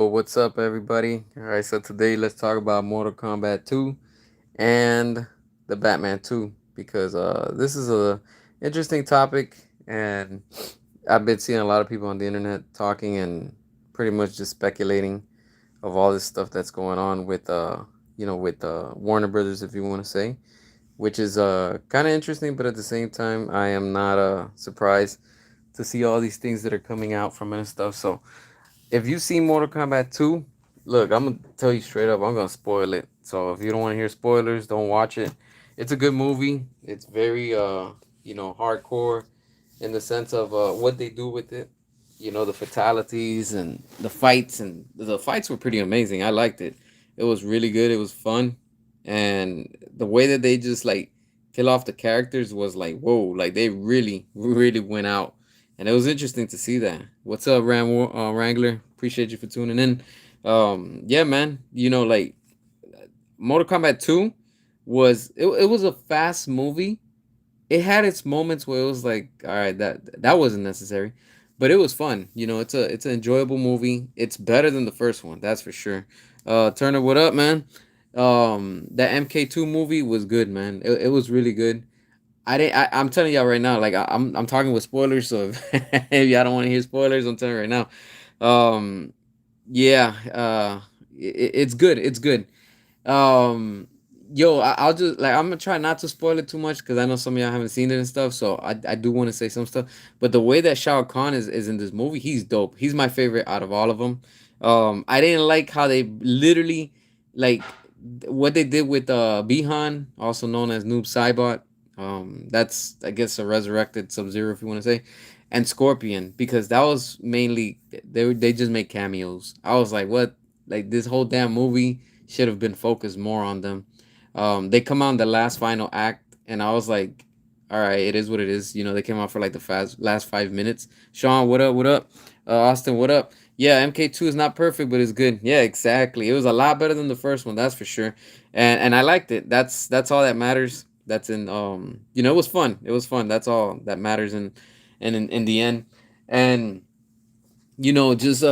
What's up, everybody? All right, so today let's talk about Mortal Kombat 2 and the Batman 2 because this is a interesting topic, and I've been seeing a lot of people on the internet talking and pretty much just speculating of all this stuff that's going on with Warner Brothers, if you want to say, which is kind of interesting, but at the same time, I am not surprised to see all these things that are coming out from it and stuff. So if you see Mortal Kombat 2, look, I'm gonna tell you straight up, I'm gonna spoil it. So if you don't want to hear spoilers, don't watch it. It's a good movie. It's very hardcore in the sense of what they do with it. You know, the fatalities and the fights were pretty amazing. I liked it. It was really good. It was fun. And the way that they just like kill off the characters was like, whoa, like they really, really went out, and it was interesting to see that. What's up, Wrangler? Appreciate you for tuning in. Yeah, man. Like Mortal Kombat 2 it was a fast movie. It had its moments where it was like, all right, that wasn't necessary, but it was fun. It's an enjoyable movie. It's better than the first one, that's for sure. Turner, what up, man? That MK2 movie was good, man. It was really good. I'm telling y'all right now, like I'm talking with spoilers, so if y'all don't want to hear spoilers, I'm telling you right now. Yeah, it's good. It's good. Um, I'll just like I'm gonna try not to spoil it too much because I know some of y'all haven't seen it and stuff. So I do want to say some stuff. But the way that Shao Kahn is in this movie, he's dope. He's my favorite out of all of them. I didn't like how they literally like what they did with Bihan, also known as Noob Saibot. That's I guess a resurrected Sub Zero if you want to say, and Scorpion, because that was mainly they just make cameos. I was like, what? Like this whole damn movie should have been focused more on them. They come out in the last final act, and I was like, all right, it is what it is. They came out for like the last 5 minutes. Sean, what up? What up? Austin, what up? Yeah, MK2 is not perfect, but it's good. Yeah, exactly. It was a lot better than the first one, that's for sure. And I liked it. That's all that matters. That's in it was fun. It was fun. That's all that matters in the end. And just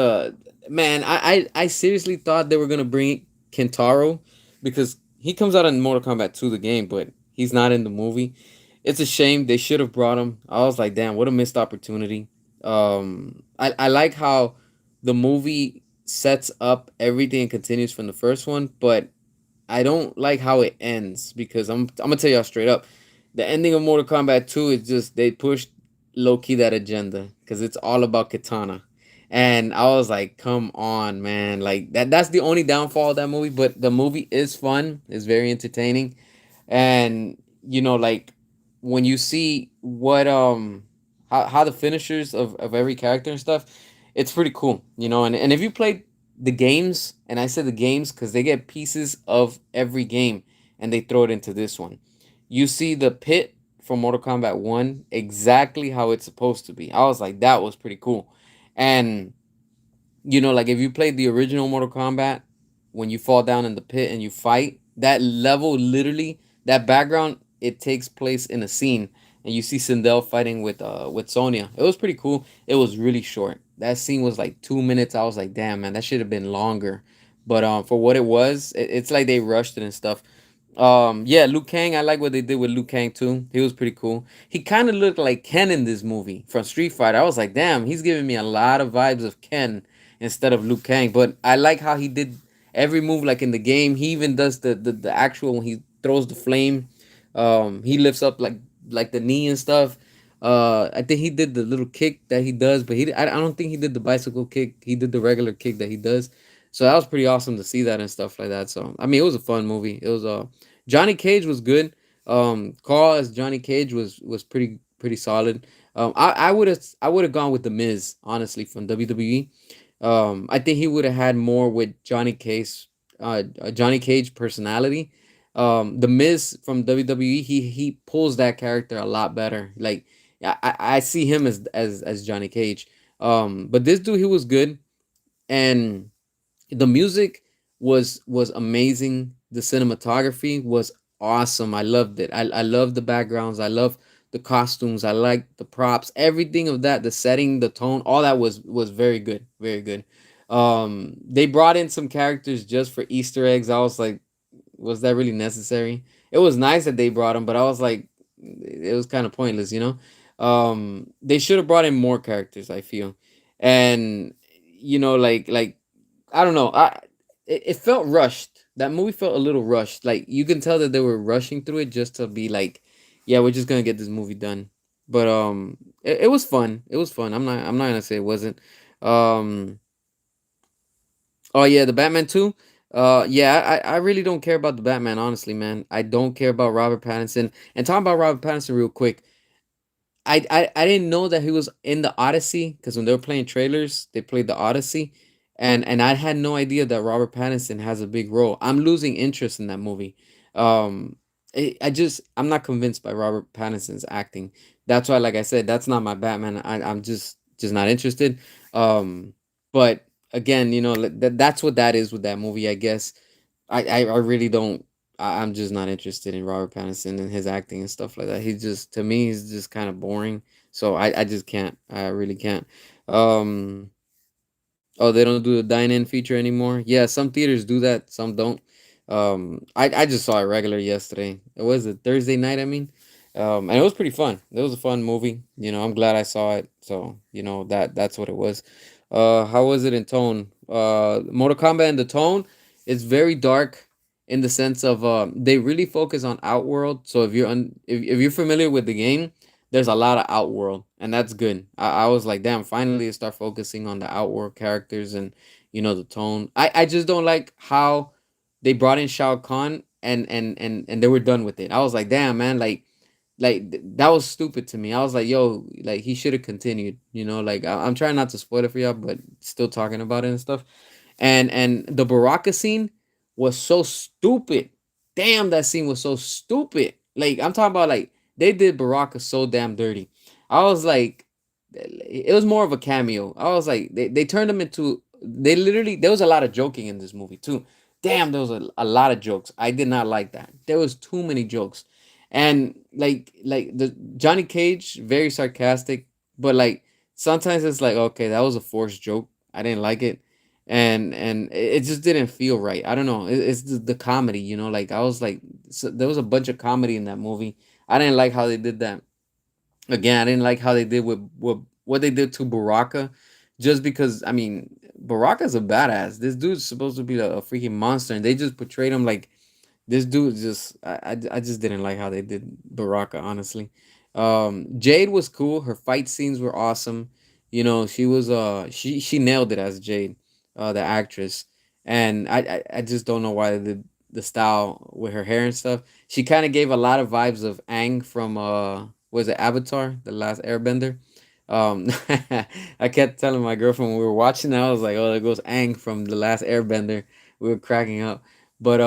man, I seriously thought they were gonna bring Kentaro because he comes out in Mortal Kombat 2 the game, but he's not in the movie. It's a shame. They should have brought him. I was like, damn, what a missed opportunity. I like how the movie sets up everything and continues from the first one, but I don't like how it ends because I'm gonna tell y'all straight up. The ending of Mortal Kombat 2 is just they pushed low key that agenda because it's all about Katana. And I was like, come on, man. Like that's the only downfall of that movie, but the movie is fun, it's very entertaining. And like when you see what how the finishers of every character and stuff, it's pretty cool, and if you played the games, and I said the games because they get pieces of every game and they throw it into this one. You see the pit from Mortal Kombat 1 exactly how it's supposed to be. I was like, that was pretty cool. And like if you played the original Mortal Kombat, when you fall down in the pit and you fight, that level literally, that background, it takes place in a scene, and you see Sindel fighting with Sonya. It was pretty cool. It was really short. That scene was like 2 minutes. I was like, damn, man, that should have been longer. But for what it was, it's like they rushed it and stuff. Yeah, Liu Kang. I like what they did with Liu Kang too. He was pretty cool. He kind of looked like Ken in this movie from Street Fighter. I was like, damn, he's giving me a lot of vibes of Ken instead of Liu Kang. But I like how he did every move like in the game. He even does the actual when he throws the flame. He lifts up like the knee and stuff. I think he did the little kick that he does, but I don't think he did the bicycle kick. He did the regular kick that he does. So that was pretty awesome to see that and stuff like that. So I mean, it was a fun movie. It was Johnny Cage was good. Carl as Johnny Cage was pretty solid. I would have gone with the Miz honestly from WWE. I think he would have had more with Johnny Cage personality. The Miz from WWE, he pulls that character a lot better. Like I see him as Johnny Cage. But this dude, he was good, and the music was amazing. The cinematography was awesome. I loved it. I love the backgrounds. I love the costumes. I like the props. Everything of that, the setting, the tone, all that was very good. Very good. They brought in some characters just for Easter eggs. I was like, was that really necessary? It was nice that they brought them, but I was like, it was kind of pointless, you know. They should have brought in more characters, I feel, and like I don't know, it felt rushed. That movie felt a little rushed. Like you can tell that they were rushing through it just to be like, yeah, we're just gonna get this movie done. But it was fun. It was fun. I'm not gonna say it wasn't. Um, Oh yeah, the Batman too. Yeah, I really don't care about the Batman, honestly, man. I don't care about Robert Pattinson. And talking about Robert Pattinson real quick, I didn't know that he was in the Odyssey because when they were playing trailers, they played the Odyssey, and I had no idea that Robert Pattinson has a big role. I'm losing interest in that movie. I'm not convinced by Robert Pattinson's acting. That's why, like I said, that's not my Batman. I'm just not interested. But again, that's what that is with that movie. I guess I really don't. I'm just not interested in Robert Pattinson and his acting and stuff like that. He's just to me, he's just kind of boring. So I just can't. I really can't. Um. Oh, they don't do the dine-in feature anymore. Yeah, some theaters do that. Some don't. I just saw it regular yesterday. It was a Thursday night. I mean, and it was pretty fun. It was a fun movie. I'm glad I saw it. So that's what it was. How was it in tone? Mortal Kombat and the tone is very dark in the sense of they really focus on Outworld. So if you're familiar with the game, there's a lot of Outworld, and that's good. I was like, damn, finally start focusing on the Outworld characters and the tone. I just don't like how they brought in Shao Kahn and they were done with it. I was like, damn, man, that was stupid to me. I was like, yo, like he should have continued. Like I'm trying not to spoil it for y'all, but still talking about it and stuff. And the Baraka scene was so stupid. Damn, that scene was so stupid. Like I'm talking about, like they did Baraka so damn dirty. I was like, it was more of a cameo. I was like, they turned him into. They literally there was a lot of joking in this movie too. Damn, there was a lot of jokes. I did not like that. There was too many jokes, and like the Johnny Cage very sarcastic, but like sometimes it's like okay, that was a forced joke. I didn't like it, and it just didn't feel right. I don't know. It's the comedy, Like I was like, so there was a bunch of comedy in that movie. I didn't like how they did that. Again, I didn't like how they did with what they did to Baraka, just because I mean Baraka's a badass. This dude's supposed to be a freaking monster, and they just portrayed him like this dude. Just I just didn't like how they did Baraka. Honestly, Jade was cool. Her fight scenes were awesome. She was she nailed it as Jade, the actress, and I just don't know why the style with her hair and stuff. She kind of gave a lot of vibes of Aang from was it Avatar, the last Airbender. Um, I kept telling my girlfriend when we were watching that, I was like, "Oh, there goes Aang from the last Airbender." We were cracking up, but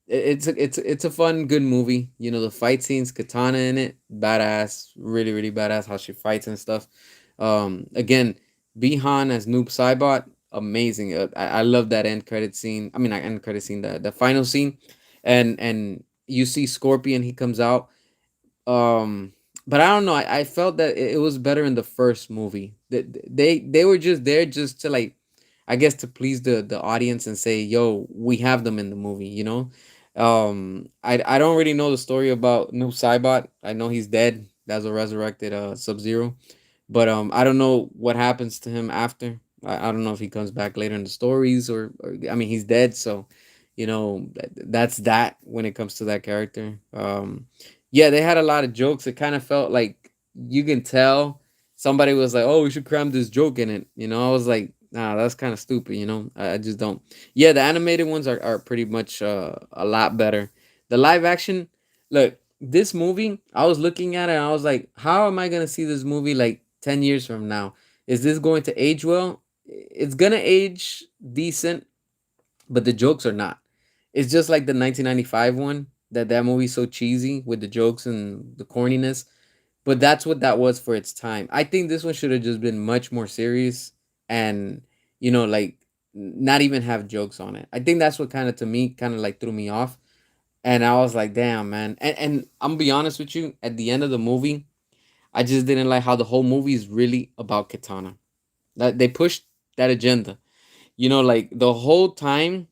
it's a fun, good movie. The fight scenes, Katana in it, badass, really, really badass. How she fights and stuff. Again, Bihan as Noob Saibot, amazing. I love that end credit scene. I mean, not end credit scene, the final scene, and you see Scorpion. He comes out. Um, but I don't know. I felt that it was better in the first movie. They were just there just to like, I guess to please the audience and say, "Yo, we have them in the movie." I don't really know the story about Noob Saibot. I know he's dead. That's a resurrected Sub Zero, but I don't know what happens to him after. I don't know if he comes back later in the stories or I mean he's dead, so that's that when it comes to that character. Yeah, they had a lot of jokes. It kind of felt like you can tell somebody was like, "Oh, we should cram this joke in it." I was like, "Nah, that's kind of stupid." I just don't. Yeah, the animated ones are pretty much a lot better. The live action, look, this movie, I was looking at it and I was like, "How am I gonna see this movie like 10 years from now? Is this going to age well?" It's gonna age decent, but the jokes are not. It's just like the 1995 one. That movie's so cheesy with the jokes and the corniness, but that's what that was for its time. I think this one should have just been much more serious and like not even have jokes on it. I think that's what kind of to me kind of like threw me off, and I was like, damn, man. And I'm gonna be honest with you, at the end of the movie, I just didn't like how the whole movie is really about Katana. That they pushed that agenda. like the whole time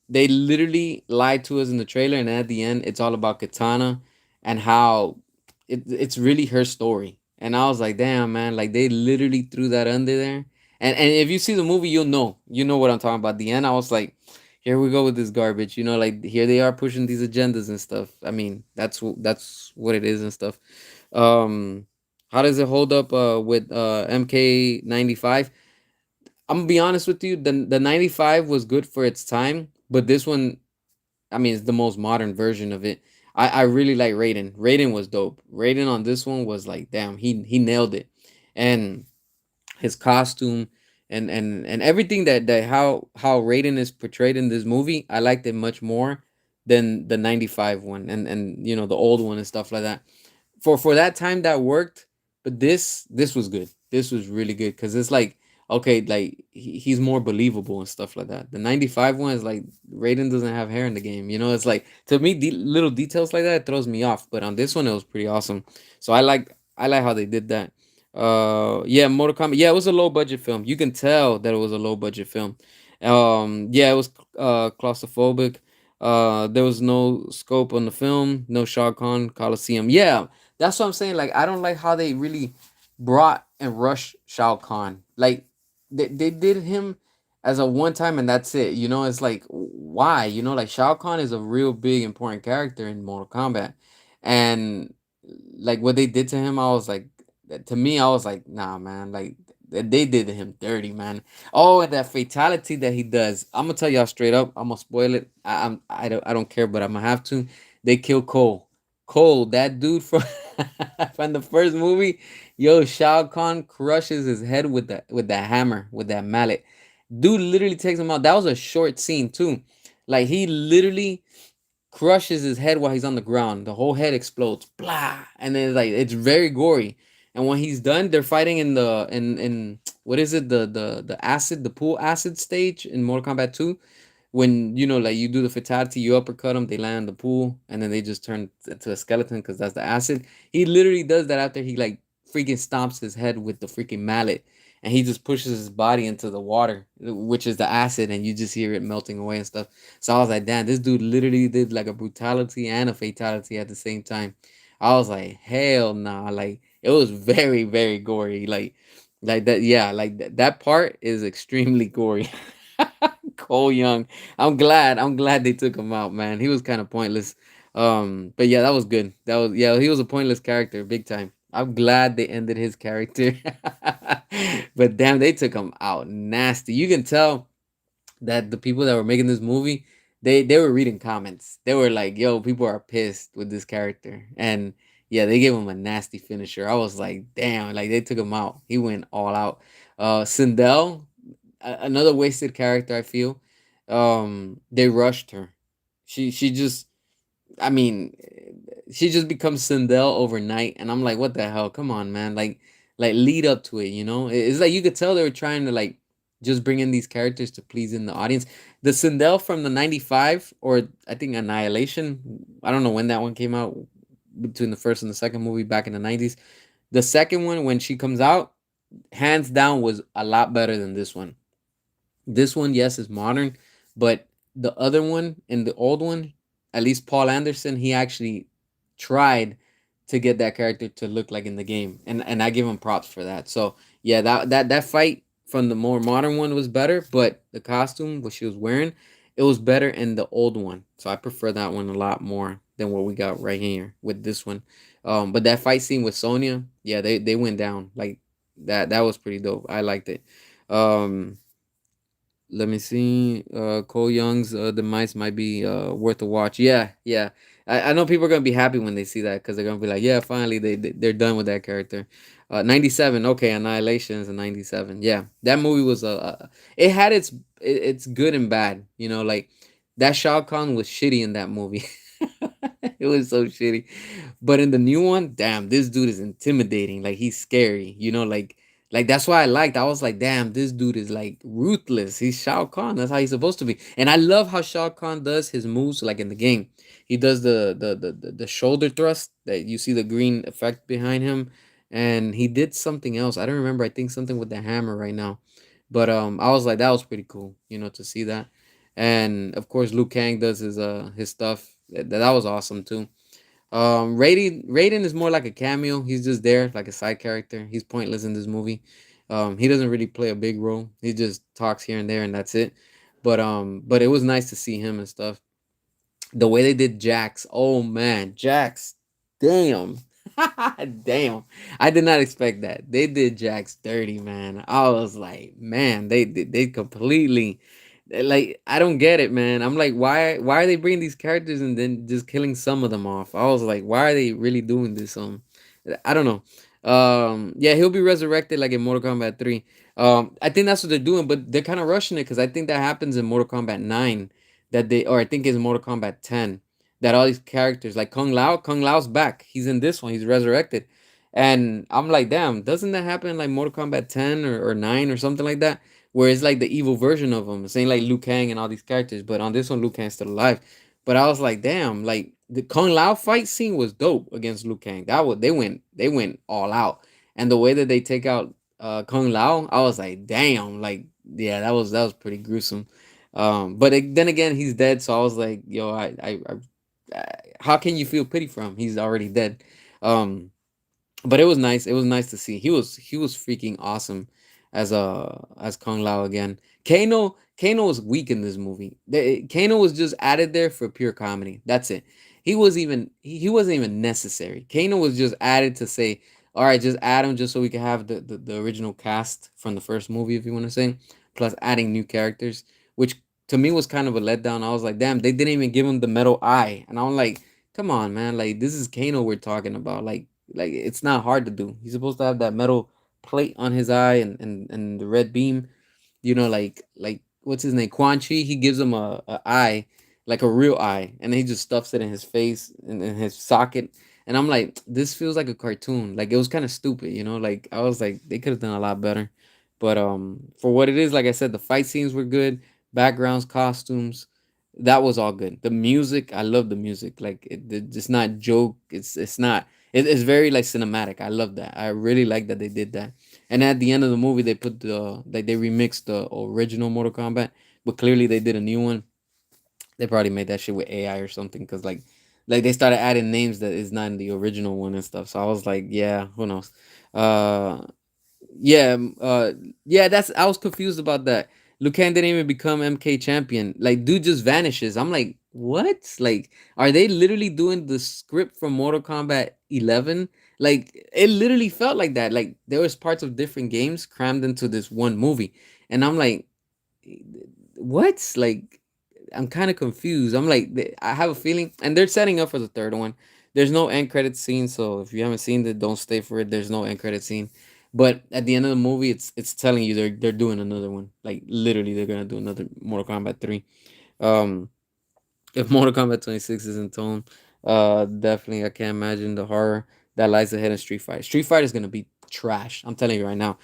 they literally lied to us in the trailer, and at the end, it's all about Katana and how it's really her story. And I was like, damn, man, like they literally threw that under there. And if you see the movie, you know what I'm talking about. The end, I was like, here we go with this garbage. Like here they are pushing these agendas and stuff. I mean, that's what it is and stuff. Um, how does it hold up with MK95? I'm gonna be honest with you. The 95 was good for its time, but this one, I mean, it's the most modern version of it. I really like Raiden. Raiden was dope. Raiden on this one was like, damn, he nailed it, and his costume and everything that how Raiden is portrayed in this movie, I liked it much more than the 95 one and the old one and stuff like that. For that time that worked, but this was good. This was really good because it's like, okay, like he's more believable and stuff like that. The 95 one is like Raiden doesn't have hair in the game. It's like, to me, little details like that, it throws me off. But on this one, it was pretty awesome. So I like how they did that. Yeah, Mortal Kombat. Yeah, it was a low budget film. You can tell that it was a low budget film. Yeah, it was claustrophobic. There was no scope on the film, no Shao Kahn Coliseum. Yeah, that's what I'm saying. Like, I don't like how they really brought and rushed Shao Kahn. Like, they did him as a one time and that's it. It's like, why? Like Shao Kahn is a real big important character in Mortal Kombat, and like what they did to him, I was like, to me, I was like, nah, man, like they did him dirty, man. Oh, and that fatality that he does. I'm gonna tell y'all straight up. I'm gonna spoil it. I don't care, but I'm gonna have to. They kill Cole. Cole, that dude from from the first movie. Yo, Shao Kahn crushes his head with the hammer, with that mallet. Dude literally takes him out. That was a short scene too. Like he literally crushes his head while he's on the ground. The whole head explodes, blah, and then it's very gory. And when he's done, they're fighting in the in what is it, the acid, the pool acid stage in Mortal Kombat 2. When like you do the fatality, you uppercut them, they land in the pool, and then they just turn to a skeleton because that's the acid. He literally does that after he like freaking stomps his head with the freaking mallet, and he just pushes his body into the water, which is the acid, and you just hear it melting away and stuff. So I was like, damn, this dude literally did like a brutality and a fatality at the same time. I was like, hell nah, like it was very, very gory, like that. Yeah, like that part is extremely gory. Cole Young. I'm glad they took him out, man. He was kind of pointless. But yeah, that was good. Yeah, he was a pointless character, big time. I'm glad they ended his character. But damn, they took him out nasty. You can tell that the people that were making this movie, they were reading comments. They were like, "Yo, people are pissed with this character," and yeah, they gave him a nasty finisher. I was like, "Damn!" Like they took him out. He went all out. Sindel, another wasted character. I feel. They rushed her. She just, I mean, she just becomes Sindel overnight, and I'm like, what the hell? Come on, man! Like lead up to it. It's like you could tell they were trying to like just bring in these characters to please in the audience. The Sindel from the '95, or I think Annihilation. I don't know when that one came out, between the first and the second movie back in the '90s. The second one, when she comes out, hands down was a lot better than this one. This one, yes, is modern, but the other one and the old one, at least Paul Anderson, he actually tried to get that character to look like in the game, and I give him props for that. So yeah, that fight from the more modern one was better, but the costume what she was wearing, it was better in the old one. So I prefer that one a lot more than what we got right here with this one. But that fight scene with Sonya, yeah, they went down like that. That was pretty dope. I liked it. Um, Let me see. Cole Young's demise might be worth a watch. Yeah, yeah. I know people are gonna be happy when they see that because they're gonna be like, yeah, finally they're done with that character. 97. Okay, Annihilation is a 97. Yeah, that movie was it had it's good and bad. Like that Shao Kahn was shitty in that movie. It was so shitty. But in the new one, damn, this dude is intimidating. Like he's scary. Like that's why I liked. I was like, damn, this dude is like ruthless. He's Shao Kahn. That's how he's supposed to be. And I love how Shao Kahn does his moves. Like in the game, he does the shoulder thrust that you see the green effect behind him, and he did something else. I don't remember. I think something with the hammer right now. But I was like, that was pretty cool, to see that. And of course, Liu Kang does his stuff. That was awesome too. Raiden is more like a cameo. He's just there, like a side character. He's pointless in this movie. He doesn't really play a big role. He just talks here and there, and that's it. But it was nice to see him and stuff. The way they did Jax, oh man, Jax, damn, damn. I did not expect that. They did Jax dirty, man. I was like, man, they completely, like, I don't get it, man. I'm like, why are they bringing these characters and then just killing some of them off? I was like, why are they really doing this? I don't know. Yeah, he'll be resurrected like in Mortal Kombat 3. I think that's what they're doing, but they're kind of rushing it because I think that happens in Mortal Kombat 9, that they, or I think it's Mortal Kombat 10, that all these characters like Kung Lao's back. He's in this one. He's resurrected. And I'm like, damn, doesn't that happen in like Mortal Kombat 10 or 9 or something like that? Where it's like the evil version of him, saying like Liu Kang and all these characters, but on this one, Liu Kang's still alive. But I was like, damn, like the Kung Lao fight scene was dope against Liu Kang. That was they went all out, and the way that they take out Kung Lao, I was like, damn, like yeah, that was pretty gruesome. But then again, he's dead, so I was like, yo, how can you feel pity for him? He's already dead. Um, but it was nice. It was nice to see. He was freaking awesome as Kung Lao again. Kano was weak in this movie. Kano was just added there for pure comedy. That's it. He wasn't even necessary. Kano was just added to say, all right, just add him just so we can have the original cast from the first movie, if you want to say, plus adding new characters, which to me was kind of a letdown. I was like, damn, they didn't even give him the metal eye, and I'm like, come on, man, like this is Kano we're talking about, like it's not hard to do. He's supposed to have that metal plate on his eye and the red beam. Like what's his name? Quan Chi. He gives him a eye, like a real eye, and then he just stuffs it in his face in his socket. And I'm like, this feels like a cartoon. Like it was kind of stupid, Like I was like, they could have done a lot better. But for what it is, like I said, the fight scenes were good, backgrounds, costumes, that was all good. The music, I love the music. Like it's not joke. It's not. It's very like cinematic. I love that. I really like that they did that. And at the end of the movie, they put like they remixed the original Mortal Kombat, but clearly they did a new one. They probably made that shit with AI or something, because like they started adding names that is not in the original one and stuff. So I was like, yeah, who knows? Uh, yeah, yeah. That's I was confused about that. Liu Kang didn't even become MK champion. Like, dude just vanishes. I'm like, what? Like, are they literally doing the script from Mortal Kombat 11? Like, it literally felt like that. Like, there was parts of different games crammed into this one movie, and I'm like, what? Like, I'm kind of confused. I'm like, I have a feeling, and they're setting up for the third one. There's no end credit scene, so if you haven't seen it, don't stay for it. There's no end credit scene, but at the end of the movie, it's telling you they're doing another one. Like literally, they're gonna do another Mortal Kombat 3. Um, if Mortal Kombat 26 isn't tone, definitely I can't imagine the horror that lies ahead in Street Fighter. Street Fighter is gonna be trash. I'm telling you right now.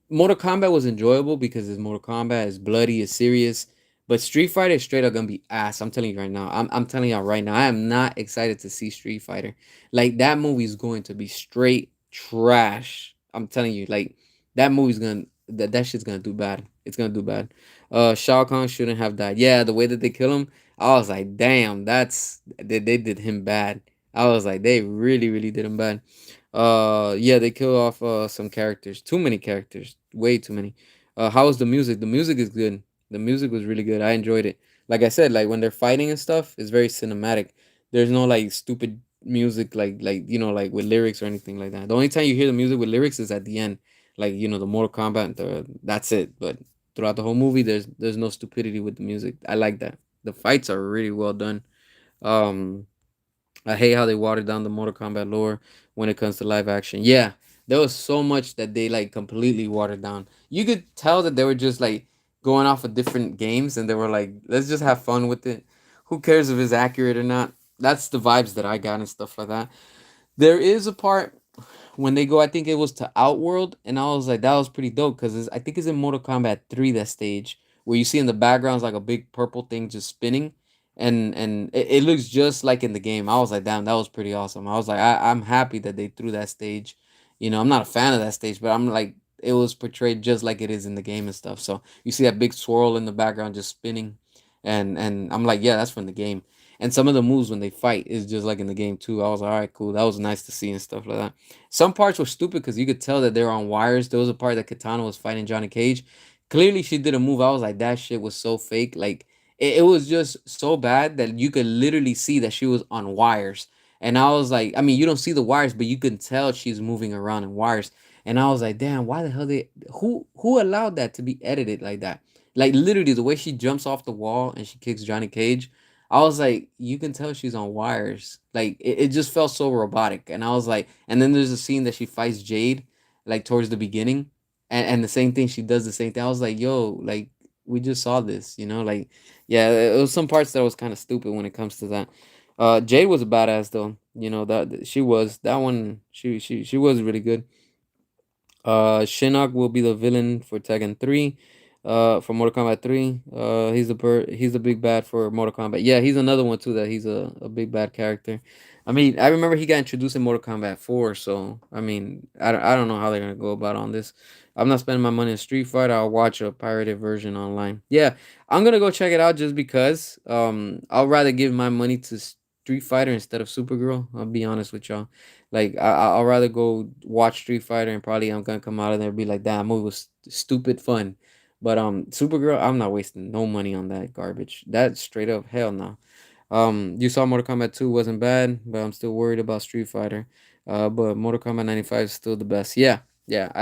Mortal Kombat was enjoyable because it's Mortal Kombat, it's bloody, it's serious. But Street Fighter is straight up gonna be ass. I'm telling you right now. I'm telling you right now. I am not excited to see Street Fighter. Like that movie is going to be straight trash. I'm telling you, like that movie's gonna that shit's gonna do bad. It's gonna do bad. Shao Kahn shouldn't have died. Yeah, the way that they kill him, I was like, damn, they did him bad. I was like, they really, really did him bad. Yeah, they kill off some characters. Too many characters. Way too many. How was the music? The music is good. The music was really good. I enjoyed it. Like I said, like when they're fighting and stuff, it's very cinematic. There's no like stupid music like like with lyrics or anything like that. The only time you hear the music with lyrics is at the end. Like, the Mortal Kombat, that's it. But throughout the whole movie there's no stupidity with the music. I like that. The fights are really well done. Um I hate how they watered down the Mortal Kombat lore when it comes to live action. Yeah, there was so much that they like completely watered down. You could tell that they were just like going off of different games and they were like, let's just have fun with it. Who cares if it's accurate or not? That's the vibes that I got and stuff like that. There is a part when they go, I think it was to Outworld, and I was like, that was pretty dope because I think it's in Mortal Kombat 3, that stage where you see in the background like a big purple thing just spinning, and it looks just like in the game. I was like, damn, that was pretty awesome. I was like, I'm happy that they threw that stage. I'm not a fan of that stage, but I'm like, it was portrayed just like it is in the game and stuff. So you see that big swirl in the background just spinning, and I'm like, yeah, that's from the game. And some of the moves when they fight is just like in the game too. I was like, all right, cool. That was nice to see and stuff like that. Some parts were stupid because you could tell that they were on wires. There was a part that Katana was fighting Johnny Cage. Clearly, she did a move. I was like, that shit was so fake. Like it was just so bad that you could literally see that she was on wires. And I was like, I mean, you don't see the wires, but you can tell she's moving around in wires. And I was like, damn, why the hell who allowed that to be edited like that? Like literally the way she jumps off the wall and she kicks Johnny Cage. I was like, you can tell she's on wires. Like it just felt so robotic. And I was like, and then there's a scene that she fights Jade, like towards the beginning. And the same thing, she does the same thing. I was like, yo, like we just saw this, like yeah, it was some parts that was kind of stupid when it comes to that. Jade was a badass though. That she was that one. She was really good. Shinnok will be the villain for Tekken 3. For Mortal Kombat 3. He's the big bad for Mortal Kombat. Yeah, he's another one too that he's a big bad character. I mean, I remember he got introduced in Mortal Kombat 4, so I mean, I don't know how they're gonna go about on this. I'm not spending my money in Street Fighter. I'll watch a pirated version online. Yeah, I'm gonna go check it out just because. I'll rather give my money to Street Fighter instead of Supergirl. I'll be honest with y'all. Like I'll rather go watch Street Fighter and probably I'm gonna come out of there and be like, "That movie was stupid fun." But Supergirl, I'm not wasting no money on that garbage. That straight up hell no. You saw Mortal Kombat 2 wasn't bad, but I'm still worried about Street Fighter. But Mortal Kombat 95 is still the best. Yeah, yeah.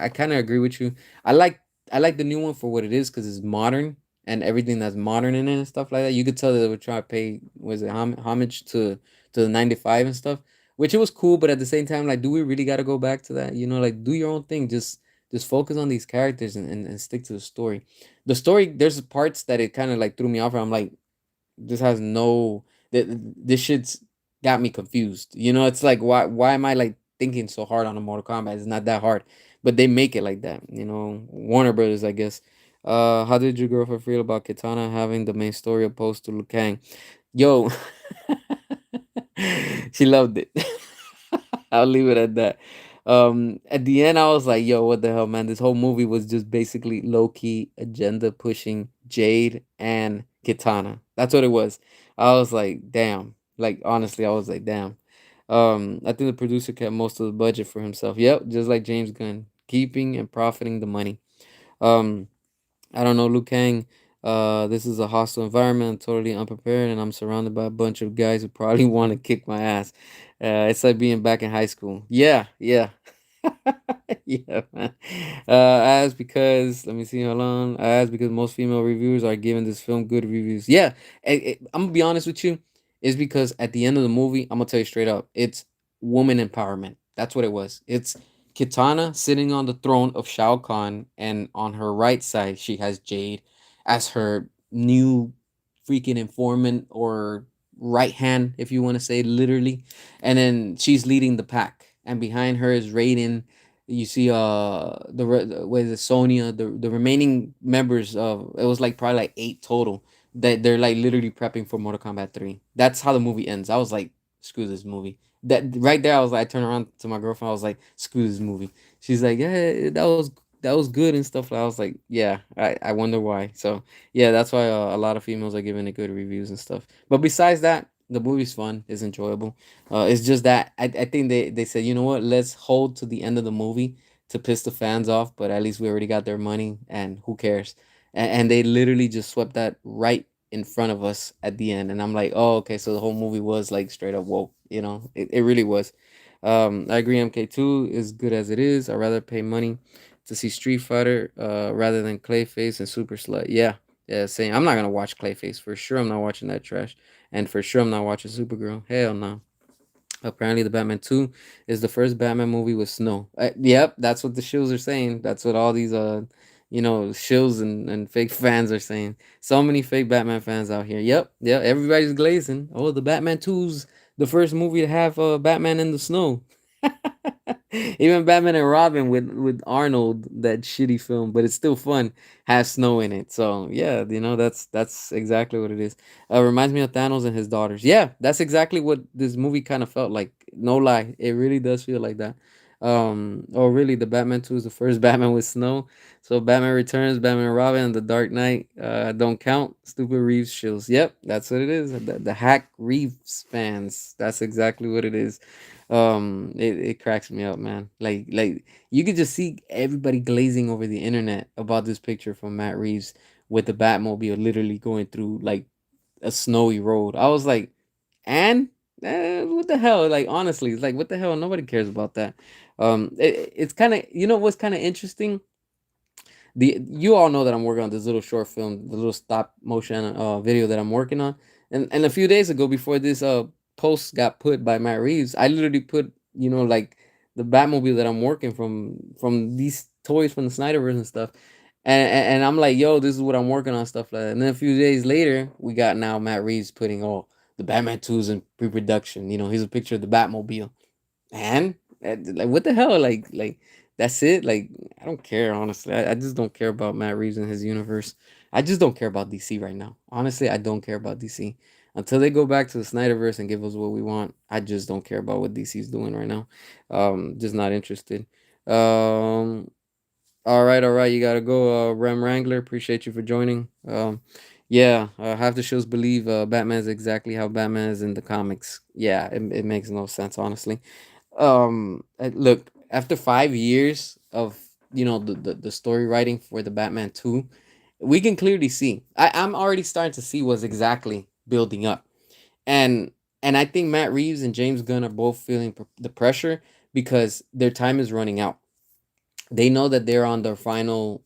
I kind of agree with you. I like I like the new one for what it is because it's modern and everything that's modern in it and stuff like that. You could tell that they were trying to pay was it homage to the 95 and stuff, which it was cool. But at the same time, like, do we really got to go back to that? Like do your own thing. Just focus on these characters and stick to the story. The story, there's parts that it kind of like threw me off. And I'm like, this has no this shit's got me confused. It's like why am I like thinking so hard on a Mortal Kombat? It's not that hard, but they make it like that. Warner Brothers, I guess. How did your girlfriend feel about Kitana having the main story opposed to Liu Kang? Yo, she loved it. I'll leave it at that. At the end, I was like, "Yo, what the hell, man? This whole movie was just basically low key agenda pushing Jade and Kitana. That's what it was." I was like, "Damn!" Like honestly, I was like, "Damn." I think the producer kept most of the budget for himself. Yep, just like James Gunn, keeping and profiting the money. Um, I don't know, Liu Kang. This is a hostile environment. I'm totally unprepared, and I'm surrounded by a bunch of guys who probably want to kick my ass. It's like being back in high school. Yeah, yeah, yeah, man. I asked because let me see how long. I asked because most female reviewers are giving this film good reviews. Yeah, I'm gonna be honest with you. It's because at the end of the movie, I'm gonna tell you straight up, it's woman empowerment. That's what it was. It's Kitana sitting on the throne of Shao Kahn, and on her right side, she has Jade as her new freaking informant or right hand, if you want to say literally. And then she's leading the pack, and behind her is Raiden. You see, what is it, Sonya, the remaining members of it was like probably like 8 total that they're like literally prepping for Mortal Kombat 3. That's how the movie ends. I was like, screw this movie. That right there, I was like, I turned around to my girlfriend. I was like, "Screw this movie." She's like, "Yeah, that was good and stuff." I was like, "Yeah, I wonder why." So yeah, that's why a lot of females are giving it good reviews and stuff. But besides that, the movie's fun. It's enjoyable. It's just that I think they said, you know what? Let's hold to the end of the movie to piss the fans off. But at least we already got their money, and who cares? And they literally just swept that right in front of us at the end, and I'm like, oh, okay, so the whole movie was like straight up woke. It really was. I agree. MK2 is good as it is. I'd rather pay money to see Street Fighter rather than Clayface and Super Slut. Yeah, yeah, same. I'm not gonna watch Clayface for sure. I'm not watching that trash, and for sure I'm not watching Supergirl. Hell no. Apparently, the Batman 2 is the first Batman movie with snow. Yep, that's what the shills are saying. That's what all these shills and fake fans are saying. So many fake Batman fans out here. Yep, yeah, everybody's glazing. Oh, the Batman 2's the first movie to have Batman in the snow. Even Batman and Robin with Arnold, that shitty film, but it's still fun, has snow in it. So yeah, that's exactly what it is. Reminds me of Thanos and his daughters. Yeah, that's exactly what this movie kind of felt like. No lie, it really does feel like that. Oh, really? The Batman 2 is the first Batman with snow. So Batman Returns, Batman and Robin, and The Dark Knight don't count. Stupid Reeves chills. Yep, that's what it is. The hack Reeves fans. That's exactly what it is. It cracks me up, man. Like you could just see everybody glazing over the internet about this picture from Matt Reeves with the Batmobile literally going through like a snowy road. I was like, and what the hell? Like honestly, it's like what the hell? Nobody cares about that. It's kind of, you know what's kind of interesting. The You all know that I'm working on this little short film, the little stop motion video that I'm working on, and a few days ago before this post got put by Matt Reeves, I literally put, like the Batmobile that I'm working from these toys from the Snyderverse and stuff. And I'm like, yo, this is what I'm working on, stuff like that. And then a few days later, we got now Matt Reeves putting, oh, the Batman 2 is in pre-production. Here's a picture of the Batmobile. And like, what the hell? Like that's it. Like, I don't care, honestly. I just don't care about Matt Reeves and his universe. I just don't care about DC right now. Honestly, I don't care about DC until they go back to the Snyderverse and give us what we want. I just don't care about what DC's doing right now. Just not interested. Um, all right, you gotta go, Rem Wrangler. Appreciate you for joining. Yeah, half the shows believe Batman's exactly how Batman is in the comics. Yeah, it makes no sense, honestly. Look, after 5 years of the story writing for the Batman 2, we can clearly see. I'm already starting to see what's exactly building up. And and I think Matt Reeves and James Gunn are both feeling the pressure because their time is running out. They know that they're on their final,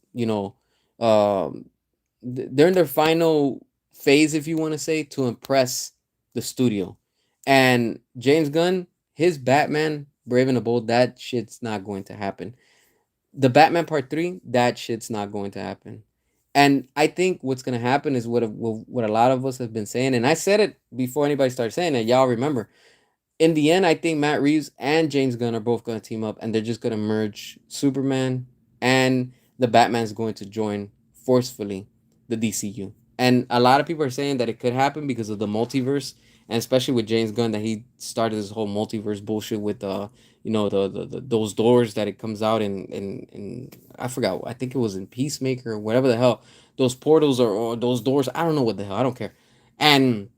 um they're in their final phase, if you want to say, to impress the studio. And James Gunn, his Batman Brave and the Bold, that shit's not going to happen. The Batman Part 3, that shit's not going to happen. And I think what's going to happen is what a lot of us have been saying, and I said it before anybody started saying it. Y'all remember, in the end, I think Matt Reeves and James Gunn are both going to team up, and they're just going to merge Superman, and the Batman's going to join forcefully the DCU. And a lot of people are saying that it could happen because of the multiverse, and especially with James Gunn, that he started this whole multiverse bullshit with those doors that it comes out in I forgot, I think it was in Peacemaker or whatever the hell, those portals or those doors. I don't know what the hell. I don't care. And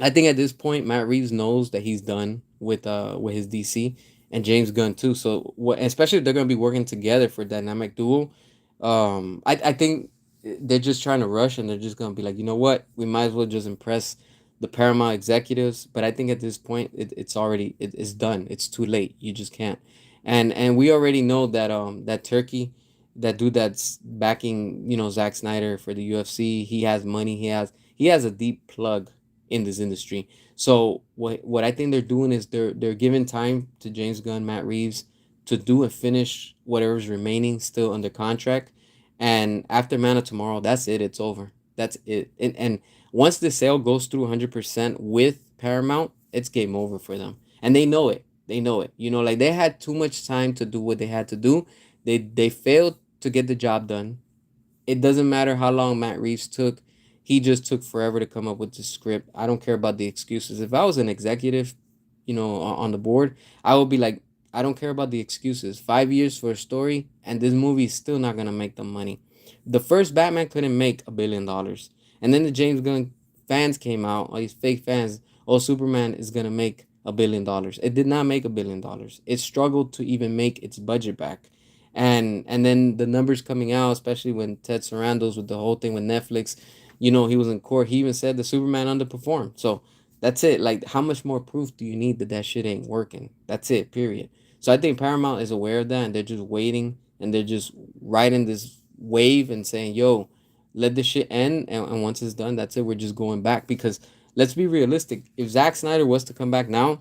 I think at this point, Matt Reeves knows that he's done with his DC, and James Gunn too. So what, especially if they're gonna be working together for dynamic duo, I think they're just trying to rush, and they're just gonna be like, you know what, we might as well just impress the Paramount executives. But I think at this point, it's done. It's too late. You just can't. And we already know that that Turkey, that dude that's backing Zack Snyder for the UFC, he has money. He has a deep plug in this industry. So what I think they're doing is they're giving time to James Gunn, Matt Reeves, to do and finish whatever's remaining still under contract. And after Man of Tomorrow, that's it. It's over. That's it. And once the sale goes through 100% with Paramount, it's game over for them. And they know it. They know it. Like they had too much time to do what they had to do. They failed to get the job done. It doesn't matter how long Matt Reeves took. He just took forever to come up with the script. I don't care about the excuses. If I was an executive, on the board, I would be like, I don't care about the excuses. 5 years for a story, and this movie is still not gonna make them money. The first Batman couldn't make $1 billion, and then the James Gunn fans came out, all these fake fans. Oh, Superman is gonna make $1 billion. It did not make $1 billion. It struggled to even make its budget back. And then the numbers coming out, especially when Ted Sarandos with the whole thing with Netflix, he was in court. He even said the Superman underperformed. So that's it. Like, how much more proof do you need that that shit ain't working? That's it. Period. So I think Paramount is aware of that, and they're just waiting, and they're just riding this wave and saying, "Yo, let this shit end." And once it's done, that's it. We're just going back because let's be realistic. If Zack Snyder was to come back now,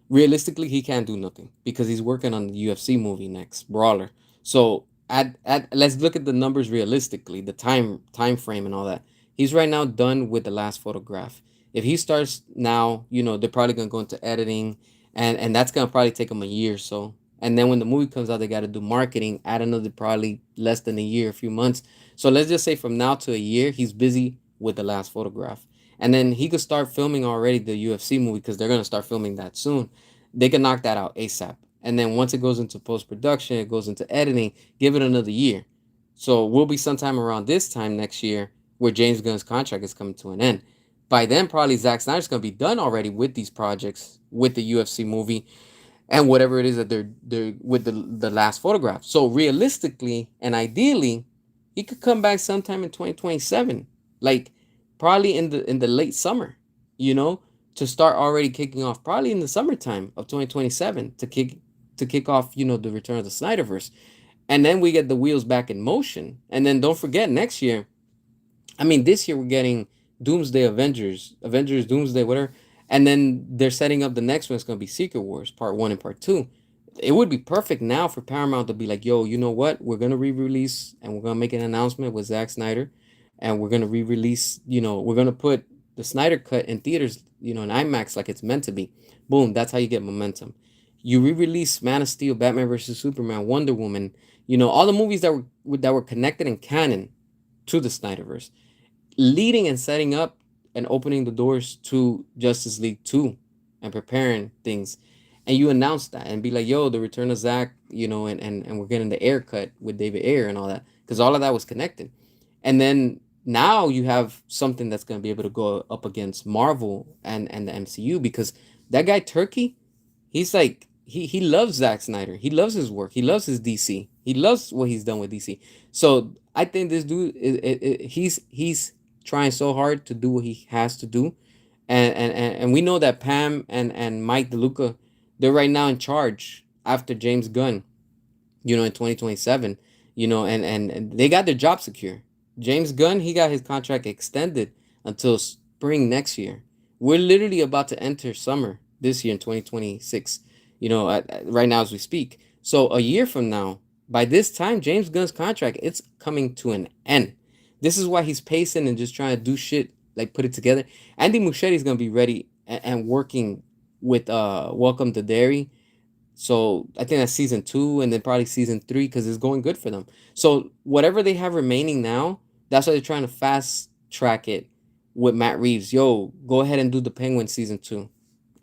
realistically he can't do nothing because he's working on the UFC movie next, Brawler. So at let's look at the numbers realistically, the time frame and all that. He's right now done with the last photograph. If he starts now, they're probably gonna go into editing, and that's gonna probably take him a year or so. And then when the movie comes out, they got to do marketing, add another probably less than a year, a few months. So let's just say from now to a year, he's busy with the last photograph. And then he could start filming already the UFC movie because they're gonna start filming that soon. They can knock that out ASAP. And then once it goes into post production, it goes into editing, give it another year. So we'll be sometime around this time next year where James Gunn's contract is coming to an end. By then, probably Zack Snyder's gonna be done already with these projects, with the UFC movie, and whatever it is that they're with the last photograph. So realistically and ideally, he could come back sometime in 2027, like probably in the late summer, you know, to start already kicking off probably in the summertime of 2027 to kick off, you know, the return of the Snyderverse. And then we get the wheels back in motion. And then don't forget next year, I mean, this year we're getting Doomsday Avengers, Avengers Doomsday, whatever. And then they're setting up the next one. It's going to be Secret Wars, part one and part two. It would be perfect now for Paramount to be like, yo, you know what? We're going to re release and we're going to make an announcement with Zack Snyder. And we're going to re release, you know, we're going to put the Snyder cut in theaters, you know, in IMAX like it's meant to be. Boom. That's how you get momentum. You re release Man of Steel, Batman versus Superman, Wonder Woman, you know, all the movies that were connected in canon to the Snyderverse, leading and setting up and opening the doors to Justice League 2 and preparing things. And you announce that and be like, yo, the return of Zach, you know, and we're getting the air cut with David Ayer and all that. Because all of that was connected. And then now you have something that's going to be able to go up against Marvel and the MCU because that guy Turkey, he's like he loves Zack Snyder. He loves his work. He loves his DC. He loves what he's done with DC. So I think this dude he's trying so hard to do what he has to do, and we know that Pam and Mike DeLuca, they're right now in charge after James Gunn, you know, in 2027, you know, and they got their job secure. James Gunn, he got his contract extended until spring next year. We're literally about to enter summer this year in 2026, you know, right now as we speak. So a year from now, by this time, James Gunn's contract, it's coming to an end. This is why he's pacing and just trying to do shit, like put it together. Andy Muschietti is going to be ready and working with Welcome to Derry, so I think that's season two and then probably season three because it's going good for them. So whatever they have remaining now, that's why they're trying to fast track it with Matt Reeves. Yo, go ahead and do the Penguin season two.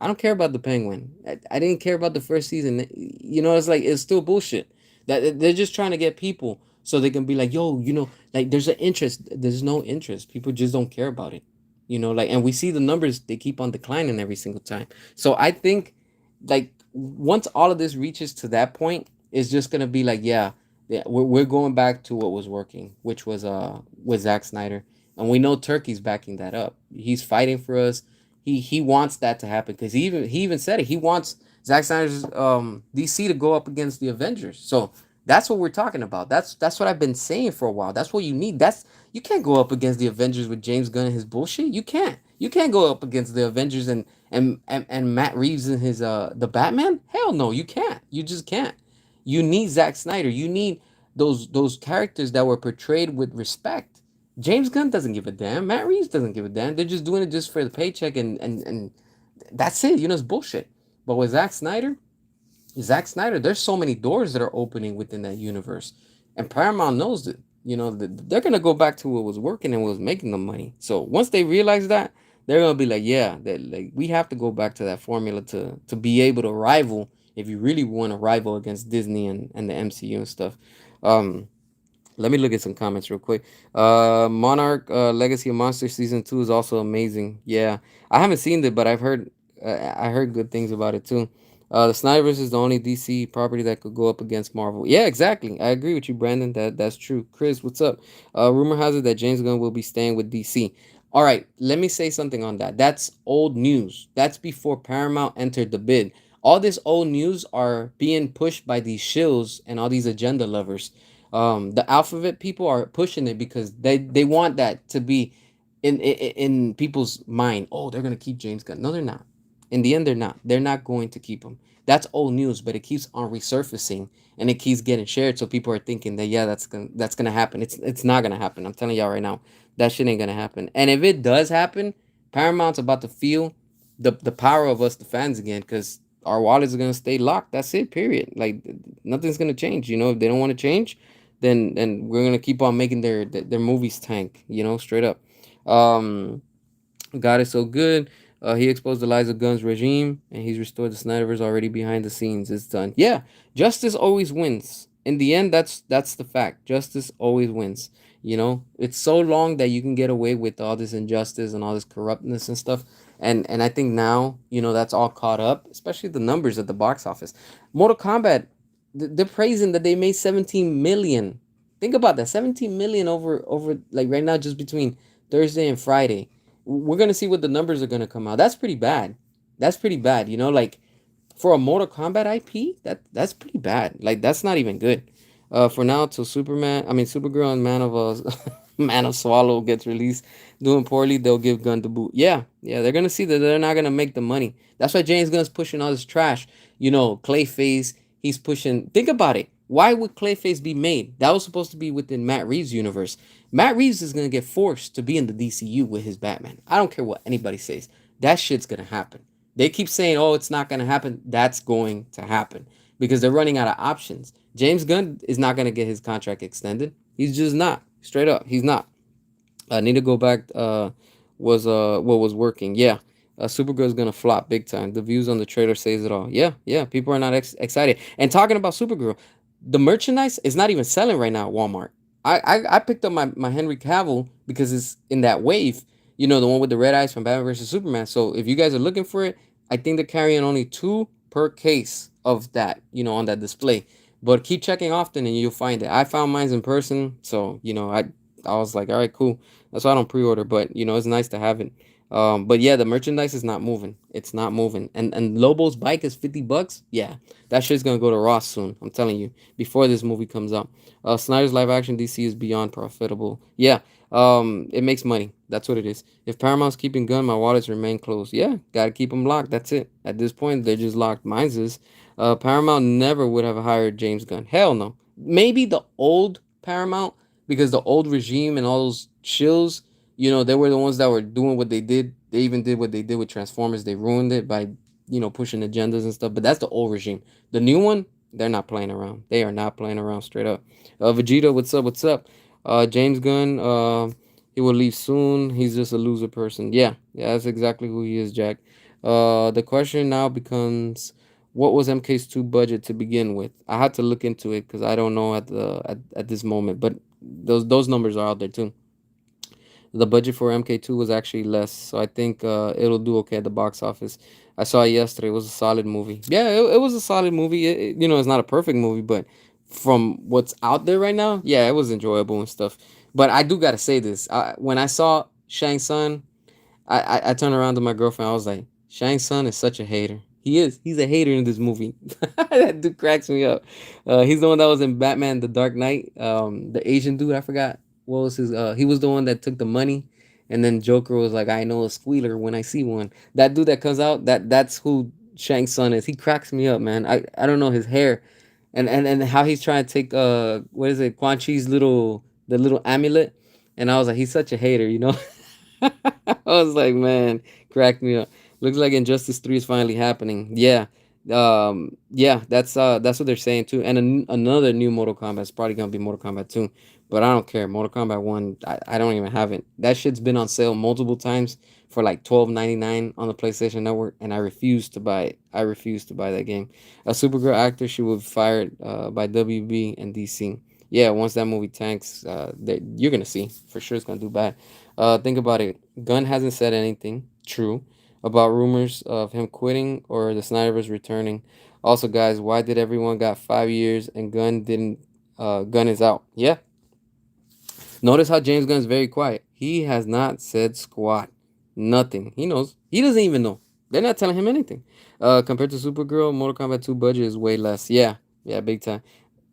I don't care about the Penguin. I didn't care about the first season. You know, it's like it's still bullshit. That they're just trying to get people so they can be like, yo, you know, like there's an interest. There's no interest. People just don't care about it. You know, like, and we see the numbers, they keep on declining every single time. So I think like once all of this reaches to that point, it's just gonna be like, yeah, we're going back to what was working, which was with Zack Snyder, and we know Turkey's backing that up. He's fighting for us. He wants that to happen because he even said it. He wants Zack Snyder's DC to go up against the Avengers. So that's what we're talking about. That's what I've been saying for a while. That's what you need. That's you can't go up against the Avengers with James Gunn and his bullshit. You can't. You can't go up against the Avengers and Matt Reeves and his the Batman? Hell no, you can't. You just can't. You need Zack Snyder. You need those characters that were portrayed with respect. James Gunn doesn't give a damn. Matt Reeves doesn't give a damn. They're just doing it just for the paycheck and that's it. You know, it's bullshit. But with Zack Snyder, there's so many doors that are opening within that universe, and Paramount knows it. You know, they're gonna go back to what was working and what was making them money. So once they realize that, they're gonna be like, yeah, that like we have to go back to that formula to be able to rival. If you really want to rival against Disney and the MCU and stuff. Um, Let me look at some comments real quick. Monarch Legacy of Monsters season 2 is also amazing. Yeah, I haven't seen it, but I heard good things about it too. The Snyderverse is the only DC property that could go up against Marvel. Yeah, exactly. I agree with you, Brandon. That's true. Chris, what's up? Rumor has it that James Gunn will be staying with DC. All right, let me say something on that. That's old news. That's before Paramount entered the bid. All this old news are being pushed by these shills and all these agenda lovers. The alphabet people are pushing it because they want that to be in people's mind. Oh, they're gonna keep James Gunn. No, they're not. In the end, they're not. They're not going to keep him. That's old news, but it keeps on resurfacing and it keeps getting shared. So people are thinking that yeah, that's gonna happen. It's not gonna happen. I'm telling y'all right now, that shit ain't gonna happen. And if it does happen, Paramount's about to feel the power of us, the fans, again, because our wallets are gonna stay locked. That's it. Period. Like nothing's gonna change. You know, if they don't want to change, then we're gonna keep on making their movies tank. You know, straight up. Um, God is so good. He exposed the lies of Gunn's regime, and he's restored the Snyderverse already behind the scenes. It's done. Yeah, justice always wins. In the end, that's the fact. Justice always wins. It's so long that you can get away with all this injustice and all this corruptness and stuff. And I think now, that's all caught up, especially the numbers at the box office. Mortal Kombat, they're praising that they made 17 million. Think about that, 17 million over like right now, just between Thursday and Friday. We're gonna see what the numbers are gonna come out. That's pretty bad. That's pretty bad. Like for a Mortal Kombat IP, that's pretty bad. Like that's not even good. For now, till Supergirl and Man of Swallow gets released, doing poorly, they'll give Gunn the boot. Yeah, yeah, they're gonna see that they're not gonna make the money. That's why James Gunn's pushing all this trash. Clayface, he's pushing. Think about it. Why would Clayface be made? That was supposed to be within Matt Reeves' universe. Matt Reeves is gonna get forced to be in the DCU with his Batman. I don't care what anybody says. That shit's gonna happen. They keep saying, "Oh, it's not gonna happen." That's going to happen because they're running out of options. James Gunn is not gonna get his contract extended. He's just not. Straight up, he's not. I need to go back. Was what was working? Yeah, Supergirl's gonna flop big time. The views on the trailer says it all. Yeah, yeah. People are not excited. And talking about Supergirl, the merchandise is not even selling right now at Walmart. I picked up my Henry Cavill because it's in that wave. The one with the red eyes from Batman versus Superman. So if you guys are looking for it, I think they're carrying only two per case of that. On that display. But keep checking often and you'll find it. I found mine in person, so I was like, all right, cool. That's why I don't pre-order, but it's nice to have it. But yeah, the merchandise is not moving. It's not moving. And Lobo's bike is $50. Yeah, that shit's gonna go to Ross soon. I'm telling you, before this movie comes out. Snyder's live action DC is beyond profitable. Yeah, it makes money. That's what it is. If Paramount's keeping Gun, my wallets remain closed. Yeah, gotta keep them locked. That's it. At this point, they're just locked. Mine's is. Paramount never would have hired James Gunn. Hell no. Maybe the old Paramount, because the old regime and all those chills, they were the ones that were doing what they did. They even did what they did with Transformers. They ruined it by, pushing agendas and stuff. But that's the old regime. The new one, they're not playing around. They are not playing around straight up. Vegeta, what's up? What's up? James Gunn, he will leave soon. He's just a loser person. Yeah, yeah, that's exactly who he is, Jack. The question now becomes, what was MK's 2 budget to begin with? I had to look into it because I don't know at this moment, but those numbers are out there too. The budget for MK2 was actually less, so I think it'll do okay at the box office. I saw it yesterday. It was a solid movie. Yeah, it was a solid movie. It's not a perfect movie, but from what's out there right now, yeah, it was enjoyable and stuff. But I do gotta say this: when I saw Shang Tsung, I turned around to my girlfriend. I was like, Shang Tsung is such a hater. He is. He's a hater in this movie. That dude cracks me up. He's the one that was in Batman: The Dark Knight. The Asian dude, I forgot what was his. He was the one that took the money, and then Joker was like, "I know a squealer when I see one." That dude that comes out, that's who Shang Tsung is. He cracks me up, man. I don't know his hair, and how he's trying to take what is it, Quan Chi's little amulet, and I was like, he's such a hater. I was like, man, cracked me up. Looks like Injustice 3 is finally happening. Yeah. Yeah, that's what they're saying too. And another new Mortal Kombat is probably gonna be Mortal Kombat 2. But I don't care. Mortal Kombat 1, I don't even have it. That shit's been on sale multiple times for like $12.99 on the PlayStation Network, and I refuse to buy it. I refuse to buy that game. A Supergirl actor, she was fired by WB and DC. Yeah, once that movie tanks, you're gonna see for sure it's gonna do bad. Think about it. Gunn hasn't said anything true about rumors of him quitting or the Snyderverse returning. Also, guys, why did everyone got 5 years and Gunn didn't? Gunn is out. Yeah. Notice how James Gunn is very quiet. He has not said squat. Nothing. He knows. He doesn't even know. They're not telling him anything. Compared to Supergirl, Mortal Kombat 2 budget is way less. Yeah. Yeah, big time.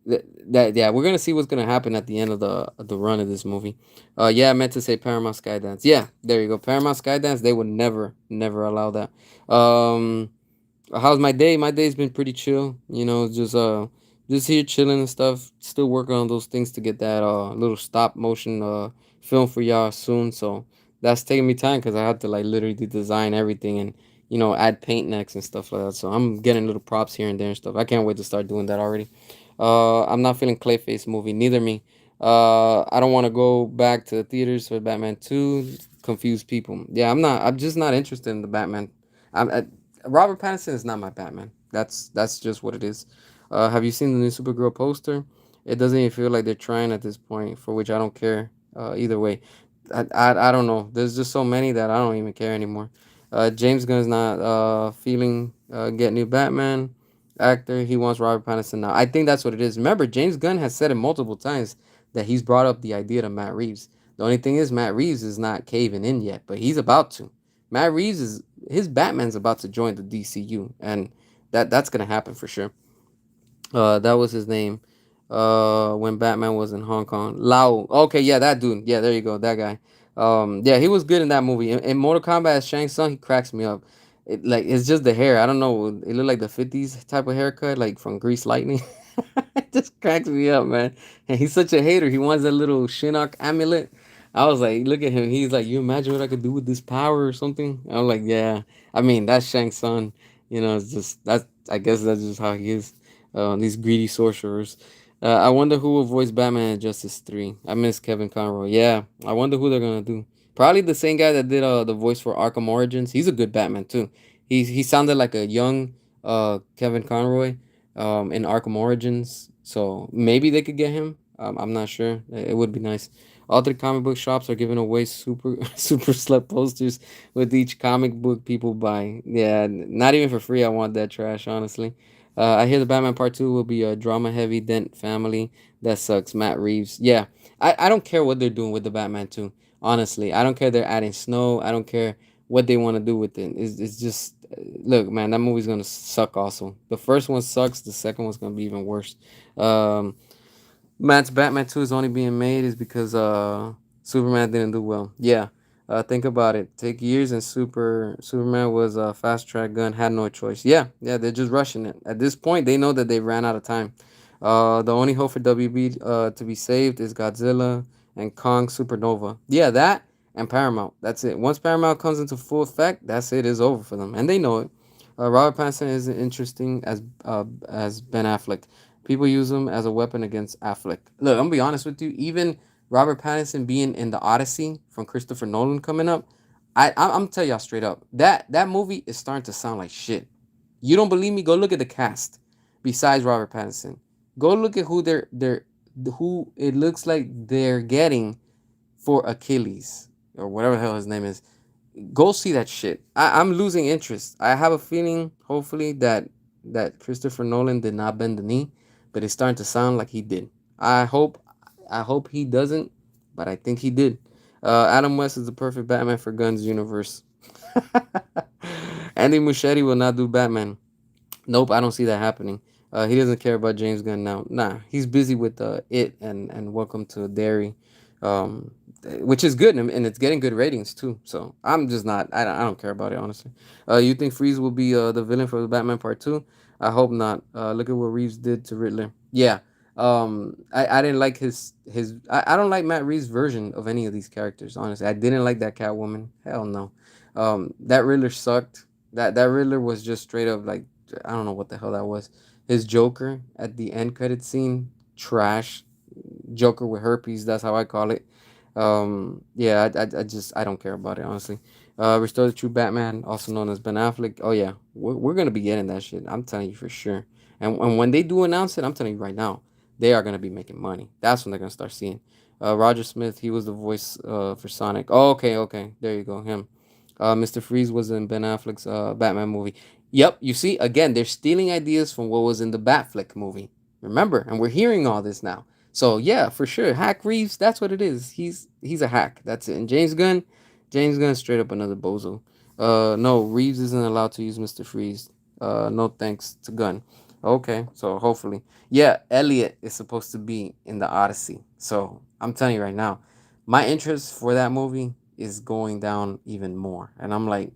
Yeah, we're gonna see what's gonna happen at the end of the run of this movie. Yeah, I meant to say Paramount Skydance. Yeah, there you go. Paramount Skydance. They would never allow that. How's my day? My day's been pretty chill. Just here chilling and stuff. Still working on those things to get that little stop motion film for y'all soon. So that's taking me time because I have to like literally design everything and add paint necks and stuff like that. So I'm getting little props here and there and stuff. I can't wait to start doing that already. I'm not feeling Clayface movie. Neither me. I don't want to go back to the theaters for Batman 2. confuse people. Yeah, I'm not. I'm just not interested in the Batman. Robert Pattinson is not my Batman. That's just what it is. Have you seen the new Supergirl poster? It doesn't even feel like they're trying at this point. For which I don't care. Either way, I don't know. There's just so many that I don't even care anymore. James Gunn's not feeling get new Batman actor. He wants Robert Pattinson now. I think that's what it is. Remember, James Gunn has said it multiple times that he's brought up the idea to Matt Reeves. The only thing is Matt Reeves is not caving in yet, but he's about to. Matt Reeves is his Batman's about to join the DCU, and that's gonna happen for sure. That was his name. When Batman was in Hong Kong, Lau. Okay, yeah, that dude. Yeah, there you go, that guy. Yeah, he was good in that movie. In Mortal Kombat as Shang Tsung, he cracks me up. It's just the hair. I don't know. It looked like the '50s type of haircut, like from Grease Lightning. It just cracks me up, man. And he's such a hater. He wants that little Shinnok amulet. I was like, look at him. He's like, you imagine what I could do with this power or something? I'm like, yeah. I mean, that's Shang Tsung. It's just that's. I guess that's just how he is. These greedy sorcerers. I wonder who will voice Batman in Justice 3. I miss Kevin Conroy. Yeah, I wonder who they're gonna do. Probably the same guy that did the voice for Arkham Origins. He's a good Batman too. He sounded like a young Kevin Conroy in Arkham Origins. So maybe they could get him. I'm not sure. It would be nice. Other comic book shops are giving away super slut posters with each comic book people buy. Yeah, not even for free. I want that trash, honestly. I hear the Batman Part 2 will be a drama heavy Dent family. That sucks. Matt Reeves. Yeah, I don't care what they're doing with the Batman 2. Honestly, I don't care they're adding snow. I don't care what they want to do with it. It's just, look, man, that movie's going to suck also. The first one sucks. The second one's going to be even worse. Um, Matt's Batman 2 is only being made is because Superman didn't do well. Yeah. Think about it. Take years and Superman was a fast track gun, had no choice. Yeah, yeah, they're just rushing it. At this point, they know that they ran out of time. The only hope for WB to be saved is Godzilla and Kong Supernova. Yeah, that and Paramount. That's it. Once Paramount comes into full effect, that's it. It's over for them, and they know it. Robert Pattinson isn't interesting as Ben Affleck. People use him as a weapon against Affleck. Look, I'm gonna be honest with you. Even Robert Pattinson being in the Odyssey from Christopher Nolan coming up, I'm gonna tell y'all straight up that movie is starting to sound like shit. You don't believe me? Go look at the cast. Besides Robert Pattinson, go look at who it looks like they're getting for Achilles or whatever the hell his name is. Go see that shit. I'm losing interest. I have a feeling, hopefully, that Christopher Nolan did not bend the knee, but it's starting to sound like he did. I hope, I hope he doesn't, but I think he did. Adam West is the perfect Batman for Guns universe. Andy Muschietti will not do Batman. Nope, I don't see that happening. He doesn't care about James Gunn now. Nah, he's busy with it and Welcome to Derry, um, which is good and it's getting good ratings too. So I'm just not. I don't care about it honestly. You think Freeze will be the villain for the Batman Part 2? I hope not. Look at what Reeves did to Riddler. Yeah. I didn't like his. I don't like Matt Reeves' version of any of these characters. Honestly, I didn't like that Catwoman. Hell no. That Riddler sucked. That Riddler was just straight up like I don't know what the hell that was. His Joker at the end credit scene, trash. Joker with herpes, that's how I call it. Yeah, I just I don't care about it honestly. Restore the True Batman, also known as Ben Affleck. Oh yeah, we're gonna be getting that shit. I'm telling you for sure. And when they do announce it, I'm telling you right now, they are gonna be making money. That's when they're gonna start seeing. Roger Smith, he was the voice for Sonic. Oh, okay, there you go, him. Mr. Freeze was in Ben Affleck's Batman movie. Yep, you see, again, they're stealing ideas from what was in the Batfleck movie. Remember, and we're hearing all this now. So yeah, for sure, Hack Reeves, that's what it is. He's a hack. That's it. And James Gunn, straight up another bozo. No, Reeves isn't allowed to use Mr. Freeze. No thanks to Gunn. Okay, so hopefully, yeah, Elliot is supposed to be in the Odyssey. So I'm telling you right now, my interest for that movie is going down even more. And I'm like,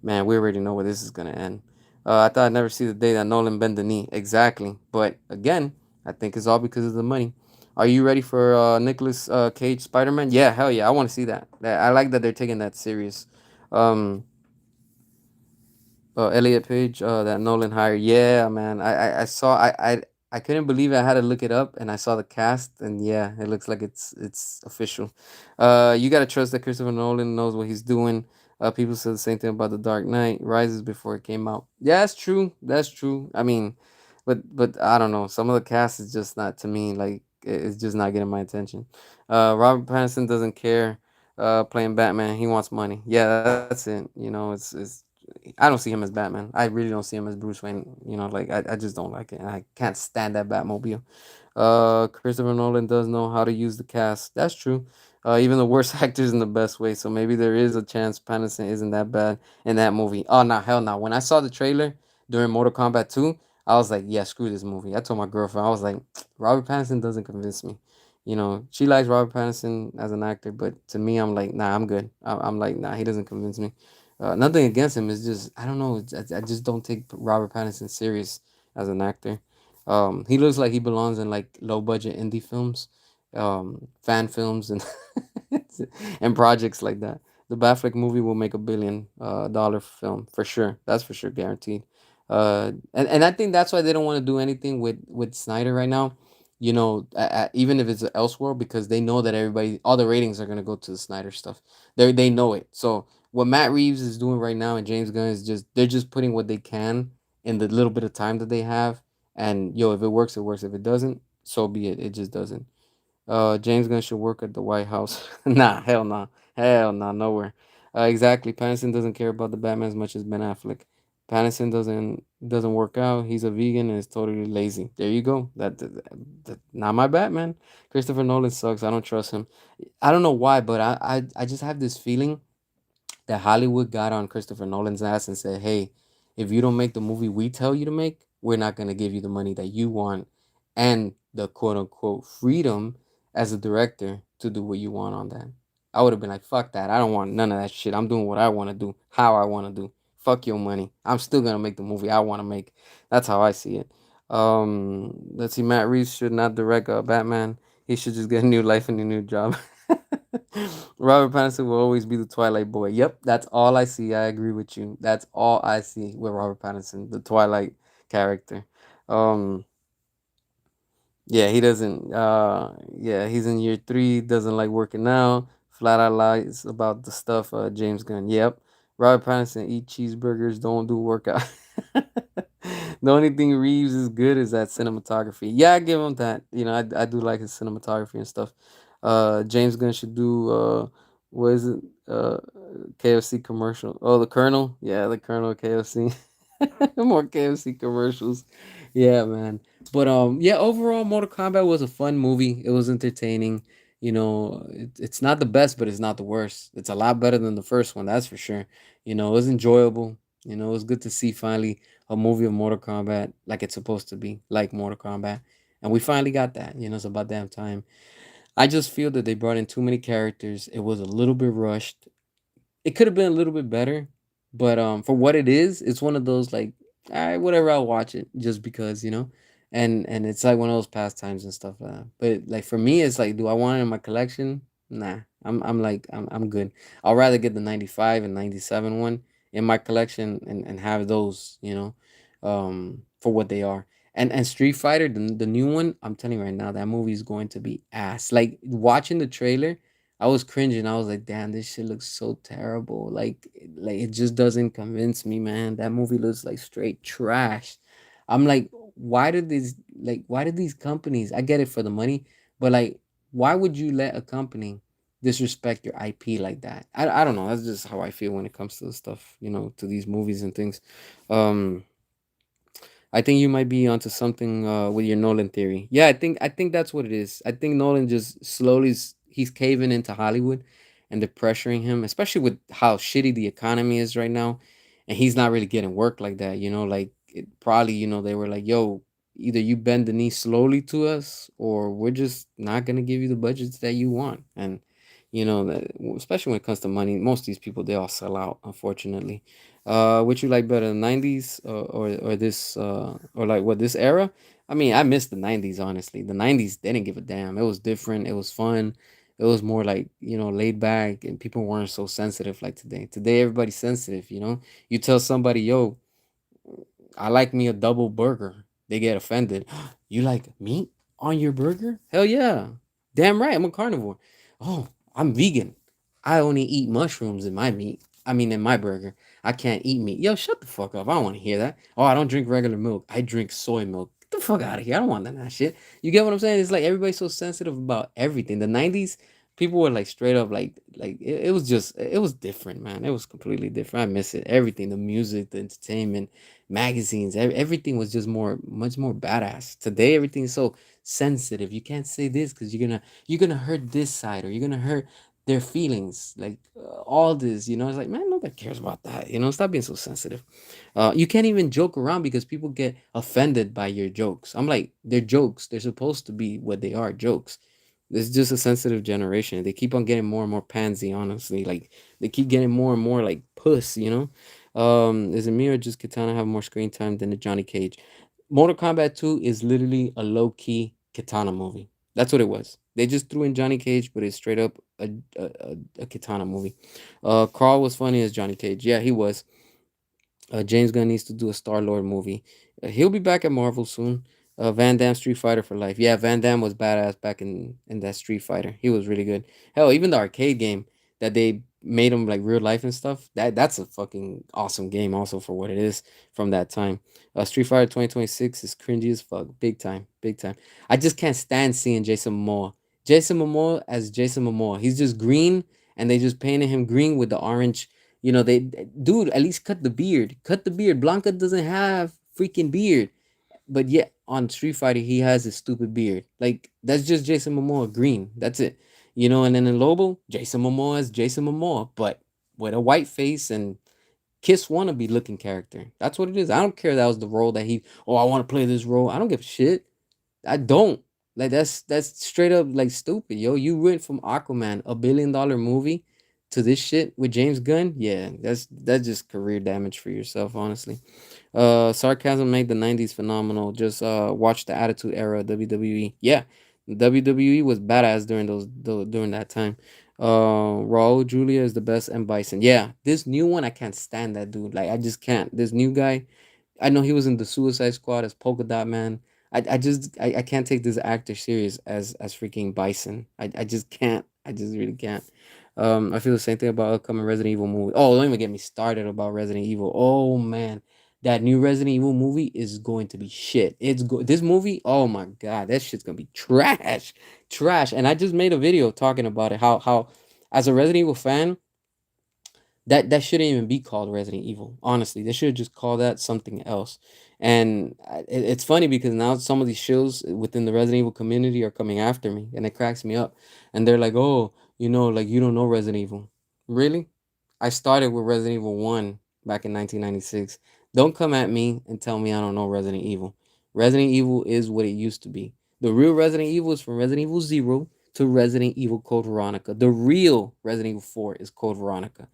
man, we already know where this is gonna end. I thought I'd never see the day that Nolan bent the knee. Exactly. But again, I think it's all because of the money. Are you ready for Nicolas Cage Spider Man? Yeah, hell yeah, I want to see that. I like that they're taking that serious. Um, Elliot Page, that Nolan hired. Yeah, man, I saw. I couldn't believe it. I had to look it up, and I saw the cast, and yeah, it looks like it's official. You gotta trust that Christopher Nolan knows what he's doing. People said the same thing about The Dark Knight Rises before it came out. Yeah, that's true. That's true. I mean, but I don't know. Some of the cast is just not to me. Like it's just not getting my attention. Robert Pattinson doesn't care. Playing Batman, he wants money. Yeah, that's it. You know, it's I don't see him as Batman. I really don't see him as Bruce Wayne. You know, like I just don't like it. And I can't stand that Batmobile. Christopher Nolan does know how to use the cast. That's true. Even the worst actors in the best way. So maybe there is a chance Pattinson isn't that bad in that movie. Oh no, hell no. When I saw the trailer during Mortal Kombat 2, I was like, yeah, screw this movie. I told my girlfriend, I was like, Robert Pattinson doesn't convince me. You know, she likes Robert Pattinson as an actor, but to me, I'm like, nah, I'm good. I'm like, nah, he doesn't convince me. Nothing against him. It's just I don't know. I just don't take Robert Pattinson serious as an actor. He looks like he belongs in like low budget indie films, fan films, and and projects like that. The Batfleck movie will make $1 billion film for sure. That's for sure guaranteed. And I think that's why they don't want to do anything with Snyder right now. You know, even if it's Elseworld, because they know that everybody, all the ratings are gonna go to the Snyder stuff. They know it. So what Matt Reeves is doing right now and James Gunn is just they're just putting what they can in the little bit of time that they have. And yo, if it works, it works. If it doesn't, so be it. It just doesn't. James Gunn should work at the White House. Nah, hell nah, nowhere. Exactly. Pattinson doesn't care about the Batman as much as Ben Affleck. Pattinson doesn't work out. He's a vegan and is totally lazy. There you go. That not my Batman. Christopher Nolan sucks. I don't trust him. I don't know why, but I just have this feeling that Hollywood got on Christopher Nolan's ass and said, "Hey, if you don't make the movie we tell you to make, we're not gonna give you the money that you want and the quote unquote freedom as a director to do what you want on that." I would have been like, "Fuck that! I don't want none of that shit. I'm doing what I want to do, how I want to do. Fuck your money. I'm still gonna make the movie I want to make." That's how I see it. Let's see. Matt Reeves should not direct Batman. He should just get a new life and a new job. Robert Pattinson will always be the Twilight boy. Yep, that's all I see. I agree with you. That's all I see with Robert Pattinson, the Twilight character. Um, yeah, he doesn't. Yeah, he's in year 3. Doesn't like working out. Flat out lies about the stuff. James Gunn. Yep. Robert Pattinson eat cheeseburgers. Don't do workout. The only thing Reeves is good is that cinematography. Yeah, I give him that. You know, I do like his cinematography and stuff. James Gunn should do what is it? KFC commercial. Oh, the Colonel. Yeah, the Colonel of KFC. More KFC commercials. Yeah, man. But yeah, overall, Mortal Kombat was a fun movie. It was entertaining. You know, it's not the best, but it's not the worst. It's a lot better than the first one, that's for sure. You know, it was enjoyable. You know, it was good to see finally a movie of Mortal Kombat like it's supposed to be, like Mortal Kombat. And we finally got that. You know, it's about damn time. I just feel that they brought in too many characters. It was a little bit rushed. It could have been a little bit better, but for what it is, it's one of those like, all right, whatever, I'll watch it just because, you know. And it's like one of those pastimes and stuff like that. But like for me, it's like, do I want it in my collection? Nah. I'm like I'm good. I'll rather get the 95 and 97 one in my collection and have those, you know, for what they are. And Street Fighter, the new one, I'm telling you right now, that movie is going to be ass. Like watching the trailer, I was cringing. I was like, damn, this shit looks so terrible. Like it just doesn't convince me, man. That movie looks like straight trash. I'm like, why did these companies, I get it for the money, but like, why would you let a company disrespect your IP like that? I don't know. That's just how I feel when it comes to the stuff, you know, to these movies and things. Um I think you might be onto something with your Nolan theory. Yeah, I think that's what it is. I think Nolan just slowly he's caving into Hollywood, and they're pressuring him, especially with how shitty the economy is right now, and he's not really getting work like that. You know, like it probably they were like, "Yo, either you bend the knee slowly to us, or we're just not gonna give you the budgets that you want." And especially when it comes to money, most of these people they all sell out, unfortunately. Which you like better, the '90s or this or like what this era? I mean, I miss the '90s honestly. The '90s they didn't give a damn. It was different. It was fun. It was more like laid back, and people weren't so sensitive like today. Today everybody's sensitive. You tell somebody, yo, I like me a double burger. They get offended. You like meat on your burger? Hell yeah. Damn right, I'm a carnivore. Oh, I'm vegan. I only eat mushrooms in my meat. I mean, in my burger. I can't eat meat. Yo, shut the fuck up. I don't want to hear that. Oh, I don't drink regular milk. I drink soy milk. Get the fuck out of here. I don't want that shit. You get what I'm saying? It's like everybody's so sensitive about everything. The 90s, people were like straight up like it was just it was different, man. It was completely different. I miss it. Everything, the music, the entertainment, magazines, everything was just much more badass. Today everything is so sensitive. You can't say this because you're gonna hurt this side, or you're gonna hurt their feelings, like all this, it's like, man, nobody cares about that, stop being so sensitive. You can't even joke around because people get offended by your jokes. I'm like, they're jokes, they're supposed to be what they are, jokes. It's just a sensitive generation. They keep on getting more and more pansy, honestly. Like, they keep getting more and more like puss. Is it me or just Katana have more screen time than the Johnny Cage? Mortal Kombat 2 is literally a low key Katana movie. That's what it was. They just threw in Johnny Cage, but it's straight up a Katana movie. Carl was funny as Johnny Cage. Yeah, he was. James Gunn needs to do a Star Lord movie. He'll be back at Marvel soon. Van Damme Street Fighter for life. Yeah, Van Damme was badass back in that Street Fighter. He was really good. Hell, even the arcade game that they made him like real life and stuff. That's a fucking awesome game also for what it is from that time. Street Fighter 2026 is cringy as fuck. Big time. Big time. I just can't stand seeing Jason Momoa. Jason Momoa as Jason Momoa. He's just green and they just painted him green with the orange. They, dude, at least cut the beard. Cut the beard. Blanca doesn't have freaking beard, but yet on Street Fighter he has a stupid beard. Like, that's just Jason Momoa green. That's it. And then in Lobo, Jason Momoa is Jason Momoa, but with a white face and Kiss wannabe looking character. That's what it is. I don't care that was the role that he. Oh, I want to play this role. I don't give a shit. I don't. Like, that's straight up like stupid, yo. You went from Aquaman, $1 billion movie, to this shit with James Gunn. Yeah, that's just career damage for yourself, honestly. Sarcasm made the '90s phenomenal. Just watch the Attitude Era WWE. Yeah, WWE was badass during that time. Raul Julia is the best, and Bison. Yeah, this new one I can't stand that dude. Like, I just can't. This new guy, I know he was in the Suicide Squad as Polka Dot Man. I can't take this actor serious as freaking Bison. I just can't. I just really can't. I feel the same thing about upcoming Resident Evil movie. Oh, don't even get me started about Resident Evil. Oh man, that new Resident Evil movie is going to be shit. This movie. Oh my god, that shit's gonna be trash, trash. And I just made a video talking about it. How as a Resident Evil fan, that shouldn't even be called Resident Evil. Honestly, they should just call that something else. And it's funny because now some of these shows within the Resident Evil community are coming after me, and it cracks me up. And they're like, "Oh, like you don't know Resident Evil, really? I started with Resident Evil 1 back in 1996. Don't come at me and tell me I don't know Resident Evil. Resident Evil is what it used to be. The real Resident Evil is from Resident Evil 0 to Resident Evil Code Veronica. The real Resident Evil 4 is Code Veronica.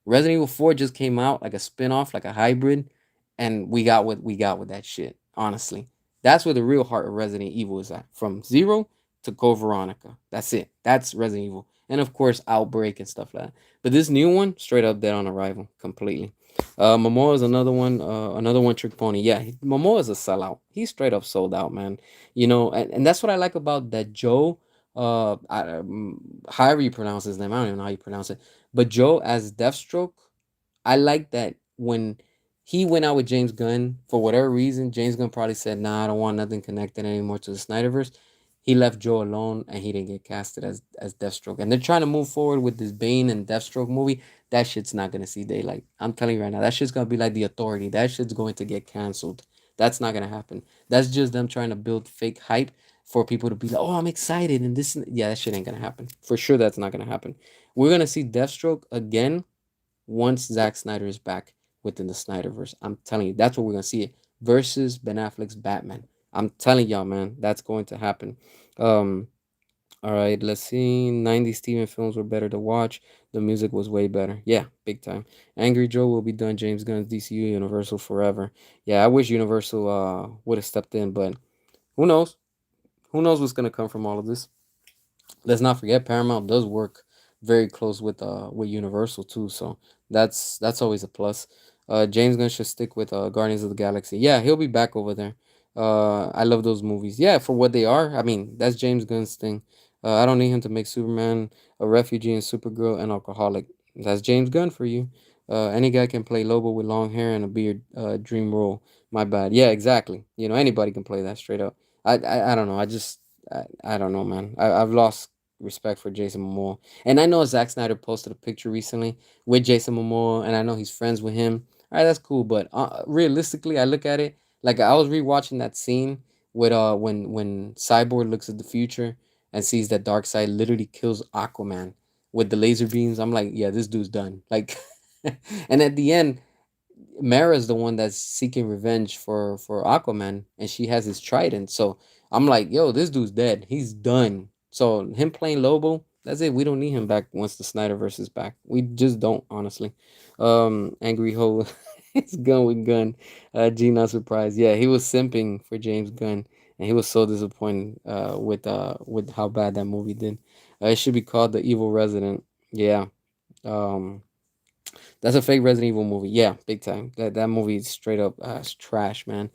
Resident Evil 4 just came out like a spin-off, like a hybrid, and we got what we got with that shit, honestly. That's where the real heart of Resident Evil is at. From 0 to Code Veronica. That's it. That's Resident Evil. And of course, Outbreak and stuff like that. But this new one, straight up dead on arrival, completely. Momoa is another one trick pony. Yeah, Momoa is a sellout. He's straight up sold out, man. And that's what I like about that Joe. However you pronounce his name, I don't even know how you pronounce it. But Joe as Deathstroke, I like that when he went out with James Gunn for whatever reason. James Gunn probably said, "Nah, I don't want nothing connected anymore to the Snyderverse." He left Joe alone, and he didn't get casted as Deathstroke. And they're trying to move forward with this Bane and Deathstroke movie. That shit's not gonna see daylight. I'm telling you right now, that shit's gonna be like The Authority. That shit's going to get canceled. That's not gonna happen. That's just them trying to build fake hype for people to be like, "Oh, I'm excited," and this. Yeah, that shit ain't gonna happen. For sure, that's not gonna happen. We're gonna see Deathstroke again once Zack Snyder is back within the Snyderverse. I'm telling you, that's what we're gonna see it versus Ben Affleck's Batman. I'm telling y'all, man, that's going to happen. Um, all right, let's see. 90s Steven films were better to watch. The music was way better. Yeah, big time. Angry Joe will be done. James Gunn's DCU Universal forever. Yeah, I wish Universal would have stepped in, but who knows? Who knows what's gonna come from all of this? Let's not forget Paramount does work very close with Universal too, so that's always a plus. James Gunn should stick with Guardians of the Galaxy. Yeah, he'll be back over there. I love those movies. Yeah, for what they are. I mean, that's James Gunn's thing. I don't need him to make Superman a refugee and Supergirl an alcoholic. That's James Gunn for you. Any guy can play Lobo with long hair and a beard. Dream role. My bad. Yeah, exactly. You know, anybody can play that straight up. I don't know. I don't know, man. I've lost respect for Jason Momoa, and I know Zack Snyder posted a picture recently with Jason Momoa, and I know he's friends with him. All right, that's cool. But realistically, I look at it like I was rewatching that scene with when Cyborg looks at the future and sees that Darkseid literally kills Aquaman with the laser beams. I'm like, yeah, this dude's done. Like, and at the end, Mara's the one that's seeking revenge for Aquaman, and she has his trident. So I'm like, yo, this dude's dead. He's done. So him playing Lobo, that's it. We don't need him back once the Snyderverse is back. We just don't, honestly. Angry Ho, it's Gun with Gun. G not surprised. Yeah, he was simping for James Gunn, and he was so disappointed with how bad that movie did. It should be called The Evil Resident. Yeah. Um, that's a fake Resident Evil movie. Yeah, big time. That movie is straight up trash, man.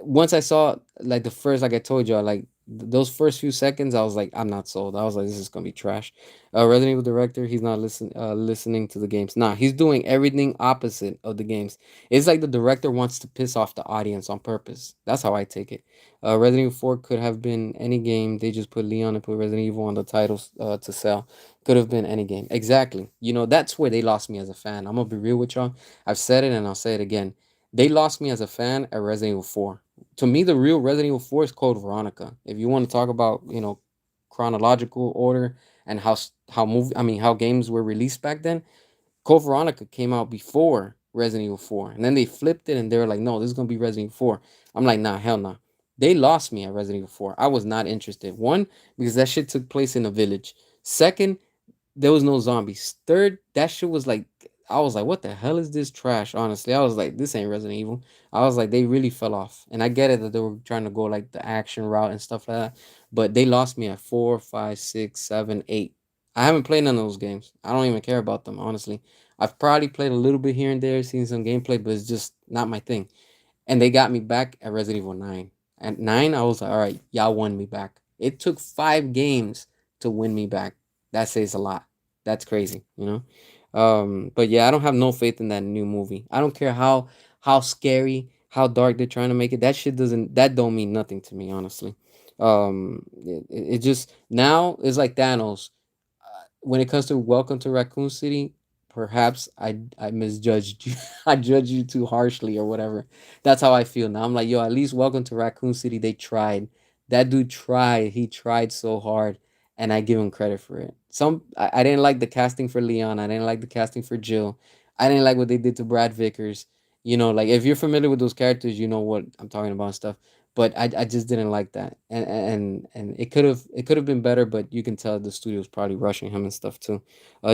Once I saw like the first, like I told you, like those first few seconds, I was like, I'm not sold. I was like, this is gonna be trash. Resident Evil director, he's not listening to the games. Nah, he's doing everything opposite of the games. It's like the director wants to piss off the audience on purpose. That's how I take it. Resident Evil 4 could have been any game. They just put Leon and put Resident Evil on the titles to sell. Could have been any game. Exactly. You know, that's where they lost me as a fan. I'm gonna be real with y'all. I've said it and I'll say it again. They lost me as a fan at Resident Evil 4. To me, the real Resident Evil 4 is Code Veronica. If you want to talk about, you know, chronological order and how games were released back then, Code Veronica came out before Resident Evil 4. And then they flipped it and they were like, no, this is gonna be Resident Evil 4. I'm like, nah, hell nah. They lost me at Resident Evil 4. I was not interested. One, because that shit took place in a village. Second, there was no zombies. Third, that shit was like, I was like, what the hell is this trash? Honestly, I was like, this ain't Resident Evil. I was like, they really fell off, and I get it that they were trying to go like the action route and stuff like that, but they lost me at 4, 5, 6, 7, 8. I haven't played none of those games. I don't even care about them, honestly. I've probably played a little bit here and there, seen some gameplay, but it's just not my thing. And they got me back at Resident Evil 9. At 9, I was like, all right, y'all won me back. It took 5 games to win me back. That says a lot. That's crazy, you know? But yeah, I don't have no faith in that new movie. I don't care how scary, how dark they're trying to make it. That don't mean nothing to me, honestly. It just now it's like Thanos when it comes to Welcome to Raccoon City, perhaps I misjudged you. I judged you too harshly or whatever. That's how I feel now. I'm like, yo, at least Welcome to Raccoon City, they tried. That dude tried. He tried so hard, and I give him credit for it. I didn't like the casting for Leon. I didn't like the casting for Jill. I didn't like what they did to Brad Vickers. You know, like if you're familiar with those characters, you know what I'm talking about and stuff, but I just didn't like that, and it could have been better, but you can tell the studio's probably rushing him and stuff too.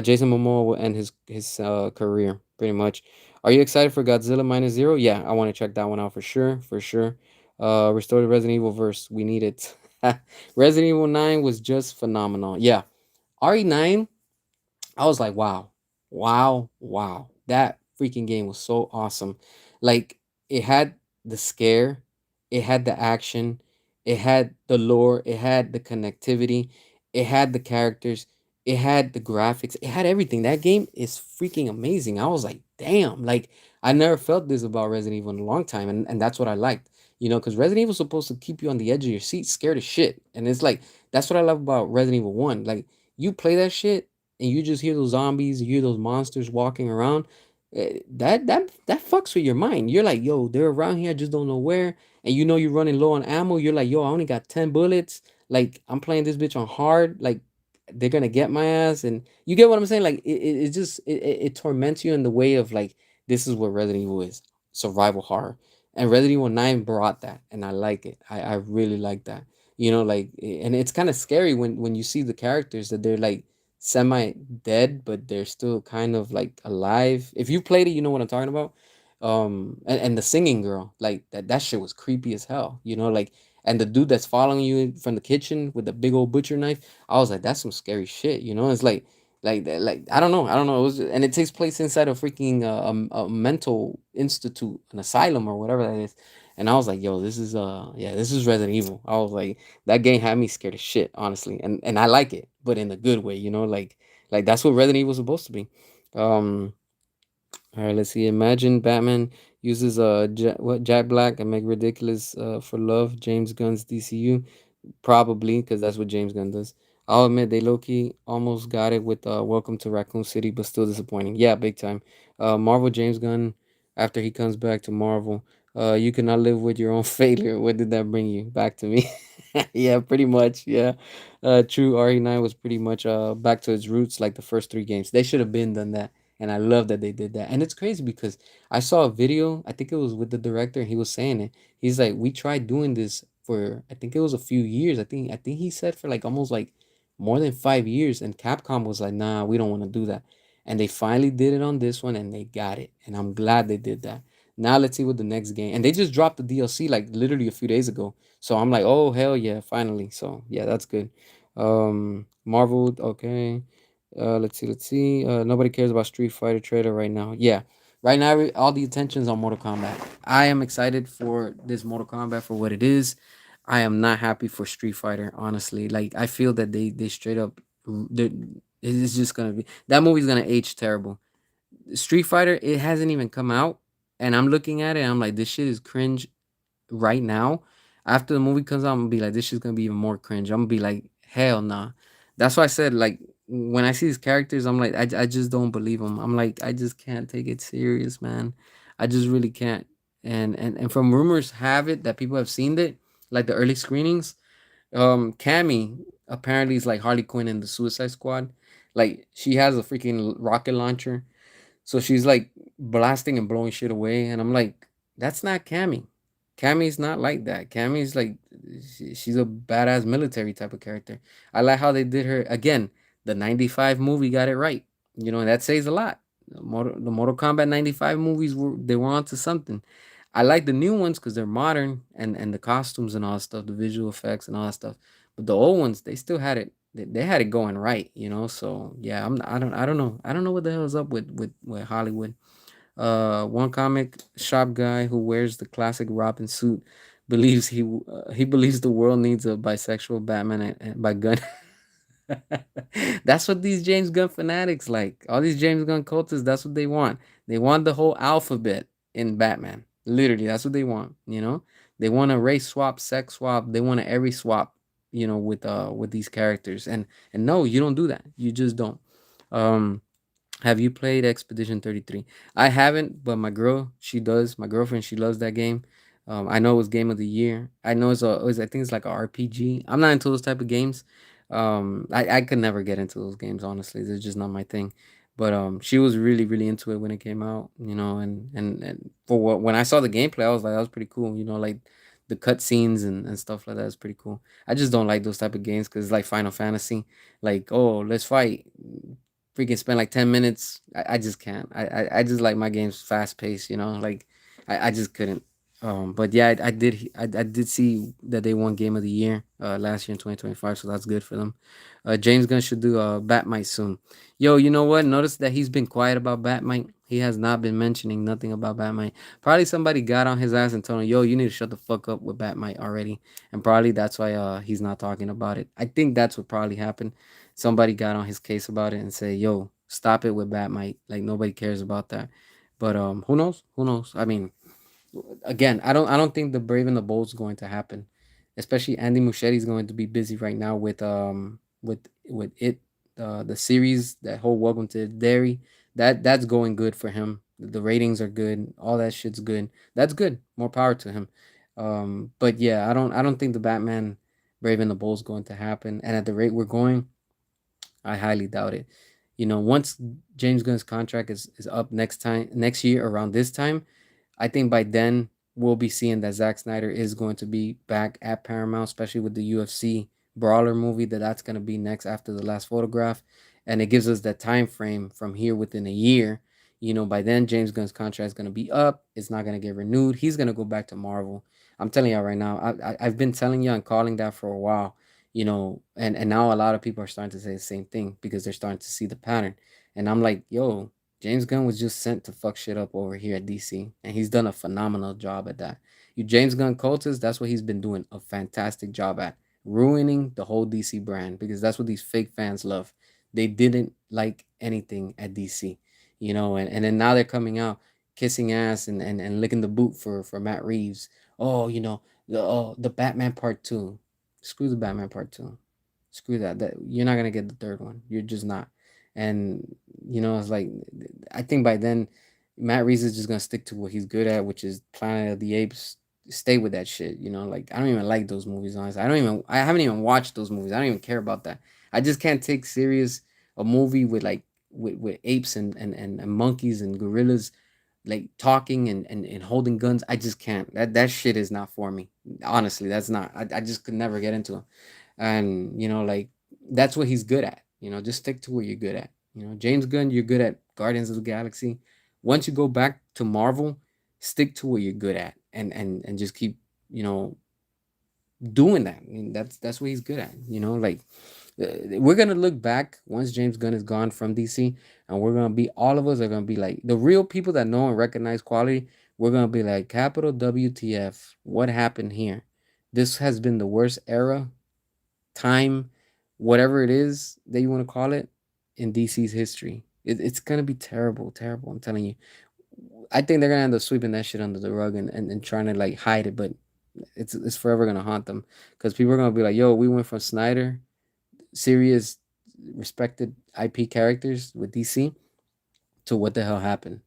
Jason Momoa will end his career pretty much. Are you excited for Godzilla Minus Zero? Yeah, I want to check that one out for sure. Restore the Resident Evil verse, we need it. Resident Evil 9 was just phenomenal. Yeah, RE9, I was like, wow, wow, wow. That freaking game was so awesome. Like, it had the scare, it had the action, it had the lore, it had the connectivity, it had the characters, it had the graphics, it had everything. That game is freaking amazing. I was like, damn, like, I never felt this about Resident Evil in a long time. And that's what I liked, you know, because Resident Evil is supposed to keep you on the edge of your seat, scared as shit. And it's like, that's what I love about Resident Evil 1. Like, you play that shit and you just hear those zombies, you hear those monsters walking around, that fucks with your mind. You're like, yo, they're around here, I just don't know where. And you know you're running low on ammo. You're like, yo, I only got 10 bullets. Like I'm playing this bitch on hard. Like they're gonna get my ass, and you get what I'm saying. Like it just it torments you in the way of like this is what Resident Evil is, survival horror. And Resident Evil 9 brought that, and I like it. I really like that. You know, like, and it's kind of scary when you see the characters that they're like semi dead, but they're still kind of like alive. If you played it, you know what I'm talking about. And the singing girl, like that shit was creepy as hell, you know, like, and the dude that's following you from the kitchen with the big old butcher knife, I was like, that's some scary shit, you know. It's like Like that, like I don't know. It was, and it takes place inside a freaking a mental institute, an asylum or whatever that is. And I was like, yo, this is yeah, this is Resident Evil. I was like, that game had me scared of shit, honestly, and I like it, but in a good way, you know, like that's what Resident Evil was supposed to be. Um, all right, let's see. Imagine Batman uses Jack Black and make ridiculous for love. James Gunn's DCU. Probably, because that's what James Gunn does. I'll admit they low key almost got it with Welcome to Raccoon City, but still disappointing. Yeah, big time. Marvel James Gunn, after he comes back to Marvel, you cannot live with your own failure. What did that bring you? Back to me. Yeah, pretty much. Yeah. True, RE9 was pretty much back to its roots like the first three games. They should have been done that. And I love that they did that. And it's crazy because I saw a video, I think it was with the director, and he was saying it. He's like, we tried doing this for I think it was a few years. I think he said for like almost like more than 5 years, and Capcom was like, nah, we don't want to do that. And they finally did it on this one, and they got it. And I'm glad they did that. Now let's see what the next game. And they just dropped the DLC like literally a few days ago. So I'm like, oh hell yeah, finally. So yeah, that's good. Marvel, okay. Let's see. Nobody cares about Street Fighter trailer right now. Yeah, right now all the attention's on Mortal Kombat. I am excited for this Mortal Kombat for what it is. I am not happy for Street Fighter, honestly. Like I feel that they straight up, it's just gonna be that movie's gonna age terrible. Street Fighter, it hasn't even come out, and I'm looking at it, and I'm like, this shit is cringe right now. After the movie comes out, I'm gonna be like, this shit's gonna be even more cringe. I'm gonna be like, hell nah. That's why I said like when I see these characters, I'm like, I just don't believe them. I'm like, I just can't take it serious, man. I just really can't. And from rumors have it that people have seen it, like the early screenings. Cammy apparently is like Harley Quinn in the Suicide Squad. Like she has a freaking rocket launcher, so she's like blasting and blowing shit away, and I'm like, that's not Cammy. Cammy's not like that. Cammy's like she's a badass military type of character. I like how they did her again. The '95 movie got it right. You know, and that says a lot. The Mortal Kombat '95 movies were onto something. I like the new ones because they're modern and the costumes and all that stuff, the visual effects and all that stuff. But the old ones, they still had it. They had it going right, you know. So yeah, I don't know. I don't know what the hell is up with Hollywood. One comic shop guy who wears the classic Robin suit believes he believes the world needs a bisexual Batman and by Gunn. That's what these James Gunn fanatics like. All these James Gunn cultists, that's what they want. They want the whole alphabet in Batman. Literally, that's what they want, you know? They want a race swap, sex swap, they want a every swap, with these characters. And no, you don't do that. You just don't. Um have you played Expedition 33? I haven't, but my girl, she does. My girlfriend, she loves that game. I know it was game of the year. I know I think it's like a RPG. I'm not into those type of games. I could never get into those games, honestly. They're just not my thing. But she was really, really into it when it came out, and for what when I saw the gameplay, I was like, that was pretty cool, like the cutscenes and stuff like that is pretty cool. I just don't like those type of games because it's like Final Fantasy, like, oh, let's fight, freaking spend like 10 minutes. I just can't. I just like my games fast paced, like I just couldn't. But yeah, I did see that they won game of the year last year in 2025, so that's good for them. James Gunn should do Batmite soon. Yo, you know what? Notice that he's been quiet about Batmite. He has not been mentioning nothing about Batmite. Probably somebody got on his ass and told him, "Yo, you need to shut the fuck up with Batmite already." And probably that's why he's not talking about it. I think that's what probably happened. Somebody got on his case about it and said, "Yo, stop it with Batmite. Like nobody cares about that." But who knows? Who knows? I mean, again, I don't think the Brave and the Bold is going to happen. Especially Andy Muschietti is going to be busy right now with it, the series, that whole Welcome to Dairy. That's going good for him. The ratings are good. All that shit's good. That's good. More power to him. But yeah, I don't think the Batman Brave and the Bold is going to happen. And at the rate we're going, I highly doubt it. Once James Gunn's contract is up next year around this time, I think by then we'll be seeing that Zack Snyder is going to be back at Paramount, especially with the UFC Brawler movie that's going to be next after the last photograph, and it gives us that time frame from here within a year. By then James Gunn's contract is going to be up. It's not going to get renewed. He's going to go back to Marvel. I'm telling y'all right now. I've been telling you and calling that for a while. And now a lot of people are starting to say the same thing because they're starting to see the pattern. And I'm like, yo, James Gunn was just sent to fuck shit up over here at DC, and he's done a phenomenal job at that. You James Gunn cultists, that's what he's been doing a fantastic job at, ruining the whole DC brand, because that's what these fake fans love. They didn't like anything at DC, and then now they're coming out kissing ass and licking the boot for Matt Reeves. Oh, the Batman Part Two. Screw the Batman Part Two. Screw that. That you're not gonna get the third one. You're just not. And it's like, I think by then Matt Reeves is just gonna stick to what he's good at, which is Planet of the Apes. Stay with that shit. Like, I don't even like those movies. Honestly, I haven't even watched those movies. I don't even care about that. I just can't take serious a movie with like with apes and monkeys and gorillas like talking and holding guns. I just can't. That shit is not for me. Honestly, that's not. I just could never get into him. And like, that's what he's good at. Just stick to what you're good at. James Gunn, you're good at Guardians of the Galaxy. Once you go back to Marvel, stick to what you're good at, and just keep you know doing that. I mean, that's what he's good at. Like, we're gonna look back once James Gunn is gone from DC, and we're gonna be all of us are gonna be like the real people that know and recognize quality. We're gonna be like, capital WTF? What happened here? This has been the worst era, time, whatever it is that you want to call it, in DC's history. It's gonna be terrible, terrible. I'm telling you. I think they're gonna end up sweeping that shit under the rug and trying to like hide it, but it's forever gonna haunt them because people are gonna be like, "Yo, we went from Snyder, serious, respected IP characters with DC, to what the hell happened."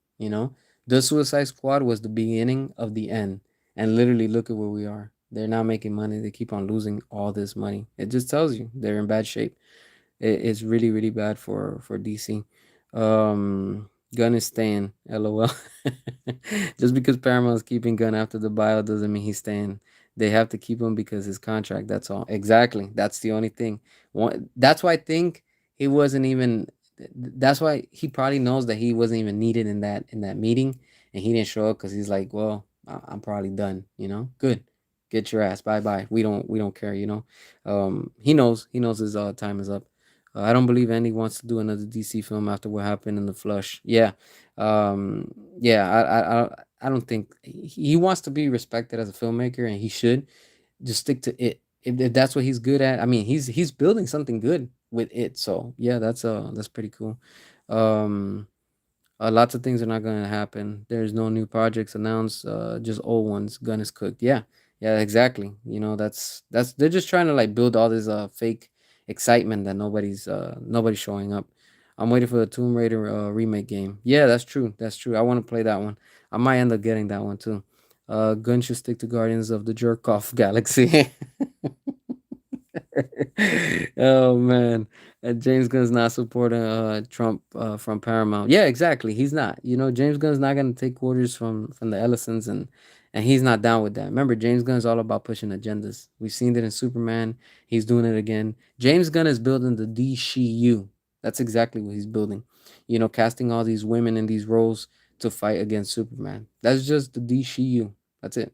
The Suicide Squad was the beginning of the end, and literally look at where we are. They're not making money. They keep on losing all this money. It just tells you they're in bad shape. It's really really bad for DC. Gunn is staying. LOL. Just because Paramount's keeping Gunn after the buyout doesn't mean he's staying. They have to keep him because his contract. That's all. Exactly. That's the only thing. That's why I think he wasn't even. That's why he probably knows that he wasn't even needed in that meeting, and he didn't show up because he's like, well, I'm probably done. Good. Get your ass. Bye bye. We don't care. He knows his time is up. I don't believe Andy wants to do another DC film after what happened in the Flush. Yeah, yeah. I don't think he wants to be respected as a filmmaker, and he should just stick to it. If that's what he's good at, I mean, he's building something good with it. So yeah, that's pretty cool. Um, Lots of things are not going to happen. There's no new projects announced. Just old ones. Gun is cooked. Yeah, yeah, exactly. That's they're just trying to like build all this fake excitement that nobody's showing up. I'm waiting for the Tomb Raider remake game. Yeah, that's true. That's true. I want to play that one. I might end up getting that one too. Gun should stick to Guardians of the Jerk Off Galaxy. Oh man, and James Gunn's not supporting Trump from Paramount. Yeah, exactly. He's not. James Gunn's not gonna take quarters from the Ellisons, and he's not down with that. Remember, James Gunn's all about pushing agendas. We've seen it in Superman. He's doing it again. James Gunn is building the DCU. That's exactly what he's building. Casting all these women in these roles to fight against Superman. That's just the DCU. That's it.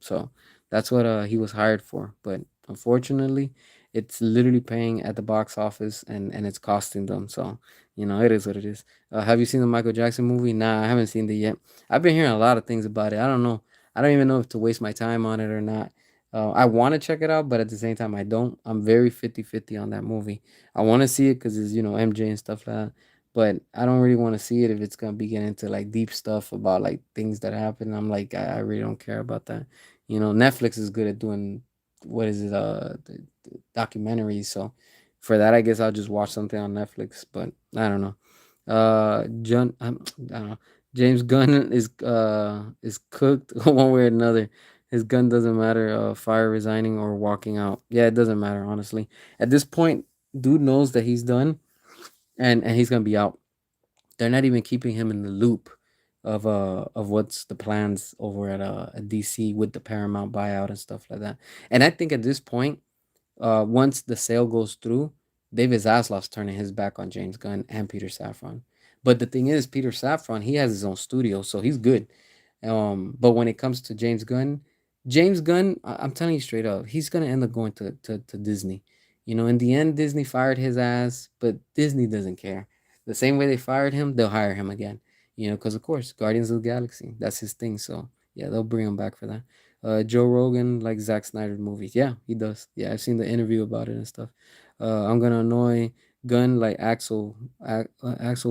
So that's what he was hired for. But unfortunately, it's literally paying at the box office, and it's costing them. So it is what it is. Have you seen the Michael Jackson movie? Nah, I haven't seen it yet. I've been hearing a lot of things about it. I don't know. I don't even know if to waste my time on it or not. I want to check it out, but at the same time, I don't. I'm very 50-50 on that movie. I want to see it because it's MJ and stuff like that. But I don't really want to see it if it's gonna be getting into like deep stuff about like things that happen. I'm like, I really don't care about that. Netflix is good at doing, what is it, the documentaries. So for that, I guess I'll just watch something on Netflix. But I don't know. John, I don't know. James Gunn is cooked one way or another. His gun doesn't matter. Fire resigning or walking out. Yeah, it doesn't matter, honestly. At this point, dude knows that he's done, and he's gonna be out. They're not even keeping him in the loop of what's the plans over at DC with the Paramount buyout and stuff like that. And I think at this point, once the sale goes through, David Zaslav's turning his back on James Gunn and Peter Safran. But the thing is, Peter Safran, he has his own studio, so he's good. But when it comes to James Gunn, James Gunn, I'm telling you straight up, he's gonna end up going to Disney. You know, in the end, Disney fired his ass, but Disney doesn't care. The same way they fired him, they'll hire him again. You know, because of course, Guardians of the Galaxy, that's his thing. So yeah, they'll bring him back for that. Joe Rogan like Zack Snyder movies. Yeah, he does. Yeah, I've seen the interview about it and stuff. I'm gonna annoy Gunn like Axel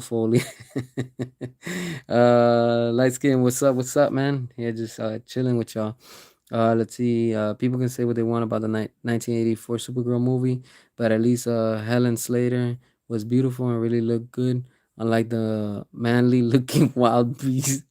Foley. Light skin, what's up, man? Yeah, just chilling with y'all. Let's see. People can say what they want about the 1984 Supergirl movie, but at least Helen Slater was beautiful and really looked good, unlike the manly looking wild beast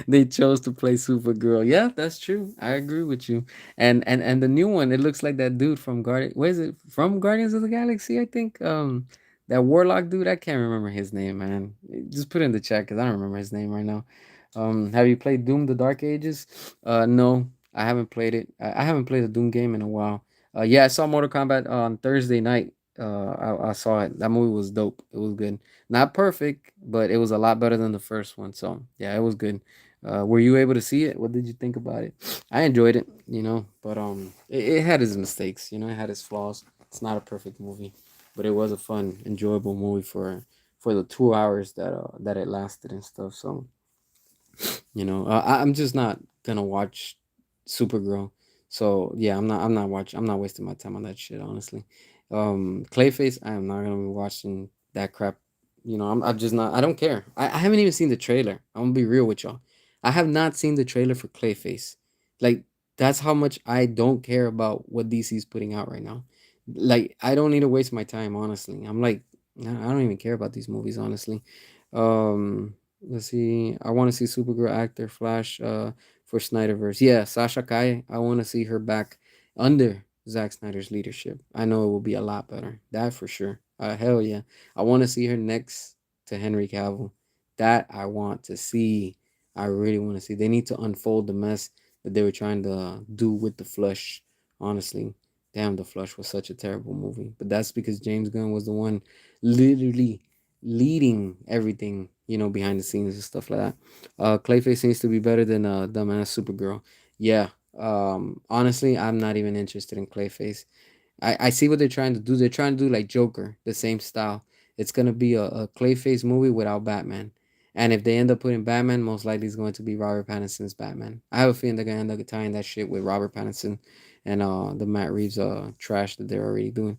they chose to play Supergirl. Yeah, that's true. I agree with you. And the new one, it looks like that dude from Guardian. Where is it from? Guardians of the Galaxy, I think. That Warlock dude. I can't remember his name, man. Just put it in the chat because I don't remember his name right now. Have you played Doom: The Dark Ages? No, I haven't played it. I haven't played a Doom game in a while. Yeah, I saw Mortal Kombat on Thursday night. I saw it. That movie was dope. It was good. Not perfect, but it was a lot better than the first one. So yeah, it was good. Were you able to see it? What did you think about it? I enjoyed it, you know, but it had its mistakes. You know, it had its flaws. It's not a perfect movie, but it was a fun, enjoyable movie for the 2 hours that it lasted and stuff. So you know, I'm just not gonna watch Supergirl. So yeah, I'm not wasting my time on that shit. Honestly, Clayface, I am not gonna be watching that crap. You know, I'm just not. I don't care. I haven't even seen the trailer. I'm gonna be real with y'all. I have not seen the trailer for Clayface. Like that's how much I don't care about what DC's putting out right now. Like I don't need to waste my time. Honestly, I'm like I don't even care about these movies. Honestly, let's see. I want to see Supergirl actor Flash for Snyderverse. Yeah, Sasha Kai. I want to see her back under Zack Snyder's leadership. I know it will be a lot better. That for sure. Hell yeah. I want to see her next to Henry Cavill. That I want to see. I really want to see. They need to unfold the mess that they were trying to do with the Flush. Honestly, damn, the Flush was such a terrible movie. But that's because James Gunn was the one literally leading everything, you know, behind the scenes and stuff like that. Clayface seems to be better than dumbass Supergirl. Yeah. Honestly, I'm not even interested in Clayface. I see what they're trying to do. They're trying to do like Joker, the same style. It's gonna be a Clayface movie without Batman. And if they end up putting Batman, most likely it's going to be Robert Pattinson's Batman. I have a feeling they're gonna end up tying that shit with Robert Pattinson and the Matt Reeves trash that they're already doing.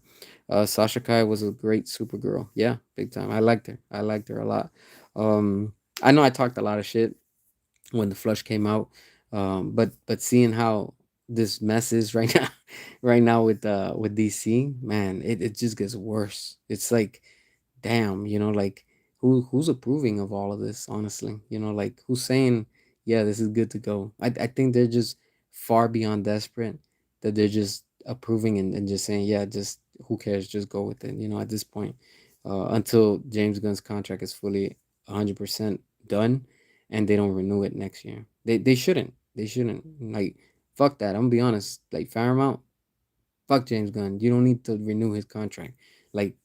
Sasha Kai was a great Supergirl. Yeah, big time. I liked her. I liked her a lot. Um, I know I talked a lot of shit when the Flush came out, but seeing how this mess is right now, right now with DC, man, it just gets worse. It's like damn, you know, like who's approving of all of this, honestly? You know, like who's saying, yeah, this is good to go? I think they're just far beyond desperate that they're just approving and just saying, yeah, just who cares, just go with it, you know, at this point. Until James Gunn's contract is fully 100% done and they don't renew it next year. They shouldn't. They shouldn't. Like, fuck that. I'm gonna be honest. Like Paramount, fuck James Gunn. You don't need to renew his contract. Like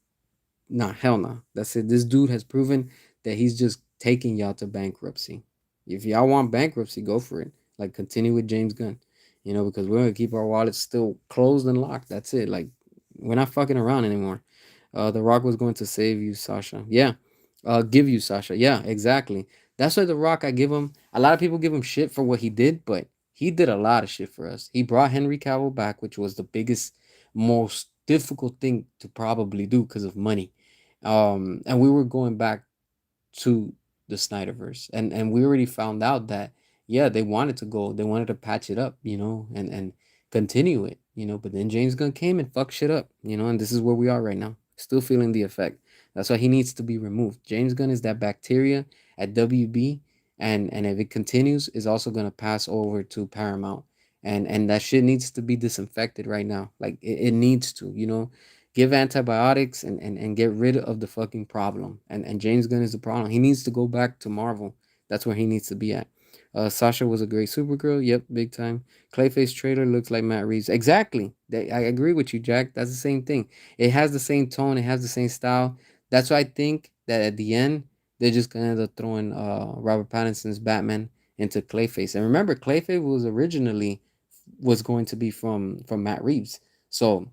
nah, hell no. That's it. This dude has proven that he's just taking y'all to bankruptcy. If y'all want bankruptcy, go for it. Like continue with James Gunn, you know, because we're gonna keep our wallets still closed and locked. That's it. Like we're not fucking around anymore. The Rock was going to save you, Sasha. Yeah. Give you Sasha. Yeah, exactly. That's why The Rock, I give him a lot of people give him shit for what he did, but he did a lot of shit for us. He brought Henry Cavill back, which was the biggest, most difficult thing to probably do because of money. And we were going back to the Snyderverse, and we already found out that yeah, they wanted to patch it up, you know, and continue it, you know. But then James Gunn came and fucked shit up, you know, and this is where we are right now, still feeling the effect. That's why he needs to be removed. James Gunn is that bacteria at WB, and if it continues, is also gonna pass over to Paramount, and that shit needs to be disinfected right now. Like it needs to, you know, give antibiotics and get rid of the fucking problem. And James Gunn is the problem. He needs to go back to Marvel. That's where he needs to be at. Sasha was a great Supergirl. Yep, big time. Clayface trailer looks like Matt Reeves. Exactly. I agree with you, Jack. That's the same thing. It has the same tone. It has the same style. That's why I think that at the end they're just gonna end up throwing Robert Pattinson's Batman into Clayface. And remember, Clayface was originally was going to be from Matt Reeves. So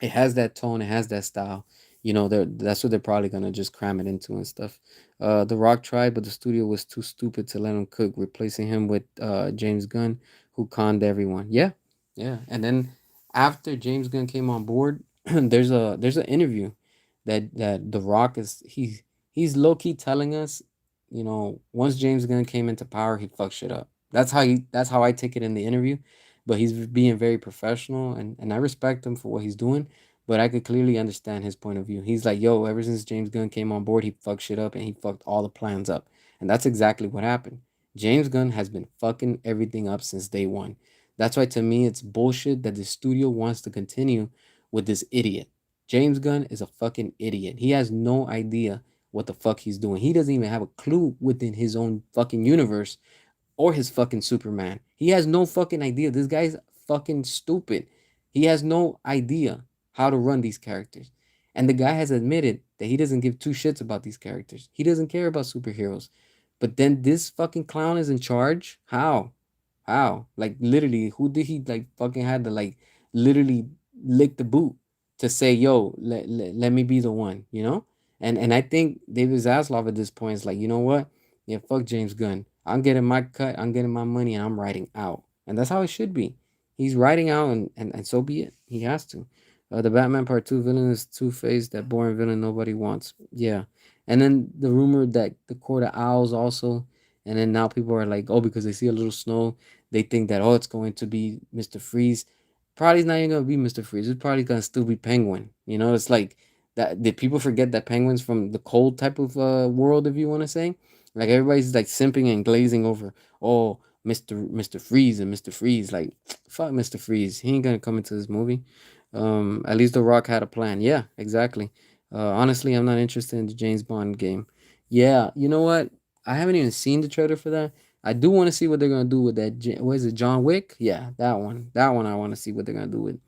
it has that tone, it has that style. You know, that's what they're probably gonna just cram it into and stuff. The Rock tried, but the studio was too stupid to let him cook, replacing him with James Gunn, who conned everyone. Yeah, yeah. And then after James Gunn came on board, there's an interview that The Rock is he's low key telling us, you know, once James Gunn came into power, he fucked shit up. That's how I take it in the interview. But he's being very professional, and I respect him for what he's doing. But I could clearly understand his point of view. He's like, yo, ever since James Gunn came on board, he fucked shit up and he fucked all the plans up. And that's exactly what happened. James Gunn has been fucking everything up since day one. That's why to me it's bullshit that the studio wants to continue with this idiot. James Gunn is a fucking idiot. He has no idea what the fuck he's doing. He doesn't even have a clue within his own fucking universe or his fucking Superman. He has no fucking idea. This guy's fucking stupid. He has no idea how to run these characters. And the guy has admitted that he doesn't give two shits about these characters. He doesn't care about superheroes. But then this fucking clown is in charge? How? How? Like literally, who did he like fucking had to like literally lick the boot to say, yo, let me be the one, you know? And I think David Zaslav at this point is like, you know what? Yeah, fuck James Gunn. I'm getting my cut, I'm getting my money, and I'm writing out. And that's how it should be. He's writing out, and so be it. He has to. The Batman Part 2 villain is Two Face, that boring villain nobody wants. Yeah. And then the rumor that the Court of Owls also, and then now people are like, oh, because they see a little snow, they think that, oh, it's going to be Mr. Freeze. Probably not even going to be Mr. Freeze. It's probably going to still be Penguin. You know, it's like that. Did people forget that Penguin's from the cold type of world, if you want to say? Like everybody's like simping and glazing over, oh, Mr. Freeze and Mr. Freeze. Like, fuck Mr. Freeze. He ain't gonna come into this movie. At least The Rock had a plan. Yeah, exactly. Honestly, I'm not interested in the James Bond game. Yeah, you know what? I haven't even seen the trailer for that. I do want to see what they're gonna do with that. What is it, John Wick? Yeah, that one. That one I want to see what they're gonna do with.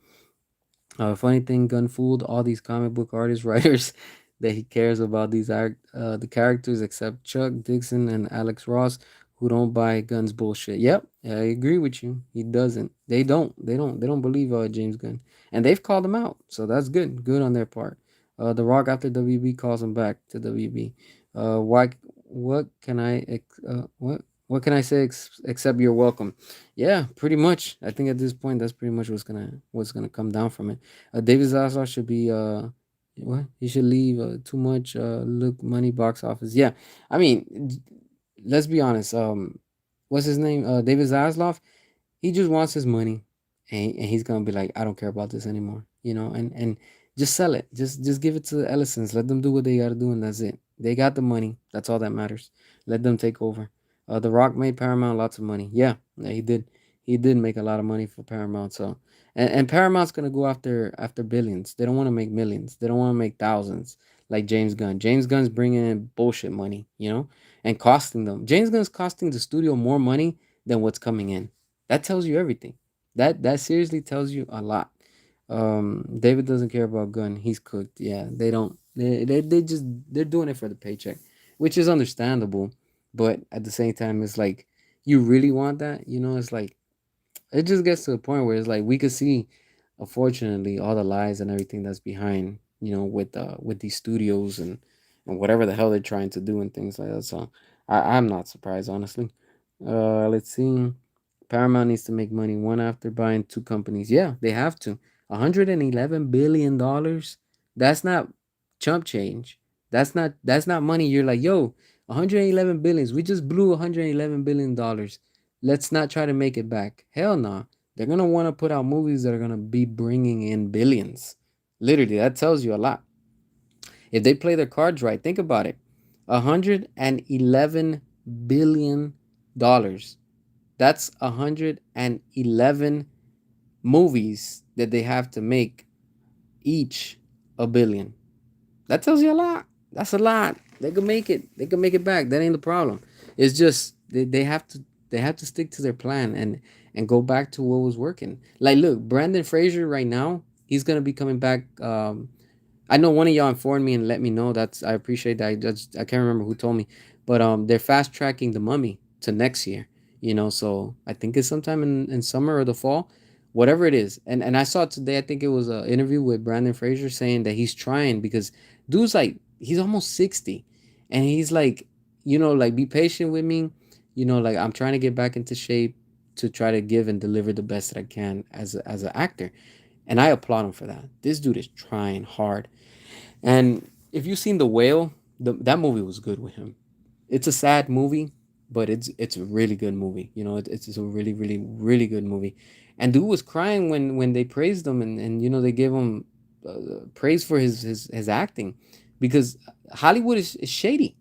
Funny thing, Gunn fooled all these comic book artists, writers that he cares about the characters except Chuck Dixon and Alex Ross, who don't buy Gunn's bullshit. Yep, I agree with you. He doesn't. They don't. They don't. They don't believe James Gunn, and they've called him out. So that's good. Good on their part. The Rock after WB calls him back to WB. Why? What can I? What? What can I say except you're welcome? Yeah, pretty much. I think at this point, that's pretty much what's gonna come down from it. David Zaslav should be what he should leave too much look money box office. Yeah, I mean, let's be honest. What's his name? David Zaslav. He just wants his money, and he's gonna be like, I don't care about this anymore. You know, and just sell it. Just give it to the Ellisons. Let them do what they gotta do, and that's it. They got the money. That's all that matters. Let them take over. The Rock made Paramount lots of money. Yeah, he did. He did make a lot of money for Paramount. So, and Paramount's gonna go after billions. They don't want to make millions. They don't want to make thousands like James Gunn. James Gunn's bringing in bullshit money, you know, and costing them. James Gunn's costing the studio more money than what's coming in. That tells you everything. That seriously tells you a lot. David doesn't care about Gunn. He's cooked. Yeah, they don't. They just they're doing it for the paycheck, which is understandable. But at the same time, it's like you really want that. You know, it's like it just gets to a point where it's like we could see, unfortunately, all the lies and everything that's behind. You know, with these studios and whatever the hell they're trying to do and things like that. So I'm not surprised, honestly. Let's see. Paramount needs to make money one after buying two companies. Yeah, they have to. $111 billion. That's not chump change. That's not money. You're like, yo, 111 billions. We just blew 111 billion dollars. Let's not try to make it back. Hell no. Nah. They're gonna want to put out movies that are gonna be bringing in billions. Literally, that tells you a lot. If they play their cards right, think about it. $111 billion. That's 111 movies that they have to make, each a billion. That tells you a lot. That's a lot. They can make it. They can make it back. That ain't the problem. It's just they have to stick to their plan and go back to what was working. Like look, Brandon Fraser right now, he's gonna be coming back. I know one of y'all informed me and let me know. That's I appreciate that. I can't remember who told me, but they're fast tracking the Mummy. to next year. So I think it's sometime in summer or the fall, whatever it is. And I saw today, I think it was an interview with Brandon Fraser saying that he's trying because dude's like he's almost 60, and he's like, like be patient with me, like I'm trying to get back into shape to try to give and deliver the best that I can as an actor, and I applaud him for that. This dude is trying hard. And if you've seen The Whale, that movie was good with him. It's a sad movie, but it's a really good movie. It's a really really really good movie. And dude was crying when they praised him, and they gave him praise for his acting, because Hollywood is shady.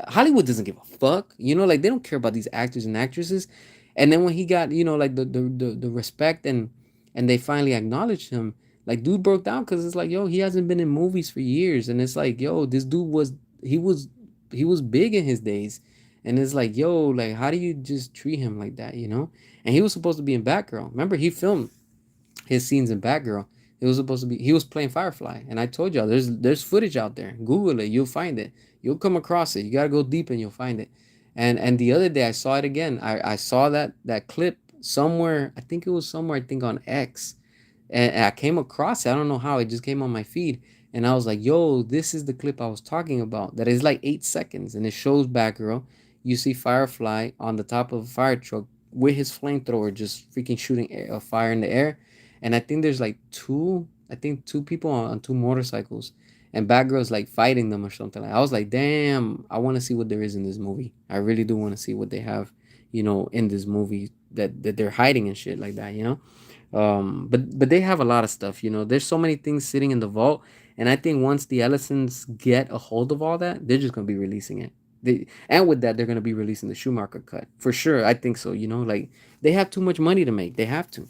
Hollywood doesn't give a fuck. Like they don't care about these actors and actresses. And then when he got like the respect, and they finally acknowledged him, like dude broke down because it's like, yo, he hasn't been in movies for years, and it's like, yo, this dude he was he was big in his days, and it's like, yo, like how do you just treat him like that? And he was supposed to be in Batgirl. Remember, he filmed his scenes in Batgirl. It was supposed to be he was playing Firefly, and I told y'all there's footage out there. Google it, you'll find it. You'll come across it. You gotta go deep and you'll find it. And the other day I saw it again. I saw that clip somewhere. I think it was somewhere. I think on X, and I came across it. I don't know how. It just came on my feed, and I was like, "Yo, this is the clip I was talking about. That is like 8 seconds, and it shows Batgirl. You see Firefly on the top of a fire truck with his flamethrower, just freaking shooting a fire in the air. And I think there's like two people on two motorcycles, and Batgirl's like fighting them or something. I was like, damn, I want to see what there is in this movie. I really do want to see what they have, in this movie that they're hiding and shit like that. But they have a lot of stuff. There's so many things sitting in the vault, and I think once the Ellisons get a hold of all that, they're just gonna be releasing it. And with that, they're gonna be releasing the Schumacher cut for sure. I think so. Like they have too much money to make. They have to.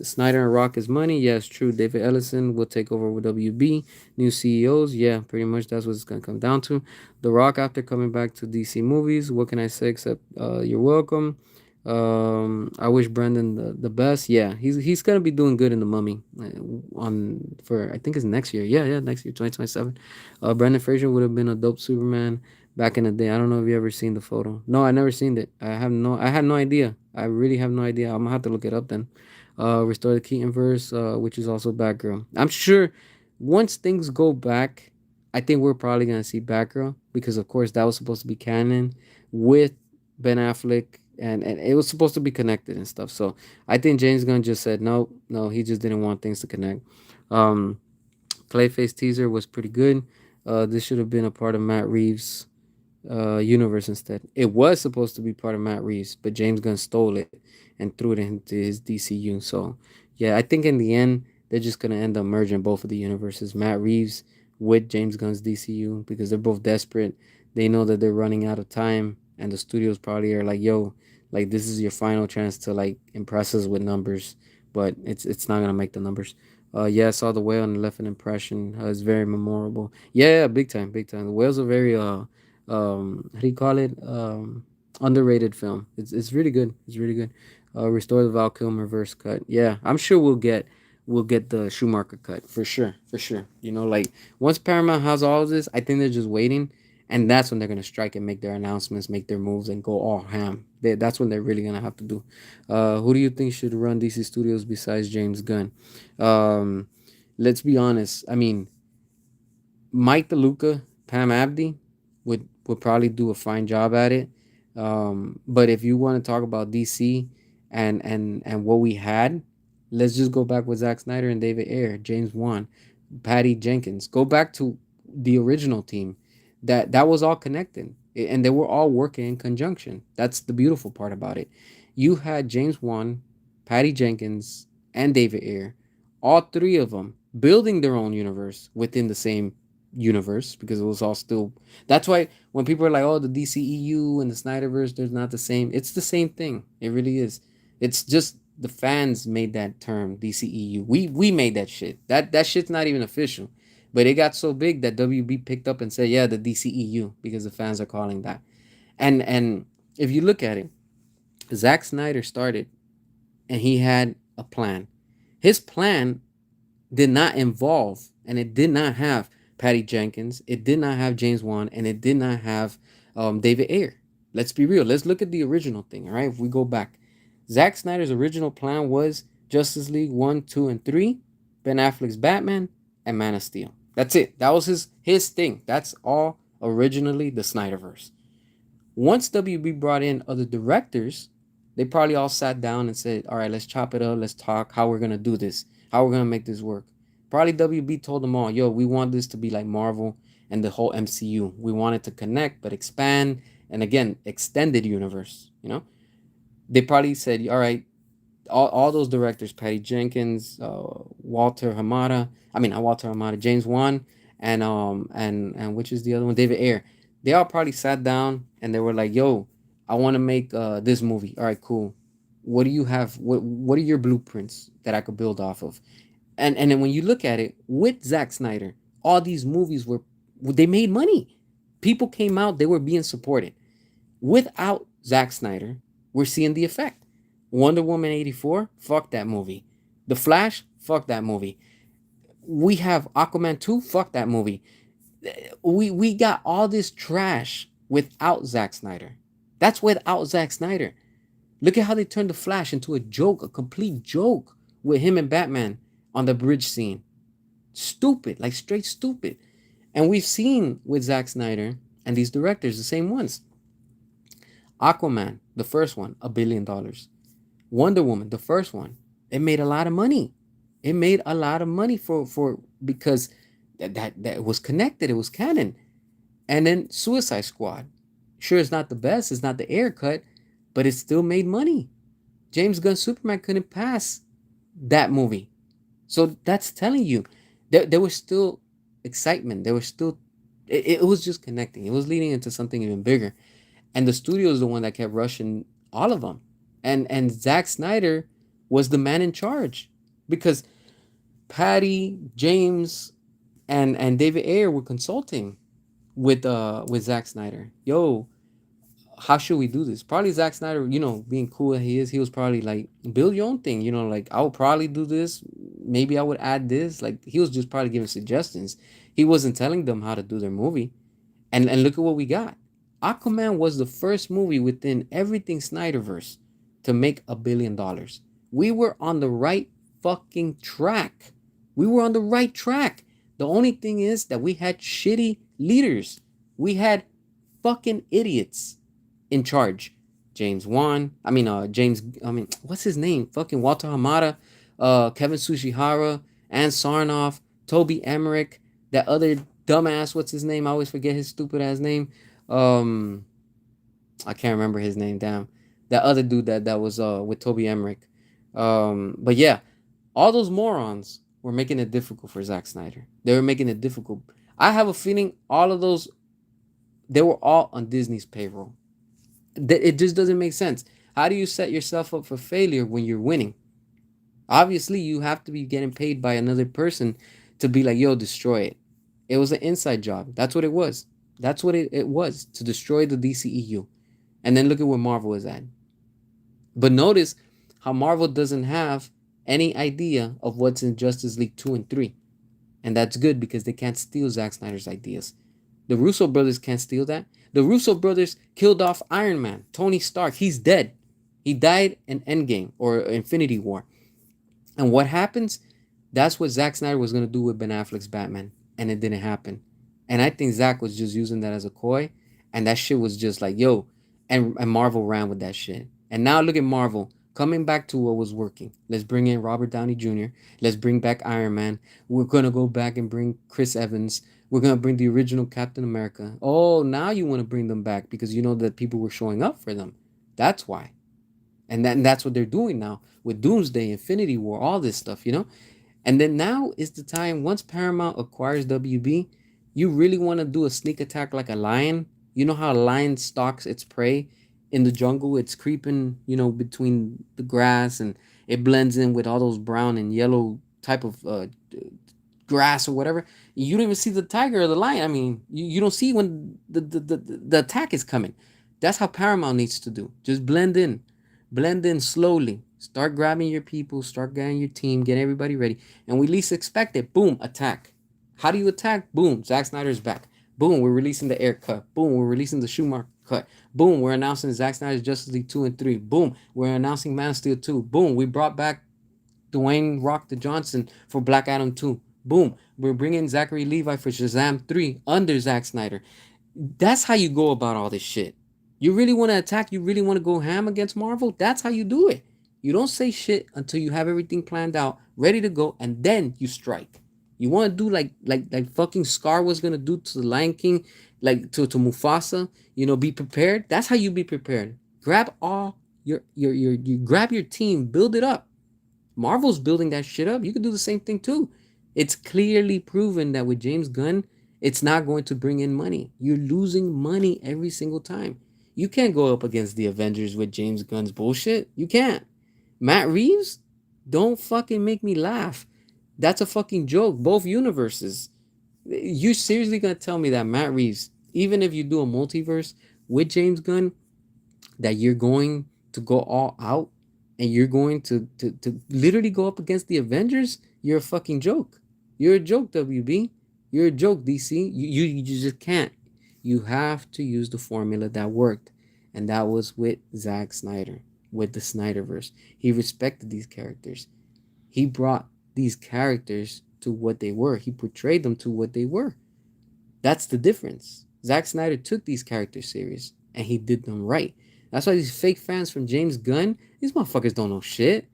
Snyder and Rock is money. Yeah, it's true. David Ellison will take over with WB. New CEOs. Yeah, pretty much that's what it's gonna come down to. The Rock after coming back to DC movies. What can I say except you're welcome. I wish Brandon the best. Yeah, he's gonna be doing good in the Mummy, on for I think it's next year. Yeah, next year, 2027. Brandon Fraser would have been a dope Superman back in the day. I don't know if you ever seen the photo. No, I never seen it. I had no idea. I really have no idea. I'm gonna have to look it up then. Restore the Keaton verse, which is also Batgirl. I'm sure once things go back, I think we're probably gonna see Batgirl, because of course that was supposed to be canon with Ben Affleck, and it was supposed to be connected and stuff. So I think James Gunn just said no, no, he just didn't want things to connect. Um, Clayface teaser was pretty good. This should have been a part of Matt Reeves' universe instead. It was supposed to be part of Matt Reeves, but James Gunn stole it and threw it into his DCU. So yeah, I think in the end they're just gonna end up merging both of the universes, Matt Reeves with James Gunn's DCU, because they're both desperate. They know that they're running out of time, and the studios probably are like, "Yo, like this is your final chance to like impress us with numbers," but it's not gonna make the numbers. Yeah, I saw The Whale and left an impression. It's very memorable. Yeah, big time, big time. The Whale's a very how do you call it, underrated film. It's really good. It's really good. Restore the Val Kilmer verse cut. Yeah, I'm sure we'll get the Schumacher cut for sure, for sure. Like once Paramount has all of this, I think they're just waiting, and that's when they're gonna strike and make their announcements, make their moves, and go all ham. That's when they're really gonna have to do. Who do you think should run DC Studios besides James Gunn? Um, let's be honest. I mean, Mike DeLuca, Pam Abdi would probably do a fine job at it. But if you want to talk about DC and what we had, let's just go back with Zack Snyder and David Ayer, James Wan, Patty Jenkins. Go back to the original team. That was all connected, and they were all working in conjunction. That's the beautiful part about it. You had James Wan, Patty Jenkins, and David Ayer, all three of them building their own universe within the same universe, because it was all still. That's why when people are like, "Oh, the DCEU and the Snyderverse, they're not the same." It's the same thing. It really is. It's just the fans made that term DCEU. We made that shit. That shit's not even official, but it got so big that WB picked up and said, "Yeah, the DCEU," because the fans are calling that. And if you look at it, Zack Snyder started, and he had a plan. His plan did not involve, and it did not have Patty Jenkins, it did not have James Wan, and it did not have David Ayer. Let's be real. Let's look at the original thing. All right. If we go back, Zack Snyder's original plan was Justice League 1, 2, and 3, Ben Affleck's Batman, and Man of Steel. That's it. That was his thing. That's all originally the Snyderverse. Once WB brought in other directors, they probably all sat down and said, all right, let's chop it up. Let's talk how we're going to do this, how we're going to make this work. Probably WB told them all, yo, we want this to be like Marvel and the whole MCU. We want it to connect, but expand. And again, extended universe, you know? They probably said, all right, all those directors, Patty Jenkins, Walter Hamada, I mean, not Walter Hamada, James Wan, and which is the other one, David Ayer. They all probably sat down and they were like, "Yo, I want to make this movie. All right, cool. What do you have? What are your blueprints that I could build off of?" And then when you look at it with Zack Snyder, all these movies were they made money. People came out, they were being supported. Without Zack Snyder, we're seeing the effect. Wonder Woman 84, fuck that movie. The Flash, fuck that movie. We have Aquaman 2, fuck that movie. We got all this trash without Zack Snyder. That's without Zack Snyder. Look at how they turned the Flash into a joke, a complete joke with him and Batman on the bridge scene. Stupid, like straight stupid. And we've seen with Zack Snyder and these directors, the same ones. Aquaman, the first one, $1 billion. Wonder Woman, the first one, it made a lot of money. It made a lot of money for because that was connected. It was canon. And then Suicide Squad, sure, it's not the best. It's not the air cut, but it still made money. James Gunn Superman couldn't pass that movie, so that's telling you there was still excitement. There was still it was just connecting. It was leading into something even bigger. And the studio is the one that kept rushing all of them. And Zack Snyder was the man in charge because Patty, James, and David Ayer were consulting with Zack Snyder. Yo, how should we do this? Probably Zack Snyder, being cool as he is, he was probably like, build your own thing. Like I would probably do this. Maybe I would add this. Like he was just probably giving suggestions. He wasn't telling them how to do their movie. And look at what we got. Aquaman was the first movie within everything Snyderverse to make $1 billion. We were on the right fucking track. We were on the right track. The only thing is that we had shitty leaders. We had fucking idiots in charge. What's his name? Fucking Walter Hamada, Kevin Tsuchihara, Ann Sarnoff, Toby Emmerich, that other dumbass, what's his name? I always forget his stupid ass name. Um, I can't remember his name. Damn, that other dude that was with Toby Emmerich. But yeah, all those morons were making it difficult for Zack Snyder. They were making it difficult. I have a feeling all of those, they were all on Disney's payroll. It just doesn't make sense. How do you set yourself up for failure when you're winning? Obviously, you have to be getting paid by another person to be like, yo, destroy it. It was an inside job. That's what it was. That's what it was, to destroy the DCEU. And then look at where Marvel is at. But notice how Marvel doesn't have any idea of what's in Justice League 2 and 3. And that's good because they can't steal Zack Snyder's ideas. The Russo brothers can't steal that. The Russo brothers killed off Iron Man, Tony Stark. He's dead. He died in Endgame or Infinity War. And what happens? That's what Zack Snyder was going to do with Ben Affleck's Batman. And it didn't happen. And I think Zack was just using that as a coy. And that shit was just like, yo. And Marvel ran with that shit. And now look at Marvel coming back to what was working. Let's bring in Robert Downey Jr. Let's bring back Iron Man. We're going to go back and bring Chris Evans. We're going to bring the original Captain America. Oh, now you want to bring them back because you know that people were showing up for them. That's why. And that's what they're doing now with Doomsday, Infinity War, all this stuff. And then now is the time, once Paramount acquires WB, you really want to do a sneak attack like a lion. You know how a lion stalks its prey in the jungle? It's creeping, between the grass, and it blends in with all those brown and yellow type of grass or whatever. You don't even see the tiger or the lion. I mean, you don't see when the attack is coming. That's how Paramount needs to do. Just blend in slowly. Start grabbing your people, start getting your team, get everybody ready. And we least expect it. Boom, attack. How do you attack? Boom, Zack Snyder's back. Boom, we're releasing the air cut. Boom, we're releasing the Schumacher Cut. Boom, we're announcing Zack Snyder's Justice League 2 and 3. Boom, we're announcing Man of Steel 2. Boom, we brought back Dwayne Rock the Johnson for Black Adam 2. Boom, we're bringing Zachary Levi for Shazam 3 under Zack Snyder. That's how you go about all this shit. You really want to attack, you really want to go ham against Marvel? That's how you do it. You don't say shit until you have everything planned out, ready to go, and then you strike. You want to do like fucking Scar was gonna do to the Lion King, like to Mufasa. Be prepared. That's how you be prepared. Grab all your you grab your team, build it up. Marvel's building that shit up. You can do the same thing too. It's clearly proven that with James Gunn, it's not going to bring in money. You're losing money every single time. You can't go up against the Avengers with James Gunn's bullshit. You can't. Matt Reeves, don't fucking make me laugh. That's a fucking joke. Both universes. You seriously gonna tell me that Matt Reeves, even if you do a multiverse with James Gunn, that you're going to go all out and you're going to literally go up against the Avengers? You're a fucking joke. You're a joke, WB. You're a joke, DC. You just can't. You have to use the formula that worked, and that was with Zack Snyder, with the Snyderverse. He respected these characters. He brought these characters to what they were. He portrayed them to what they were. That's the difference. Zack Snyder took these characters serious, and he did them right. That's why these fake fans from James Gunn, these motherfuckers don't know shit.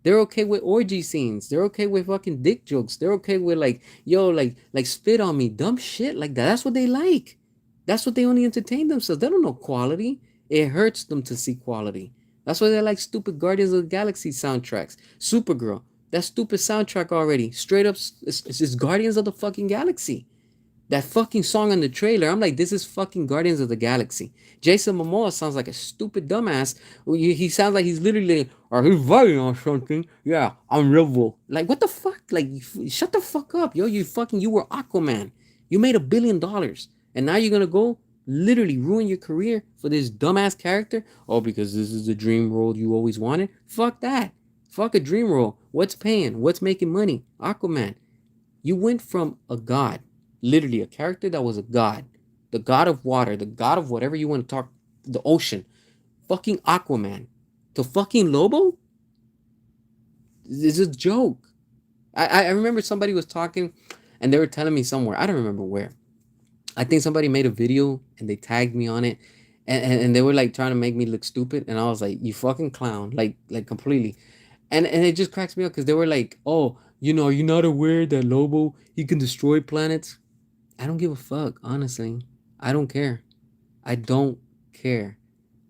They're okay with orgy scenes. They're okay with fucking dick jokes. They're okay with like spit on me, dumb shit like that. That's what they like. That's what they only entertain themselves. They don't know quality. It hurts them to see quality. That's why they like stupid Guardians of the Galaxy soundtracks. Supergirl, that stupid soundtrack already. Straight up, it's Guardians of the fucking Galaxy. That fucking song on the trailer, I'm like, this is fucking Guardians of the Galaxy. Jason Momoa sounds like a stupid dumbass. He sounds like he's literally, are he fighting on something? Yeah, I'm Rebel. Like, what the fuck? Like, shut the fuck up, yo. You were Aquaman. You made $1 billion. And now you're gonna go literally ruin your career for this dumbass character? Oh, because this is the dream role you always wanted? Fuck that. Fuck a dream role. What's paying? What's making money? Aquaman. You went from a god, literally a character that was a god, the god of water, the god of whatever you want to talk, the ocean, fucking Aquaman, to fucking Lobo? It's a joke. I remember somebody was talking and they were telling me somewhere, I don't remember where. I think somebody made a video and they tagged me on it, and they were like trying to make me look stupid, and I was like, you fucking clown, like completely. And it just cracks me up because they were like, oh, you're not aware that Lobo, he can destroy planets. I don't give a fuck, honestly. I don't care. I don't care.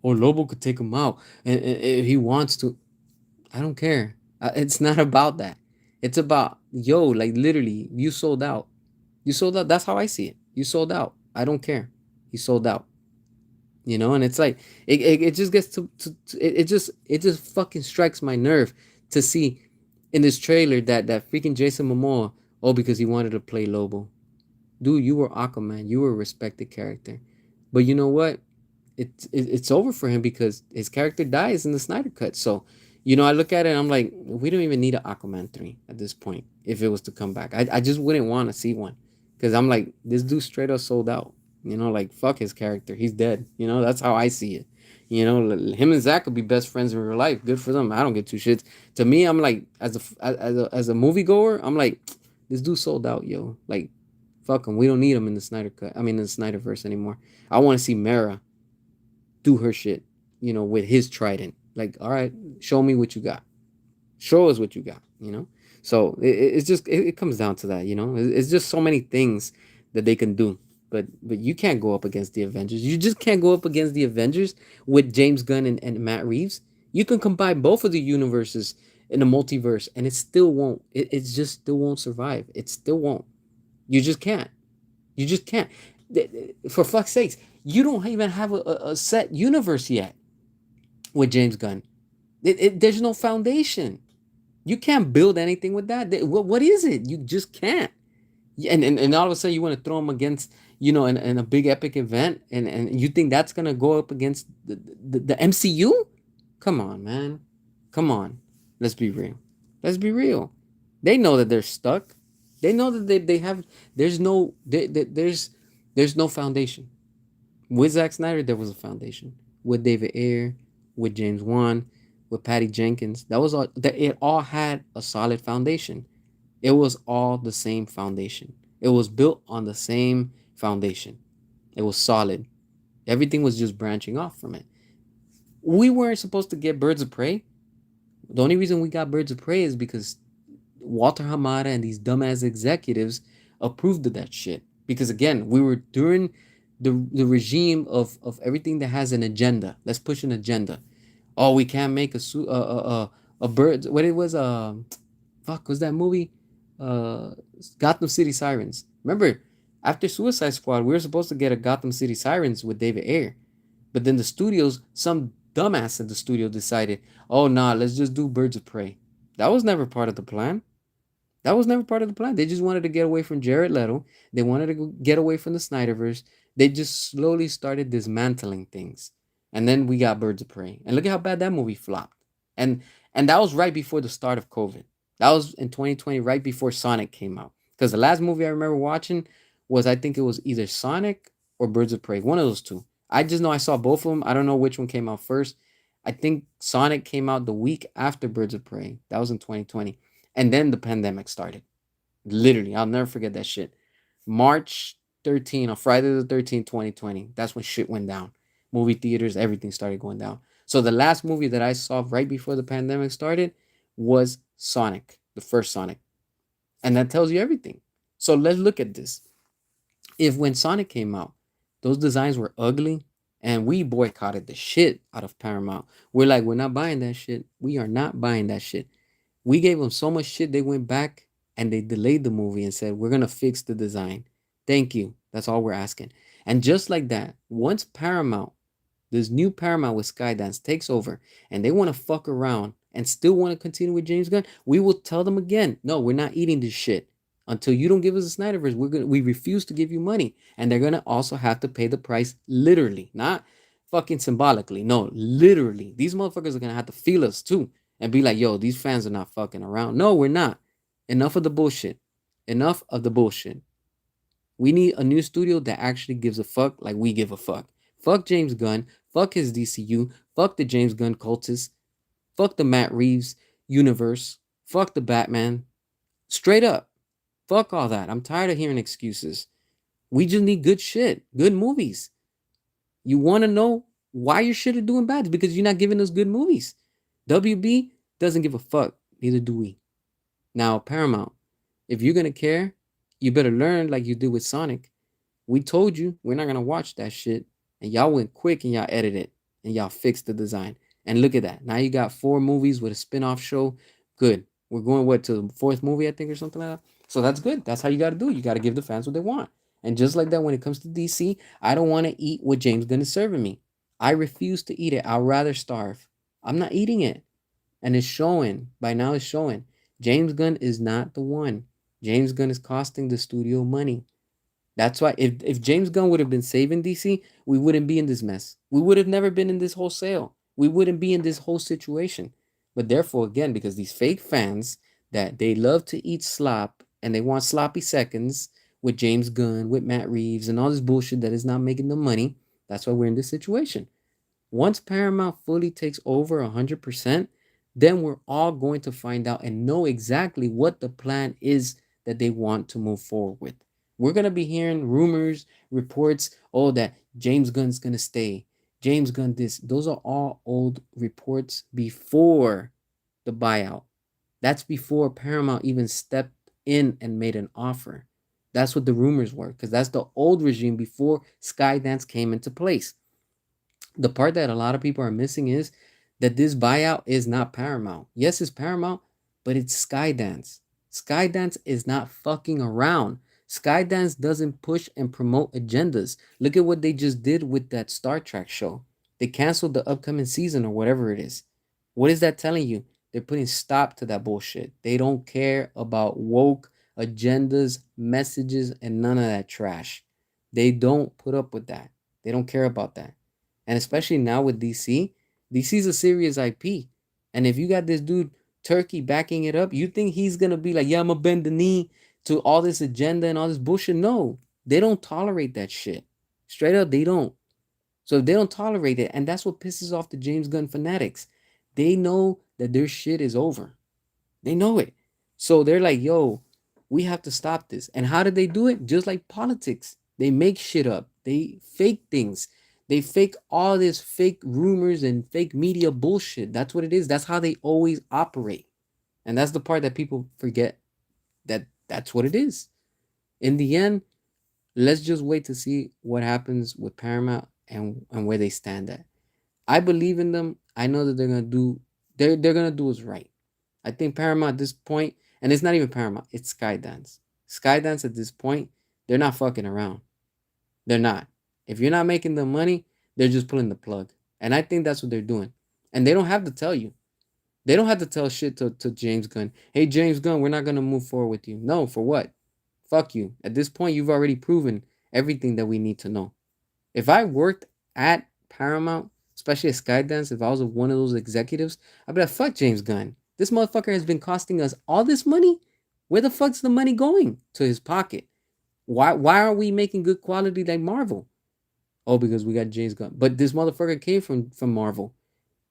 Or Lobo could take him out, and if he wants to. I don't care. It's not about that. It's about, yo, like literally, you sold out. You sold out. That's how I see it. You sold out. I don't care. He sold out. And it's like it just gets it just fucking strikes my nerve to see in this trailer that freaking Jason Momoa, oh, because he wanted to play Lobo. Dude, you were Aquaman. You were a respected character. But you know what? It's over for him because his character dies in the Snyder Cut. So, I look at it and I'm like, we don't even need an Aquaman 3 at this point if it was to come back. I just wouldn't want to see one because I'm like, this dude straight up sold out. Like, fuck his character. He's dead. That's how I see it. Him and Zach could be best friends in real life. Good for them. I don't get two shits. To me, I'm like, as a moviegoer, I'm like, this dude sold out, yo. Like, fuck him. We don't need him in the Snyder Cut. I mean, in the Snyderverse anymore. I want to see Mara do her shit, with his trident. Like, all right, show me what you got. Show us what you got, So it's just, it comes down to that, It's just so many things that they can do. But you can't go up against the Avengers. You just can't go up against the Avengers with James Gunn and Matt Reeves. You can combine both of the universes in a multiverse, and it still won't. It just still won't survive. It still won't. You just can't. You just can't. For fuck's sakes, you don't even have a set universe yet with James Gunn. There's no foundation. You can't build anything with that. What is it? You just can't. And all of a sudden you want to throw them against, in a big epic event, and you think that's gonna go up against the MCU? Come on, man. Come on. Let's be real. Let's be real. They know that they're stuck. They know that they have there's no foundation. With Zack Snyder, there was a foundation. With David Ayer, with James Wan, with Patty Jenkins, that was all. That it all had a solid foundation. It was all the same foundation. It was built on the same foundation. It was solid. Everything was just branching off from it. We weren't supposed to get Birds of Prey. The only reason we got Birds of Prey is because Walter Hamada and these dumbass executives approved of that shit. Because again, we were during the regime of everything that has an agenda. Let's push an agenda. Oh, we can't make a bird. What it was? Fuck, was that movie? Uh, Gotham City Sirens. Remember, after Suicide Squad, we were supposed to get a Gotham City Sirens with David Ayer, but then the studios, some dumbass at the studio decided, oh nah, let's just do Birds of Prey. That was never part of the plan. That was never part of the plan. They just wanted to get away from Jared Leto. They wanted to get away from the Snyderverse. They just slowly started dismantling things. And then we got Birds of Prey. And look at how bad that movie flopped. And and that was right before the start of COVID. That was in 2020, right before Sonic came out. Because the last movie I remember watching was, I think it was either Sonic or Birds of Prey. One of those two. I just know I saw both of them. I don't know which one came out first. I think Sonic came out the week after Birds of Prey. That was in 2020. And then the pandemic started. Literally, I'll never forget that shit. March 13, on Friday the 13th, 2020. That's when shit went down. Movie theaters, everything started going down. So the last movie that I saw right before the pandemic started was Sonic, the first Sonic. And that tells you everything. So let's look at this. If when Sonic came out, those designs were ugly and we boycotted the shit out of Paramount. We're like, we're not buying that shit. We are not buying that shit. We gave them so much shit, they went back and they delayed the movie and said, we're going to fix the design. Thank you. That's all we're asking. And just like that, once Paramount, this new Paramount with Skydance takes over and they want to fuck around and still want to continue with James Gunn, we will tell them again, no, we're not eating this shit. Until you don't give us a Snyderverse, we refuse to give you money. And they're gonna also have to pay the price literally, not fucking symbolically. No, literally. These motherfuckers are gonna have to feel us too and be like, yo, these fans are not fucking around. No, we're not. Enough of the bullshit. Enough of the bullshit. We need a new studio that actually gives a fuck like we give a fuck. Fuck James Gunn. Fuck his DCU. Fuck the James Gunn cultists. Fuck the Matt Reeves universe. Fuck the Batman. Straight up. Fuck all that. I'm tired of hearing excuses. We just need good shit, good movies. You want to know why your shit are doing bad? It's because you're not giving us good movies. WB doesn't give a fuck. Neither do we. Now, Paramount, if you're going to care, you better learn like you did with Sonic. We told you we're not going to watch that shit. And y'all went quick and y'all edited it. And y'all fixed the design. And look at that. Now you got 4 movies with a spin-off show. Good. We're going, what, to the 4th movie, I think, or something like that? So that's good. That's how you got to do it. You got to give the fans what they want. And just like that, when it comes to DC, I don't want to eat what James Gunn is serving me. I refuse to eat it. I'd rather starve. I'm not eating it. And it's showing. By now, it's showing. James Gunn is not the one. James Gunn is costing the studio money. That's why if James Gunn would have been saving DC, we wouldn't be in this mess. We would have never been in this whole sale. We wouldn't be in this whole situation. But therefore, again, because these fake fans that they love to eat slop and they want sloppy seconds with James Gunn, with Matt Reeves, and all this bullshit that is not making them money, that's why we're in this situation. Once Paramount fully takes over 100%, then we're all going to find out and know exactly what the plan is that they want to move forward with. We're going to be hearing rumors, reports, oh, that James Gunn's going to stay. James Gunn this. Those are all old reports before the buyout. That's before Paramount even stepped in and made an offer. That's what the rumors were, because that's the old regime before Skydance came into place. The part that a lot of people are missing is that this buyout is not Paramount. Yes, it's Paramount, but it's Skydance. Skydance is not fucking around. Skydance doesn't push and promote agendas. Look at what they just did with that Star Trek show. They canceled the upcoming season or whatever it is. What is that telling you? They're putting stop to that bullshit. They don't care about woke agendas, messages, and none of that trash. They don't put up with that. They don't care about that. And especially now with DC, DC's a serious IP. And if you got this dude Turkey backing it up, you think he's gonna be like, yeah, I'm gonna bend the knee to all this agenda and all this bullshit? No, they don't tolerate that shit. Straight up, they don't. So if they don't tolerate it, and that's what pisses off the James Gunn fanatics, they know that their shit is over. They know it. So they're like, yo, we have to stop this. And how did they do it? Just like politics. They make shit up. They fake things. They fake all this fake rumors and fake media bullshit. That's what it is. That's how they always operate. And that's the part that people forget, that that's what it is. In the end, let's just wait to see what happens with Paramount and where they stand at. I believe in them. I know that they're gonna do what's right. I think Paramount at this point, and it's not even Paramount, it's Skydance. Skydance at this point, they're not fucking around. They're not. If you're not making the money, they're just pulling the plug. And I think that's what they're doing. And they don't have to tell you. They don't have to tell shit to James Gunn. Hey, James Gunn, we're not gonna move forward with you. No, for what? Fuck you. At this point, you've already proven everything that we need to know. If I worked at Paramount, especially at Skydance, if I was one of those executives, I'd be like, fuck James Gunn. This motherfucker has been costing us all this money. Where the fuck's the money going? To his pocket. Why aren't we making good quality like Marvel? Oh, because we got James Gunn. But this motherfucker came from Marvel.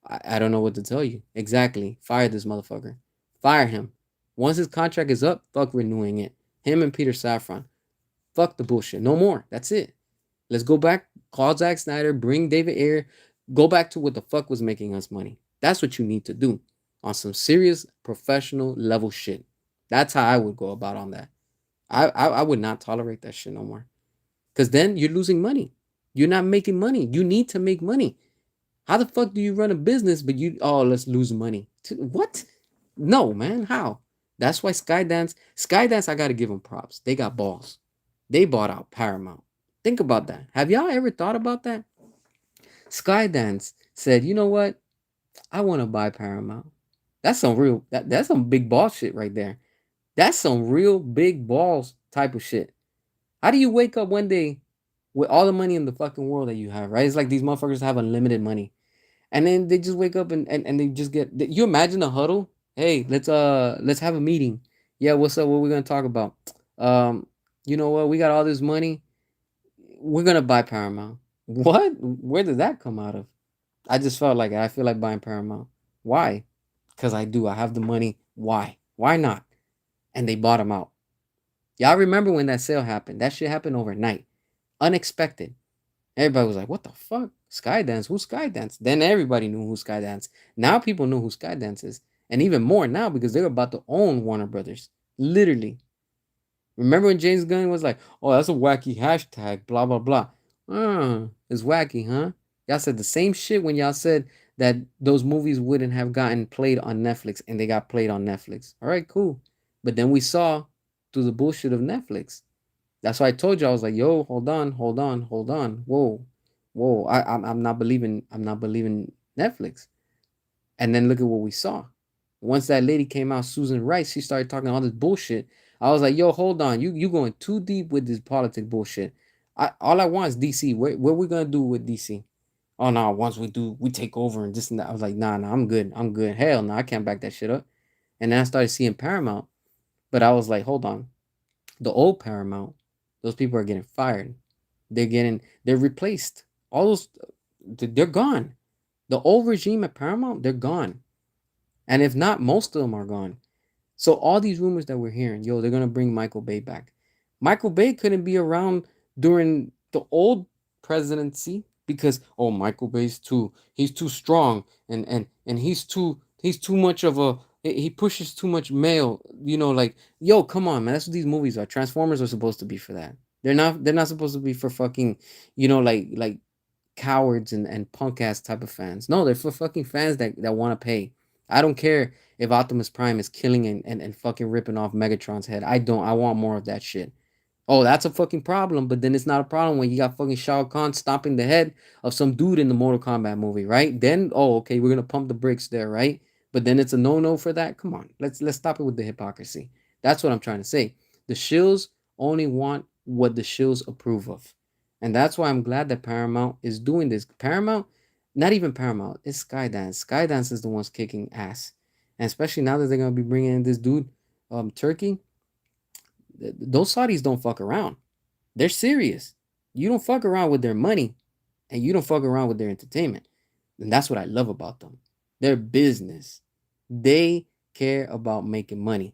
I don't know what to tell you. Exactly. Fire this motherfucker. Fire him. Once his contract is up, fuck renewing it. Him and Peter Safran. Fuck the bullshit. No more. That's it. Let's go back. Call Zack Snyder. Bring David Ayer. Go back to what the fuck was making us money. That's what you need to do on some serious professional level shit. That's how I would go about on that. I would not tolerate that shit no more. Cause then you're losing money. You're not making money. You need to make money. How the fuck do you run a business but let's lose money? What? No, man. How? That's why Skydance, I gotta give them props. They got balls. They bought out Paramount. Think about that. Have y'all ever thought about that? Skydance said, you know what? I want to buy Paramount. That's some real that's some big ball shit right there. That's some real big balls type of shit. How do you wake up one day with all the money in the fucking world that you have, right? It's like these motherfuckers have unlimited money. And then they just wake up and they just get you imagine a huddle? Hey, let's have a meeting. Yeah, what's up? What we gonna talk about? Um, you know what? We got all this money. We're gonna buy Paramount. What? Where did that come out of? I just felt like it. I feel like buying Paramount. Why? Because I do. I have the money. Why? Why not? And they bought them out. Y'all remember when that sale happened? That shit happened overnight. Unexpected. Everybody was like, what the fuck? Skydance? Who's Skydance? Then everybody knew who Skydance. Now people know who Skydance is. And even more now because they're about to own Warner Brothers. Literally. Remember when James Gunn was like, oh, that's a wacky hashtag, blah, blah, blah. It's wacky, huh? Y'all said the same shit when y'all said that those movies wouldn't have gotten played on Netflix and they got played on Netflix. All right, cool. But then we saw through the bullshit of Netflix. That's why I told you I was like, yo, hold on, hold on, hold on. Whoa. Whoa. I'm not believing Netflix. And then look at what we saw. Once that lady came out, Susan Rice, she started talking all this bullshit. I was like, yo, hold on. You going too deep with this politic bullshit. All I want is DC. What we gonna do with DC? Oh no, once we do, we take over and this and that. I was like, nah, I'm good. I'm good. Hell no, I can't back that shit up. And then I started seeing Paramount, but I was like, hold on. The old Paramount, those people are getting fired. They're replaced. All those, they're gone. The old regime at Paramount, they're gone. And if not, most of them are gone. So all these rumors that we're hearing, yo, they're gonna bring Michael Bay back. Michael Bay couldn't be around during the old presidency because Michael Bay's he's too strong and he's too much of a he pushes too much male. Like yo, come on, man. That's what these movies are. Transformers are supposed to be for that. They're not supposed to be for fucking like cowards and punk ass type of fans. No, they're for fucking fans that want to pay. I don't care if Optimus Prime is killing and fucking ripping off Megatron's head. I don't. I want more of that shit. Oh, that's a fucking problem, but then it's not a problem when you got fucking Shao Kahn stomping the head of some dude in the Mortal Kombat movie, right? Then, okay, we're gonna pump the brakes there, right? But then it's a no-no for that. Come on, let's stop it with the hypocrisy. That's what I'm trying to say. The shills only want what the shills approve of, and that's why I'm glad that Paramount is doing this. Paramount, not even Paramount, it's Skydance. Skydance is the ones kicking ass, and especially now that they're gonna be bringing in this dude, Turkey. Those Saudis don't fuck around. They're serious. You don't fuck around with their money. and you don't fuck around with their entertainment. And that's what I love about them. Their business. They care about making money.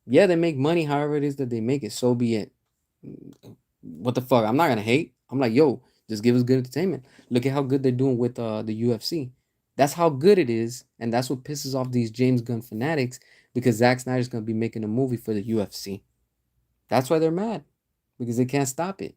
Yeah, they make money however it is that they make it. So be it. What the fuck? I'm not gonna hate. I'm like, yo, just give us good entertainment. Look at how good they're doing with the UFC. That's how good it is, and that's what pisses off these James Gunn fanatics because Zack Snyder's gonna be making a movie for the UFC. That's why they're mad because they can't stop it.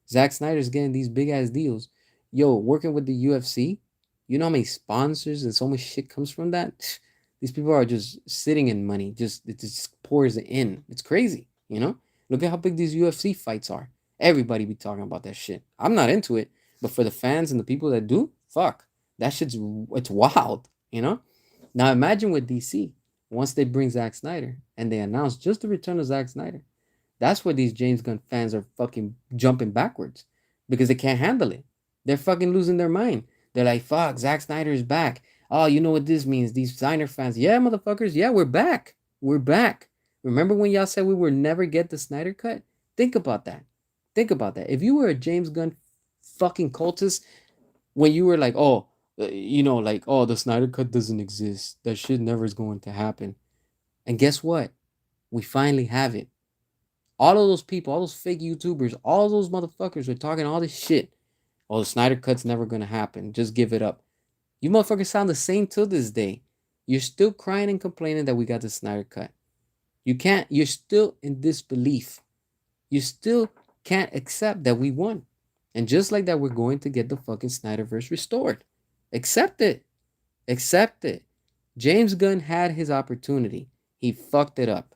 Zack Snyder's getting these big ass deals. Yo, working with the UFC, you know how many sponsors and so much shit comes from that? These people are just sitting in money. Just it just pours in. It's crazy, you know? Look at how big these UFC fights are. Everybody be talking about that shit. I'm not into it, but for the fans and the people that do, fuck. That shit's it's wild, you know? Now imagine with DC, once they bring Zack Snyder and they announce just the return of Zack Snyder. That's where these James Gunn fans are fucking jumping backwards because they can't handle it. They're fucking losing their mind. They're like, fuck, Zack Snyder is back. Oh, you know what this means? These Snyder fans, yeah, motherfuckers, yeah, we're back. We're back. Remember when y'all said we would never get the Snyder cut? Think about that. Think about that. If you were a James Gunn fucking cultist, when you were like, oh, like, oh, the Snyder cut doesn't exist. That shit never is going to happen. And guess what? We finally have it. All of those people, all those fake YouTubers, all those motherfuckers were talking all this shit. Oh, the Snyder Cut's never gonna happen. Just give it up. You motherfuckers sound the same till this day. You're still crying and complaining that we got the Snyder Cut. You can't, you're still in disbelief. You still can't accept that we won. And just like that, we're going to get the fucking Snyderverse restored. Accept it. Accept it. James Gunn had his opportunity. He fucked it up.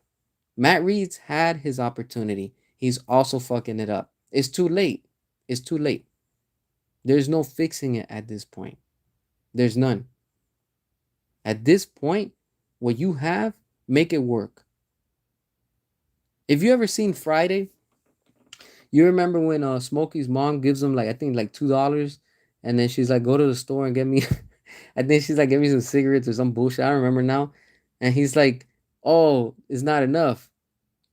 Matt Reeves had his opportunity. He's also fucking it up. It's too late. It's too late. There's no fixing it at this point. There's none. At this point, what you have, make it work. If you ever seen Friday, you remember when Smokey's mom gives him like I think like $2, and then she's like, go to the store and get me. I think she's like, get me some cigarettes or some bullshit. I don't remember now. And he's like, oh, it's not enough.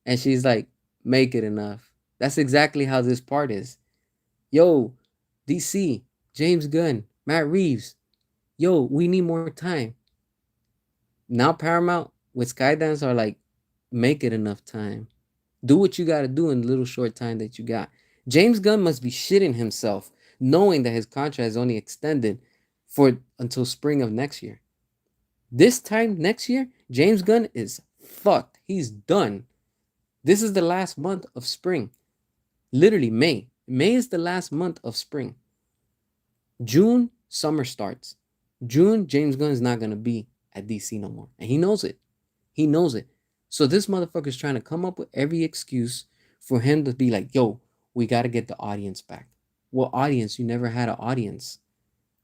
And she's like, make it enough. That's exactly how this part is. Yo, DC, James Gunn, Matt Reeves. Yo, we need more time. Now Paramount with Skydance are like, make it enough time. Do what you got to do in the little short time that you got. James Gunn must be shitting himself knowing that his contract is only extended for until spring of next year. This time next year, James Gunn is fucked. He's done. This is the last month of spring. Literally May. May is the last month of spring. June, summer starts. June, James Gunn is not going to be at DC no more. And he knows it. He knows it. So this motherfucker's trying to come up with every excuse for him to be like, yo, we got to get the audience back. What audience? You never had an audience.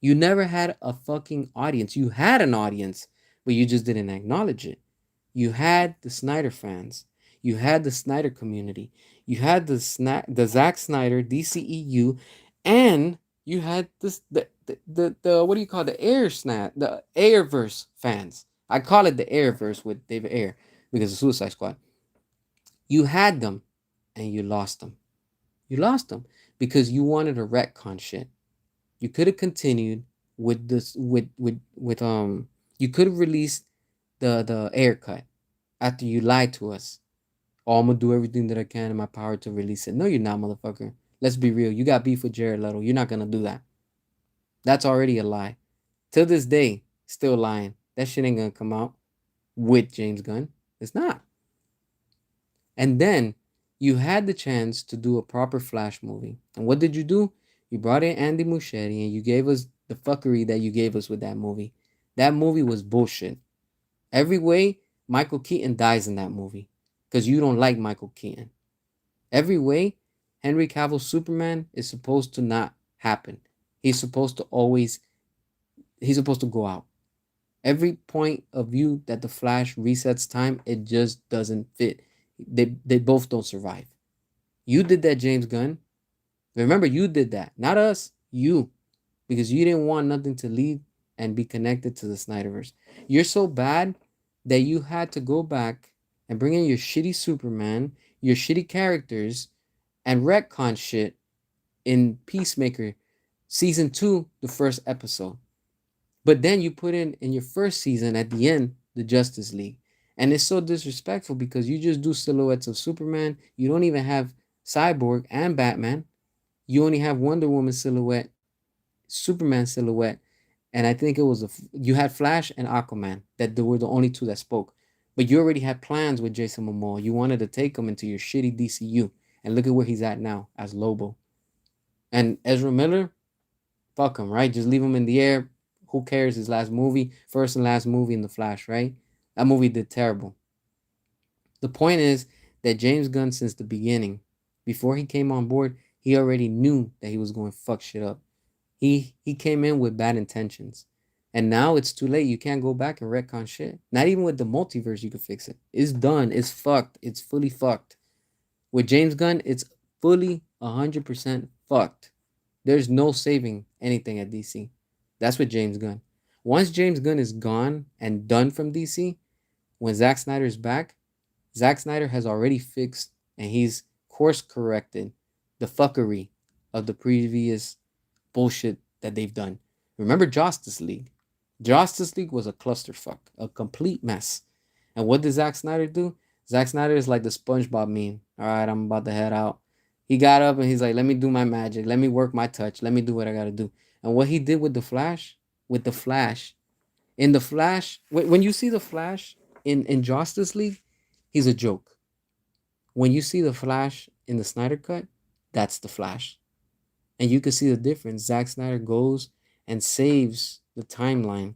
You never had a fucking audience. You had an audience, but you just didn't acknowledge it. You had the Snyder fans. You had the Snyder community. You had the Zack Snyder DCEU, and you had this the what do you call it? The Airverse fans. I call it the Airverse with David Ayer because of Suicide Squad. You had them, and you lost them. You lost them because you wanted a retcon shit. You could have continued with this with you could have released the air cut after you lied to us. Oh, I'm gonna do everything that I can in my power to release it. No, you're not, motherfucker. Let's be real. You got beef with Jared Leto. You're not gonna do that. That's already a lie. Till this day, still lying. That shit ain't gonna come out with James Gunn. It's not. And then you had the chance to do a proper Flash movie. And what did you do? You brought in Andy Muschietti and you gave us the fuckery that you gave us with that movie. That movie was bullshit. Every way, Michael Keaton dies in that movie because you don't like Michael Keaton. Every way, Henry Cavill's Superman is supposed to not happen. He's supposed to go out. Every point of view that the Flash resets time, it just doesn't fit. They both don't survive. You did that, James Gunn. Remember, you did that. Not us. You. Because you didn't want nothing to lead and be connected to the Snyderverse. You're so bad that you had to go back and bring in your shitty Superman, your shitty characters, and retcon shit in Peacemaker Season 2, the first episode. But then you put in your first season at the end the Justice League. And it's so disrespectful because you just do silhouettes of Superman. You don't even have Cyborg and Batman. You only have Wonder Woman silhouette, Superman silhouette, and I think it was you had Flash and Aquaman that they were the only two that spoke. But you already had plans with Jason Momoa. You wanted to take him into your shitty DCU, and look at where he's at now as Lobo. And Ezra Miller, fuck him, right? Just leave him in the air. Who cares? His last movie, first and last movie in the Flash, right? That movie did terrible. The point is that James Gunn, since the beginning, before he came on board, he already knew that he was going to fuck shit up. He came in with bad intentions. And now it's too late. You can't go back and retcon shit. Not even with the multiverse you could fix it. It's done. It's fucked. It's fully fucked. With James Gunn, it's fully 100% fucked. There's no saving anything at DC. That's what James Gunn. Once James Gunn is gone and done from DC, when Zack Snyder is back, Zack Snyder has already fixed and he's course corrected the fuckery of the previous bullshit that they've done. Remember Justice League? Justice League was a clusterfuck, a complete mess. And what did Zack Snyder do? Zack Snyder is like the SpongeBob meme. All right, I'm about to head out. He got up and he's like, let me do my magic. Let me work my touch. Let me do what I got to do. And what he did with the Flash, in the Flash, when you see the Flash in Justice League, he's a joke. When you see the Flash in the Snyder Cut, that's the Flash. And you can see the difference. Zack Snyder goes and saves the timeline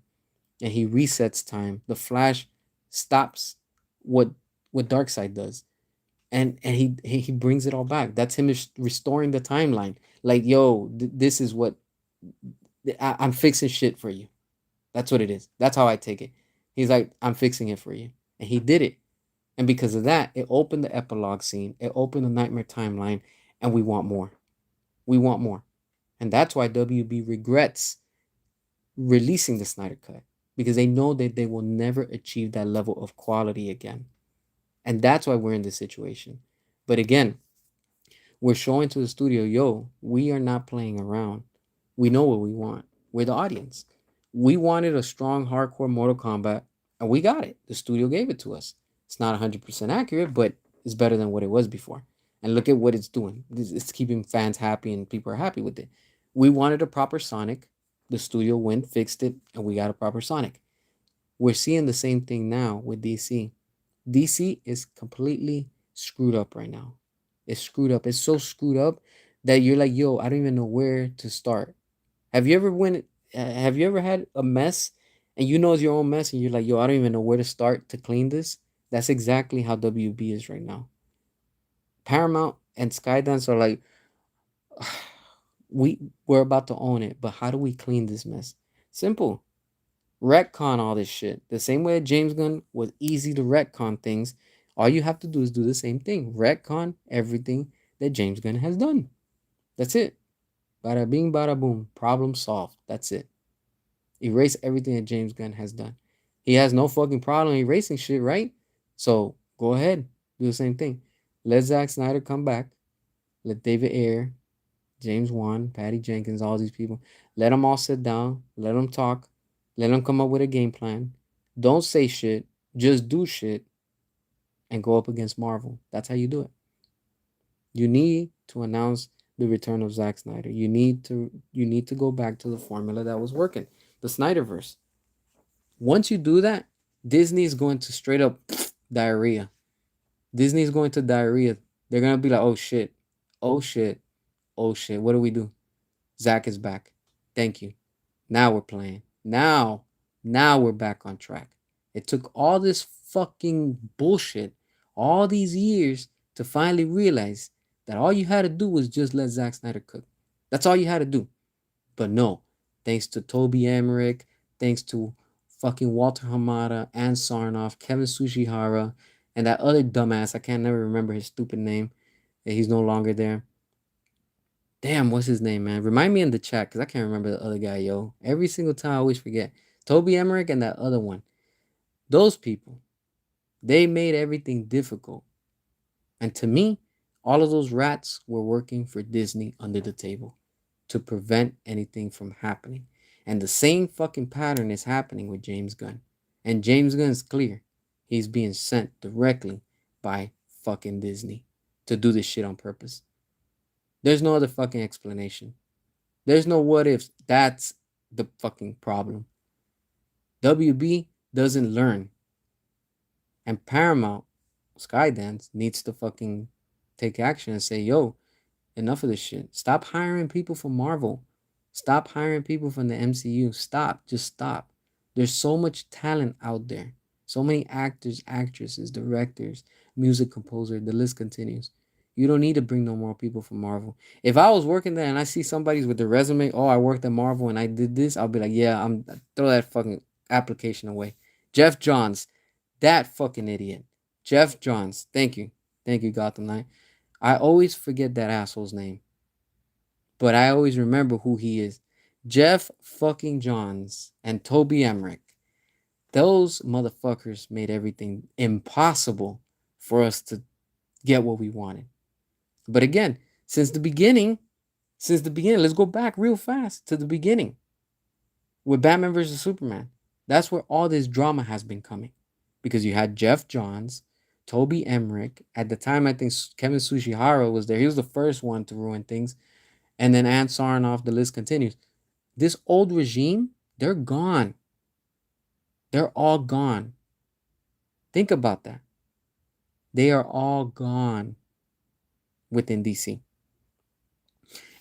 and he resets time. The Flash stops what Darkseid does. And he brings it all back. That's him restoring the timeline. Like, yo, this is what I'm fixing shit for you. That's what it is. That's how I take it. He's like, I'm fixing it for you. And he did it. And because of that, it opened the epilogue scene. It opened the Nightmare timeline. And we want more. We want more. And that's why WB regrets releasing the Snyder Cut. Because they know that they will never achieve that level of quality again. And that's why we're in this situation. But again, we're showing to the studio, yo, we are not playing around. We know what we want. We're the audience. We wanted a strong, hardcore Mortal Kombat, and we got it. The studio gave it to us. It's not 100% accurate, but it's better than what it was before. And look at what it's doing. It's keeping fans happy, and people are happy with it. We wanted a proper Sonic. The studio went, fixed it, and we got a proper Sonic. We're seeing the same thing now with DC. DC is completely screwed up right now. It's screwed up. It's so screwed up that you're like, yo, I don't even know where to start. Have you ever had a mess and you know it's your own mess and you're like, yo, I don't even know where to start to clean this? That's exactly how WB is right now. Paramount and Skydance are like, we're about to own it, but how do we clean this mess? Simple. Retcon all this shit. The same way James Gunn was easy to retcon things. All you have to do is do the same thing. Retcon everything that James Gunn has done. That's it. Bada bing, bada boom. Problem solved. That's it. Erase everything that James Gunn has done. He has no fucking problem erasing shit, right? So go ahead. Do the same thing. Let Zack Snyder come back. Let David Ayer, James Wan, Patty Jenkins, all these people. Let them all sit down. Let them talk. Let them come up with a game plan. Don't say shit. Just do shit and go up against Marvel. That's how you do it. You need to announce the return of Zack Snyder. You need to go back to the formula that was working, the Snyderverse. Once you do that, Disney is going to straight up diarrhea. Disney is going to diarrhea. They're gonna be like, oh shit, oh shit, oh shit. What do we do? Zack is back. Thank you. Now we're playing. Now we're back on track. It took all this fucking bullshit, all these years to finally realize that all you had to do was just let Zack Snyder cook. That's all you had to do. But no, thanks to Toby Emmerich, thanks to fucking Walter Hamada and Sarnoff, Kevin Sushihara, and that other dumbass, I can't never remember his stupid name. He's no longer there. Damn, what's his name, man? Remind me in the chat because I can't remember the other guy, yo. Every single time I always forget. Toby Emmerich and that other one. Those people, they made everything difficult. And to me, all of those rats were working for Disney under the table. to prevent anything from happening. And the same fucking pattern is happening with James Gunn. And James Gunn's clear. He's being sent directly by fucking Disney to do this shit on purpose. There's no other fucking explanation. There's no what ifs. That's the fucking problem. WB doesn't learn. And Paramount, Skydance, needs to fucking take action and say, yo, enough of this shit. Stop hiring people from Marvel. Stop hiring people from the MCU. Stop. Just stop. There's so much talent out there. So many actors, actresses, directors, music composer. The list continues. You don't need to bring no more people from Marvel. If I was working there and I see somebody's with their resume, oh, I worked at Marvel and I did this, I'll be like, yeah, I'm throw that fucking application away. Jeff Johns, that fucking idiot. Jeff Johns. Thank you. Thank you, Gotham Knight. I always forget that asshole's name, but I always remember who he is. Jeff fucking Johns and Toby Emmerich. Those motherfuckers made everything impossible for us to get what we wanted. But again, since the beginning, let's go back real fast to the beginning with Batman versus Superman. That's where all this drama has been coming because you had Jeff Johns, Toby Emmerich. At the time, I think Kevin Tsuchihara was there. He was the first one to ruin things. And then Ant Sarnoff, the list continues. This old regime, they're gone. They're all gone. Think about that. They are all gone within DC.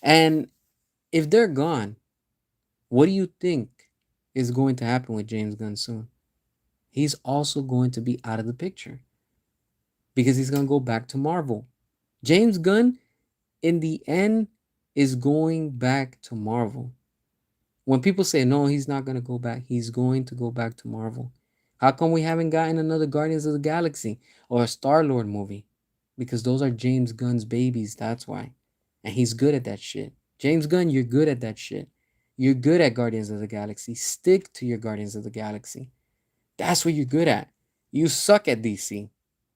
And if they're gone, what do you think is going to happen with James Gunn soon? He's also going to be out of the picture because he's going to go back to Marvel. James Gunn, in the end, is going back to Marvel. When people say, no, he's not going to go back, he's going to go back to Marvel. How come we haven't gotten another Guardians of the Galaxy or a Star-Lord movie? Because those are James Gunn's babies, that's why. And he's good at that shit. James Gunn, you're good at that shit. You're good at Guardians of the Galaxy. Stick to your Guardians of the Galaxy. That's what you're good at. You suck at DC.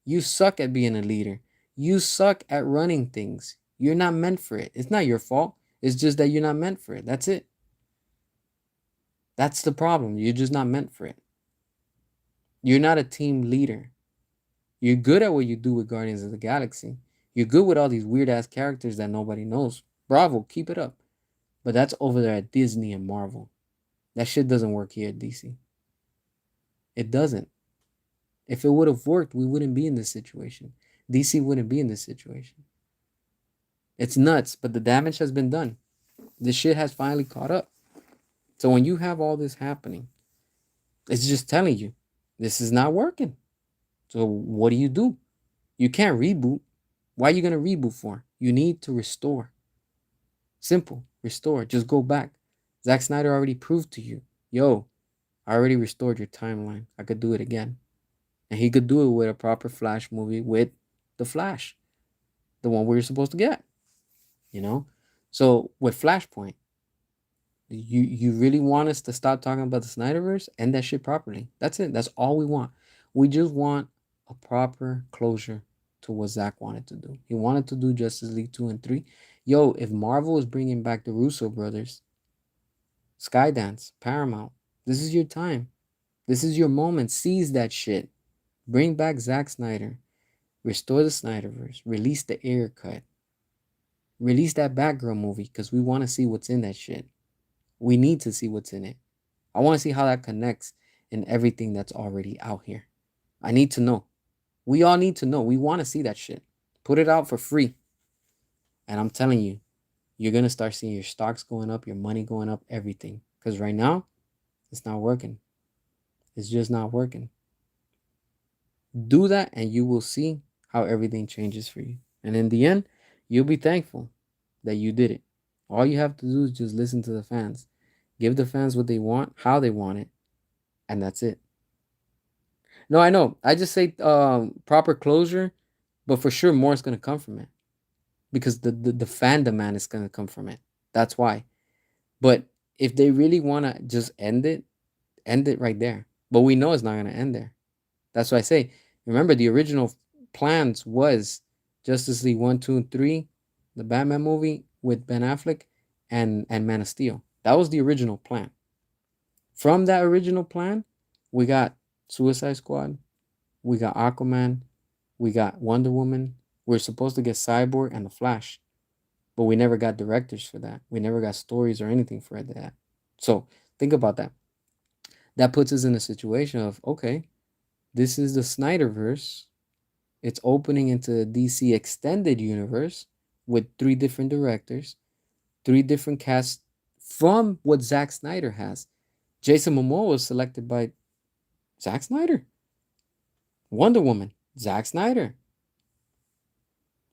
You suck at being a leader. You suck at running things. You're not meant for it. It's not your fault. It's just that you're not meant for it. That's it. That's the problem. You're just not meant for it. You're not a team leader. You're good at what you do with Guardians of the Galaxy. You're good with all these weird ass characters that nobody knows. Bravo, keep it up. But that's over there at Disney and Marvel. That shit doesn't work here at DC. It doesn't. If it would have worked, we wouldn't be in this situation. DC wouldn't be in this situation. It's nuts, but the damage has been done. This shit has finally caught up. So when you have all this happening, it's just telling you this is not working. So what do? You can't reboot. Why are you going to reboot for? You need to restore. Simple. Restore. Just go back. Zack Snyder already proved to you, yo, I already restored your timeline. I could do it again. And he could do it with a proper Flash movie with the Flash, the one we were supposed to get. You know? So with Flashpoint, you really want us to stop talking about the Snyderverse? End that shit properly. That's it. That's all we want. We just want a proper closure to what Zack wanted to do. He wanted to do Justice League 2 and 3. Yo, if Marvel is bringing back the Russo brothers, Skydance, Paramount, this is your time. This is your moment. Seize that shit. Bring back Zack Snyder. Restore the Snyderverse. Release the Ayer cut. Release that Batgirl movie because we want to see what's in that shit. We need to see what's in it. I want to see how that connects in everything that's already out here. I need to know. We all need to know. We want to see that shit. Put it out for free. And I'm telling you, you're going to start seeing your stocks going up, your money going up, everything. Because right now, it's not working. It's just not working. Do that and you will see how everything changes for you. And in the end, you'll be thankful that you did it. All you have to do is just listen to the fans. Give the fans what they want, how they want it, and that's it. No, I know. I just say proper closure, but for sure more is going to come from it. Because the fan demand is going to come from it. That's why. But if they really want to just end it right there. But we know it's not going to end there. That's why I say, remember, the original plans was Justice League 1, 2, and 3, the Batman movie with Ben Affleck, and Man of Steel. That was the original plan. From that original plan, we got Suicide Squad, we got Aquaman, we got Wonder Woman. We're supposed to get Cyborg and the Flash, but we never got directors for that. We never got stories or anything for that. So think about that. That puts us in a situation of, okay, this is the Snyderverse. It's opening into the DC extended universe with three different directors, three different casts from what Zack Snyder has. Jason Momoa was selected by Zack Snyder. Wonder Woman, Zack Snyder.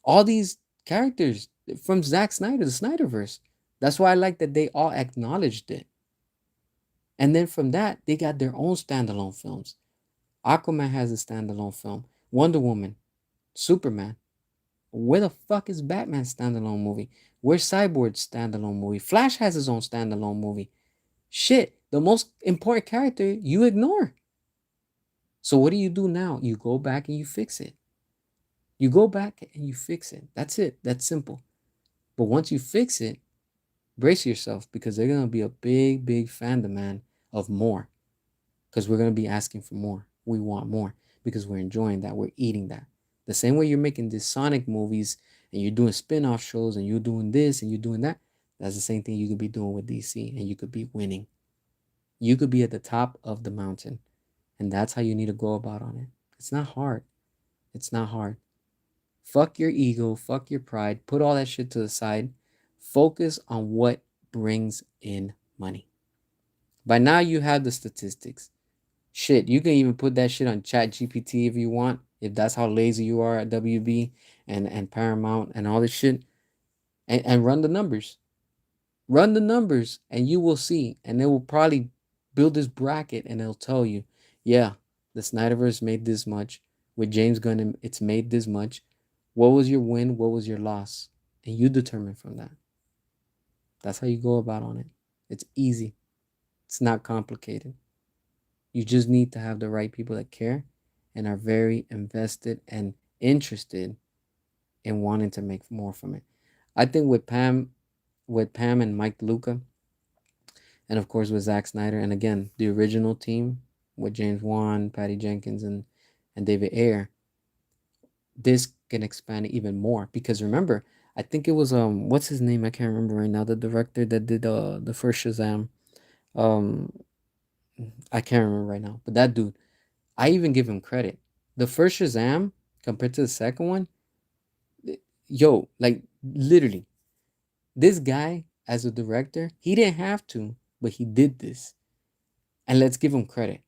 All these characters from Zack Snyder, the Snyderverse. That's why I like that they all acknowledged it. And then from that, they got their own standalone films. Aquaman has a standalone film. Wonder Woman, Superman. Where the fuck is Batman's standalone movie? Where's Cyborg's standalone movie? Flash has his own standalone movie. Shit, the most important character you ignore. So what do you do now? You go back and you fix it. You go back and you fix it. That's it. That's simple. But once you fix it, brace yourself because they're gonna be a big, big fandom, man, of more. Because we're gonna be asking for more. We want more because we're enjoying that. We're eating that. The same way you're making these Sonic movies and you're doing spin-off shows and you're doing this and you're doing that. That's the same thing you could be doing with DC and you could be winning. You could be at the top of the mountain. And that's how you need to go about on it. It's not hard. It's not hard. Fuck your ego, fuck your pride, put all that shit to the side. Focus on what brings in money. By now you have the statistics. Shit, you can even put that shit on Chat GPT if you want, if that's how lazy you are at WB and Paramount and all this shit. And run the numbers. Run the numbers and you will see. And they will probably build this bracket and it'll tell you, yeah, the Snyderverse made this much. With James Gunn, it's made this much. What was your win? What was your loss? And you determine from that. That's how you go about on it. It's easy. It's not complicated. You just need to have the right people that care and are very invested and interested in wanting to make more from it. I think with Pam and Mike Luca, and of course with Zack Snyder, and again the original team with James Wan, Patty Jenkins, and David Ayer, this can expand even more because remember, I think it was what's his name? I can't remember right now. The director that did the first Shazam. Um, I can't remember right now, but that dude, I even give him credit. The first Shazam compared to the second one, yo, like literally, this guy as a director, he didn't have to, but he did this, and let's give him credit.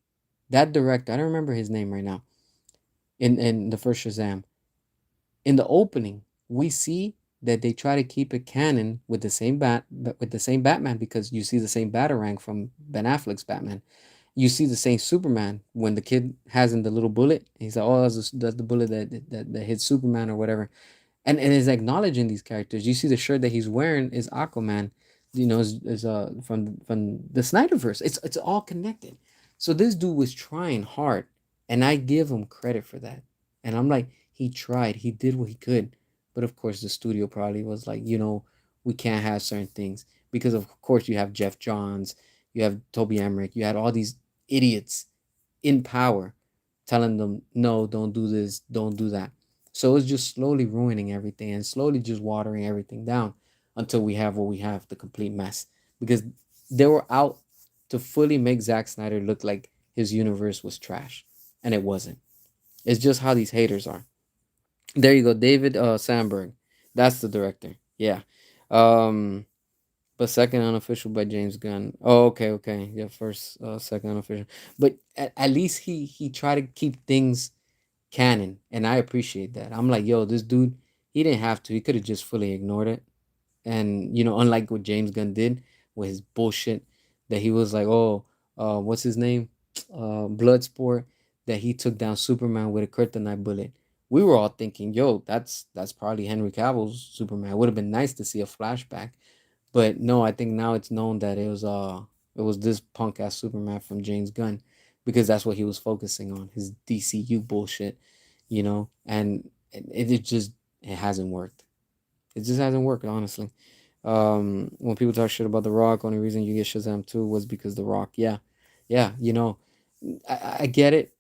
That director, I don't remember his name right now. In the first Shazam, in the opening, we see that they try to keep it canon with the same Batman because you see the same Batarang from Ben Affleck's Batman. You see the same Superman when the kid has in the little bullet. He's like, "Oh, that's the bullet that hits Superman or whatever," and is acknowledging these characters. You see the shirt that he's wearing is Aquaman, is from the Snyderverse. It's all connected. So this dude was trying hard, and I give him credit for that. And I'm like, he tried, he did what he could, but of course the studio probably was like, we can't have certain things because of course you have Jeff Johns, you have Toby Emmerich, you had all these idiots in power telling them no, don't do this, don't do that. So it's just slowly ruining everything and slowly just watering everything down until we have what we have, the complete mess. Because they were out to fully make Zack Snyder look like his universe was trash. And it wasn't. It's just how these haters are. There you go, David Sandberg. That's the director. Yeah. Um but second unofficial by James Gunn. Oh, okay, okay. Yeah, first, second unofficial. But at least he tried to keep things canon, and I appreciate that. I'm like, yo, this dude, he didn't have to. He could have just fully ignored it, and unlike what James Gunn did with his bullshit, that he was like, oh, what's his name, Bloodsport, that he took down Superman with a kryptonite bullet. We were all thinking, yo, that's probably Henry Cavill's Superman. It would have been nice to see a flashback, but no, I think now it's known that it was this punk ass Superman from James Gunn, because that's what he was focusing on, his DCU bullshit, and it just it hasn't worked. It just hasn't worked, honestly. When people talk shit about The Rock, only reason you get Shazam 2 was because The Rock. Yeah, yeah, I get it.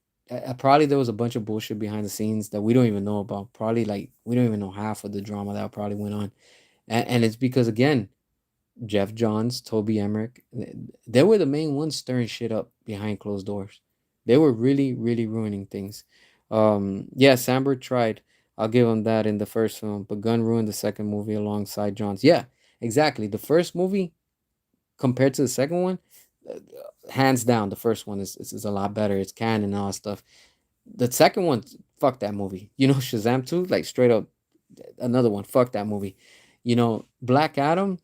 Probably there was a bunch of bullshit behind the scenes that we don't even know about. Probably like we don't even know half of the drama that probably went on, and it's because again, Jeff Johns, Toby Emmerich, they were the main ones stirring shit up behind closed doors. They were really, really ruining things. Yeah, Sandberg tried. I'll give him that in the first film, but Gunn ruined the second movie alongside Johns. Yeah, exactly. The first movie compared to the second one, uh, hands down, the first one is a lot better. It's canon and all that stuff. The second one, fuck that movie. Shazam 2, like straight up another one. Fuck that movie. Black Adam,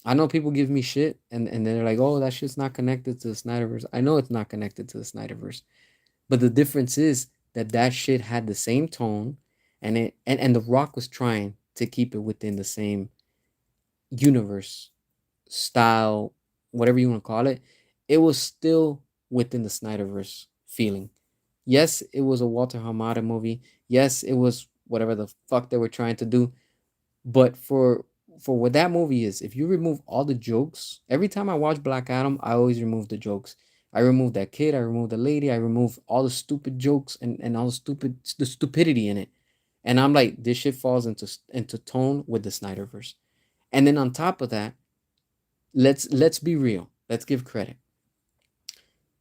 I know people give me shit and they're like, oh, that shit's not connected to the Snyderverse. I know it's not connected to the Snyderverse. But the difference is that shit had the same tone and The Rock was trying to keep it within the same universe, style, whatever you want to call it. It was still within the Snyderverse feeling. Yes, it was a Walter Hamada movie. Yes, it was whatever the fuck they were trying to do. But for what that movie is, if you remove all the jokes, every time I watch Black Adam, I always remove the jokes. I remove that kid, I remove the lady, I remove all the stupid jokes and all the stupidity in it. And I'm like, this shit falls into tone with the Snyderverse. And then on top of that, let's be real. Let's give credit.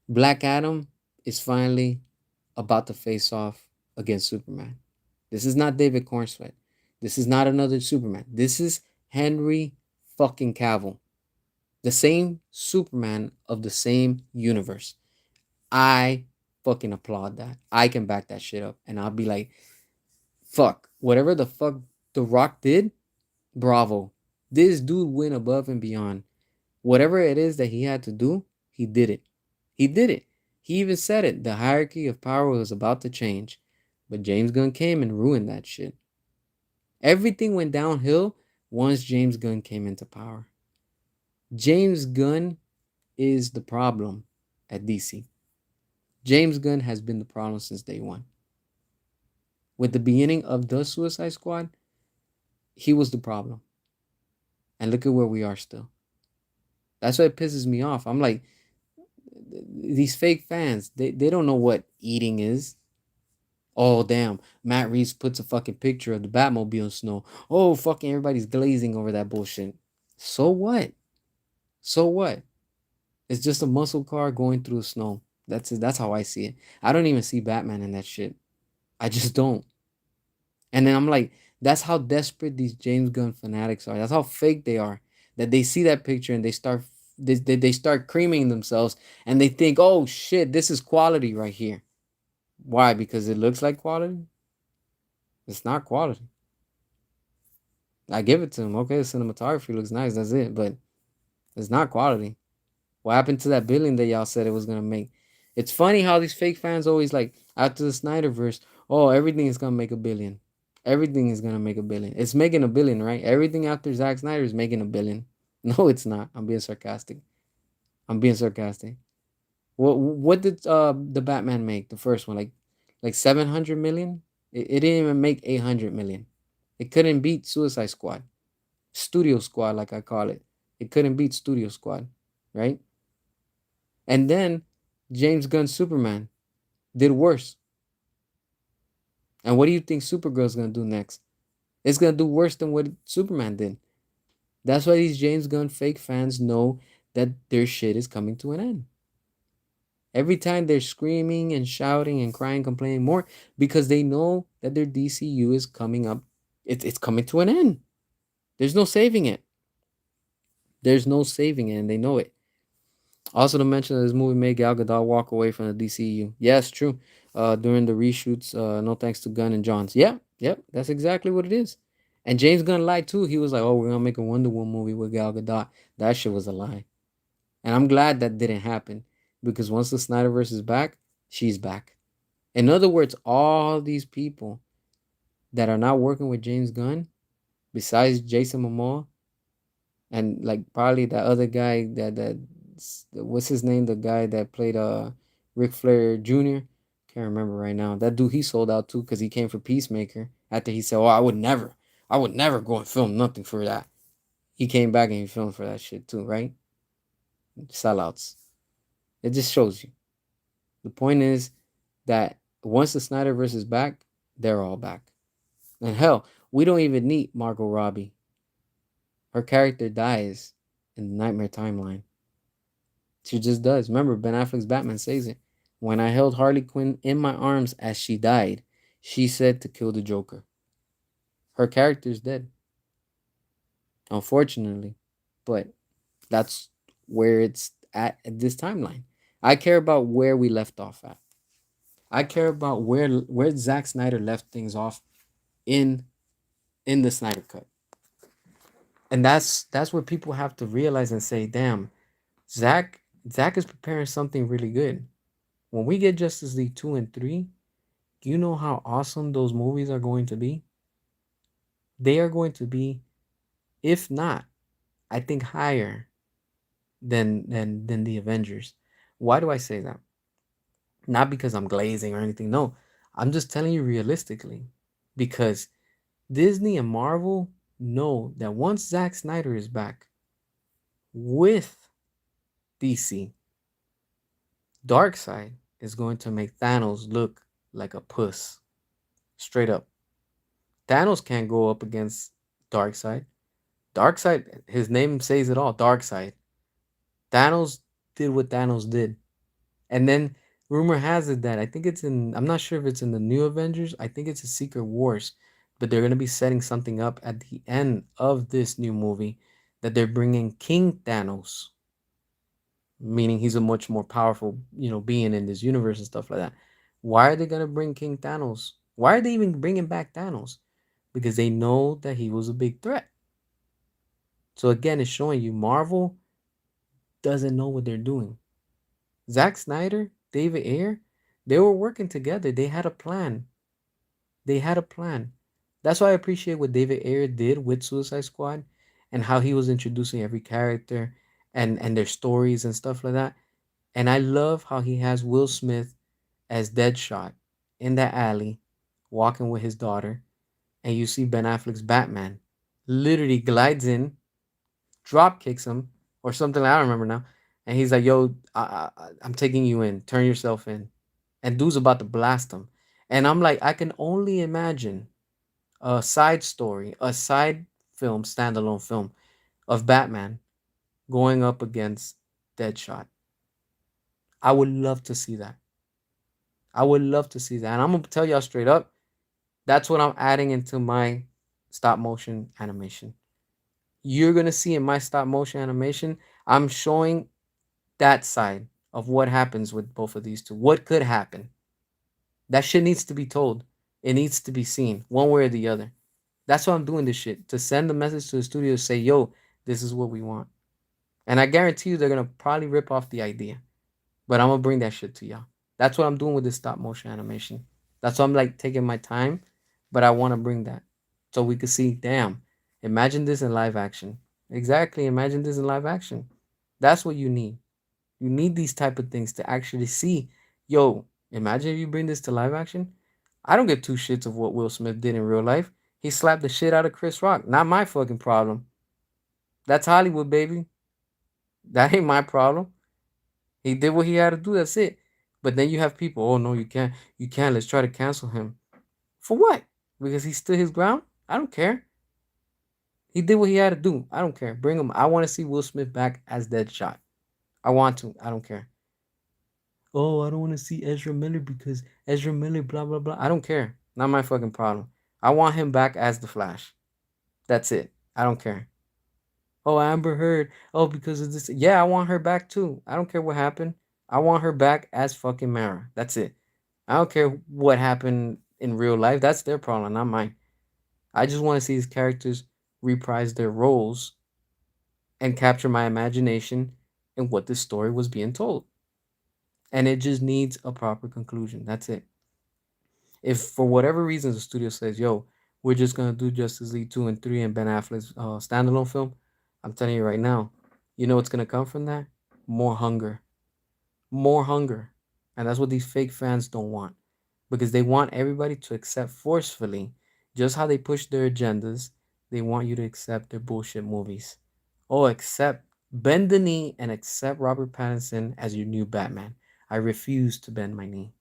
Black Adam is finally about to face off against Superman. This is not David Cornsweet. This is not another Superman. This is Henry fucking Cavill, the same Superman of the same universe. I fucking applaud that. I can back that shit up. And I'll be like, fuck, whatever the fuck The Rock did, bravo. This dude went above and beyond. Whatever it is that he had to do, he did it. He did it. He even said it. The hierarchy of power was about to change. But James Gunn came and ruined that shit. Everything went downhill once James Gunn came into power. James Gunn is the problem at DC. James Gunn has been the problem since day one. With the beginning of the Suicide Squad, he was the problem. And look at where we are still. That's why it pisses me off. I'm like, these fake fans, they don't know what eating is. Oh, damn. Matt Reeves puts a fucking picture of the Batmobile in snow. Oh, fucking everybody's glazing over that bullshit. So what? So what? It's just a muscle car going through the snow. That's it. That's how I see it. I don't even see Batman in that shit. I just don't. And then I'm like, that's how desperate these James Gunn fanatics are. That's how fake they are. That they see that picture and they start creaming themselves and they think, oh shit, this is quality right here. Why? Because it looks like quality? It's not quality. I give it to him. Okay, the cinematography looks nice. That's it. But it's not quality. What happened to that billion that y'all said it was gonna make? It's funny how these fake fans always like after the Snyderverse. Oh, everything is gonna make a billion. Everything is gonna make a billion. It's making a billion, right? Everything after Zack Snyder is making a billion. No, it's not. I'm being sarcastic. I'm being sarcastic. What did the Batman make? The first one, like 700 million. It didn't even make 800 million. It couldn't beat Suicide Squad, Studio Squad, like I call it. It couldn't beat Studio Squad, right? And then James Gunn's Superman did worse. And what do you think Supergirl's gonna do next? It's gonna do worse than what Superman did. That's why these James Gunn fake fans know that their shit is coming to an end. Every time they're screaming and shouting and crying, complaining more because they know that their DCU is coming up. It's coming to an end. There's no saving it. There's no saving it, and they know it. Also, to mention that this movie made Gal Gadot walk away from the DCU. Yes, true. During the reshoots, no thanks to Gunn and Johns. Yeah, yep, that's exactly what it is. And James Gunn lied too. He was like, "Oh, we're gonna make a Wonder Woman movie with Gal Gadot." That shit was a lie. And I'm glad that didn't happen because once the Snyderverse is back, she's back. In other words, all these people that are not working with James Gunn, besides Jason Momoa, and like probably that other guy that what's his name, the guy that played Ric Flair Jr. Can't remember right now. That dude, he sold out too because he came for Peacemaker after he said, "Oh, I would never go and film nothing for that." He came back and he filmed for that shit too, right? Sellouts. It just shows you. The point is that once the Snyderverse is back, they're all back. And hell, we don't even need Margot Robbie. Her character dies in the Nightmare timeline. She just does. Remember, Ben Affleck's Batman says it. When I held Harley Quinn in my arms as she died, she said to kill the Joker. Her character's dead, unfortunately. But that's where it's at this timeline. I care about where we left off at. I care about where Zack Snyder left things off in in the Snyder cut. And that's where people have to realize and say, damn, Zack is preparing something really good. When we get Justice League 2 and 3, do you know how awesome those movies are going to be? They are going to be, if not, I think higher than the Avengers. Why do I say that? Not because I'm glazing or anything. No, I'm just telling you realistically. Because Disney and Marvel know that once Zack Snyder is back with DC, Darkseid is going to make Thanos look like a puss. Straight up. Thanos can't go up against Darkseid. Darkseid, his name says it all. Darkseid. Thanos did what Thanos did. And then rumor has it that I think it's in, I'm not sure if it's in the new Avengers. I think it's a Secret Wars, but they're going to be setting something up at the end of this new movie that they're bringing King Thanos, meaning he's a much more powerful, being in this universe and stuff like that. Why are they going to bring King Thanos? Why are they even bringing back Thanos? Because they know that he was a big threat. So again, it's showing you Marvel doesn't know what they're doing. Zack Snyder, David Ayer, they were working together. They had a plan. They had a plan. That's why I appreciate what David Ayer did with Suicide Squad and how he was introducing every character and their stories and stuff like that. And I love how he has Will Smith as Deadshot in that alley walking with his daughter. And you see Ben Affleck's Batman literally glides in, drop kicks him or something. I don't remember now. And he's like, "Yo, I'm taking you in. Turn yourself in." And dude's about to blast him. And I'm like, I can only imagine a side story, a side film, standalone film of Batman going up against Deadshot. I would love to see that. I would love to see that. And I'm gonna tell y'all straight up, that's what I'm adding into my stop motion animation. You're gonna see in my stop motion animation, I'm showing that side of what happens with both of these two. What could happen? That shit needs to be told. It needs to be seen one way or the other. That's why I'm doing this shit, to send the message to the studio to say, yo, this is what we want. And I guarantee you they're gonna probably rip off the idea. But I'm gonna bring that shit to y'all. That's what I'm doing with this stop motion animation. That's why I'm like taking my time, but I wanna bring that. So we could see, damn, imagine this in live action. Exactly, imagine this in live action. That's what you need. You need these type of things to actually see, yo, imagine if you bring this to live action. I don't give two shits of what Will Smith did in real life. He slapped the shit out of Chris Rock. Not my fucking problem. That's Hollywood, baby. That ain't my problem. He did what he had to do. That's it. But then you have people, oh no, you can't. You can't. Let's try to cancel him. For what? Because he stood his ground? I don't care. He did what he had to do. I don't care. Bring him. I want to see Will Smith back as Deadshot. I want to. I don't care. Oh, I don't want to see Ezra Miller because Ezra Miller, blah, blah, blah. I don't care. Not my fucking problem. I want him back as the Flash. That's it. I don't care. Oh, Amber Heard. Oh, because of this. Yeah, I want her back too. I don't care what happened. I want her back as fucking Mara. That's it. I don't care what happened in real life. That's their problem, not mine. I just want to see these characters reprise their roles and capture my imagination and what this story was being told. And it just needs a proper conclusion. That's it. If for whatever reason the studio says, "Yo, we're just gonna do Justice League 2 and 3 and Ben Affleck's standalone film," I'm telling you right now, you know what's gonna come from that? More hunger, more hunger, and that's what these fake fans don't want, because they want everybody to accept forcefully, just how they push their agendas. They want you to accept their bullshit movies. Oh, accept, bend the knee and accept Robert Pattinson as your new Batman. I refuse to bend my knee.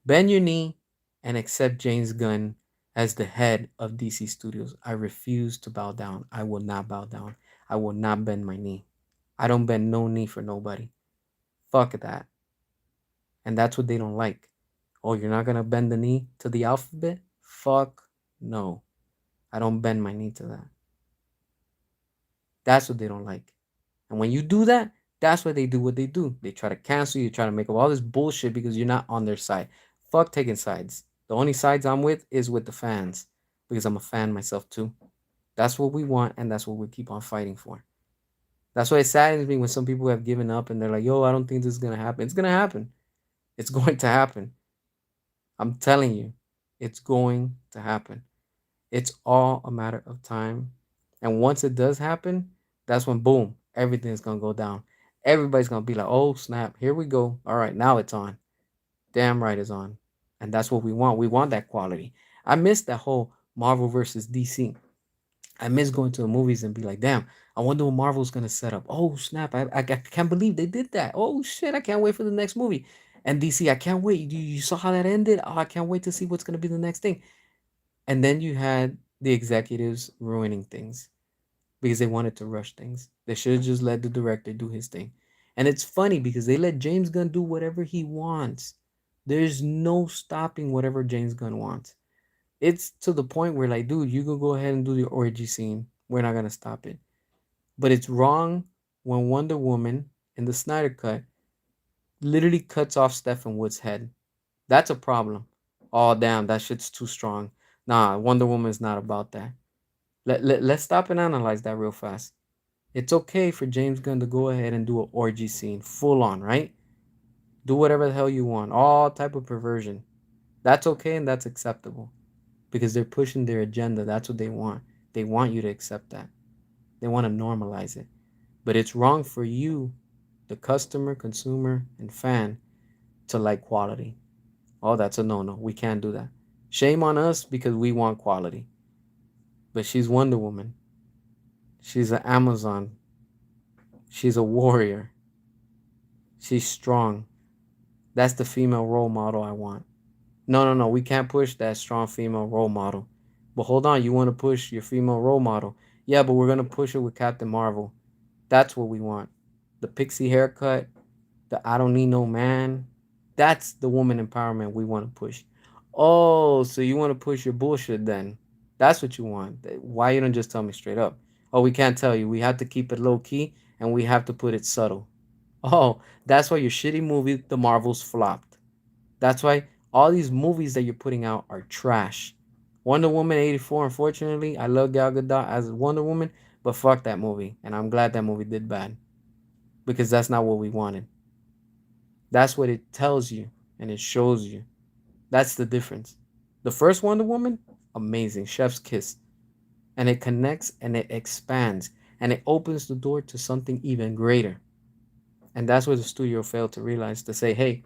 Bend your knee and accept James Gunn as the head of DC Studios. I refuse to bow down. I will not bow down. I will not bend my knee. I don't bend no knee for nobody. Fuck that. And that's what they don't like. Oh, you're not gonna bend the knee to the alphabet? Fuck no. I don't bend my knee to that. That's what they don't like. And when you do that, that's why they do what they do. They try to cancel you, try to make up all this bullshit because you're not on their side. Fuck taking sides. The only sides I'm with is with the fans because I'm a fan myself too. That's what we want and that's what we keep on fighting for. That's why it saddens me when some people have given up and they're like, yo, I don't think this is going to happen. It's going to happen. It's going to happen. I'm telling you, it's going to happen. It's all a matter of time. And once it does happen, that's when boom, everything's gonna go down. Everybody's gonna be like, oh snap, here we go. All right, now it's on. Damn right it's on. And that's what we want. We want that quality. I miss that whole Marvel versus DC. I miss going to the movies and be like, damn, I wonder what Marvel's gonna set up. Oh snap, I can't believe they did that. Oh shit, I can't wait for the next movie. And DC, I can't wait. You saw how that ended? Oh, I can't wait to see what's gonna be the next thing. And then you had the executives ruining things because they wanted to rush things. They should have just let the director do his thing. And it's funny because they let James Gunn do whatever he wants. There's no stopping whatever James Gunn wants. It's to the point where, like, dude, you can go ahead and do the orgy scene. We're not going to stop it. But it's wrong when Wonder Woman in the Snyder Cut literally cuts off Stephen Wood's head. That's a problem. Oh, damn, that shit's too strong. Nah, Wonder Woman's not about that. Let's stop and analyze that real fast. It's okay for James Gunn to go ahead and do an orgy scene, full on, right? Do whatever the hell you want, all type of perversion. That's okay and that's acceptable because they're pushing their agenda. That's what they want. They want you to accept that. They want to normalize it. But it's wrong for you, the customer, consumer, and fan, to like quality. Oh, that's a no no. We can't do that. Shame on us because we want quality. But she's Wonder Woman. She's an Amazon. She's a warrior. She's strong. That's the female role model I want. No, no, no. We can't push that strong female role model. But hold on, you want to push your female role model. Yeah, but we're going to push it with Captain Marvel. That's what we want. The pixie haircut, the I don't need no man. That's the woman empowerment we want to push. Oh, so you want to push your bullshit then? That's what you want. Why you don't just tell me straight up? Oh, we can't tell you. We have to keep it low key and we have to put it subtle. Oh, that's why your shitty movie, The Marvels, flopped. That's why all these movies that you're putting out are trash. Wonder Woman 84, unfortunately, I love Gal Gadot as Wonder Woman, but fuck that movie. And I'm glad that movie did bad because that's not what we wanted. That's what it tells you and it shows you. That's the difference. The first Wonder Woman, amazing, chef's kiss. And it connects and it expands and it opens the door to something even greater. And that's what the studio failed to realize to say, hey,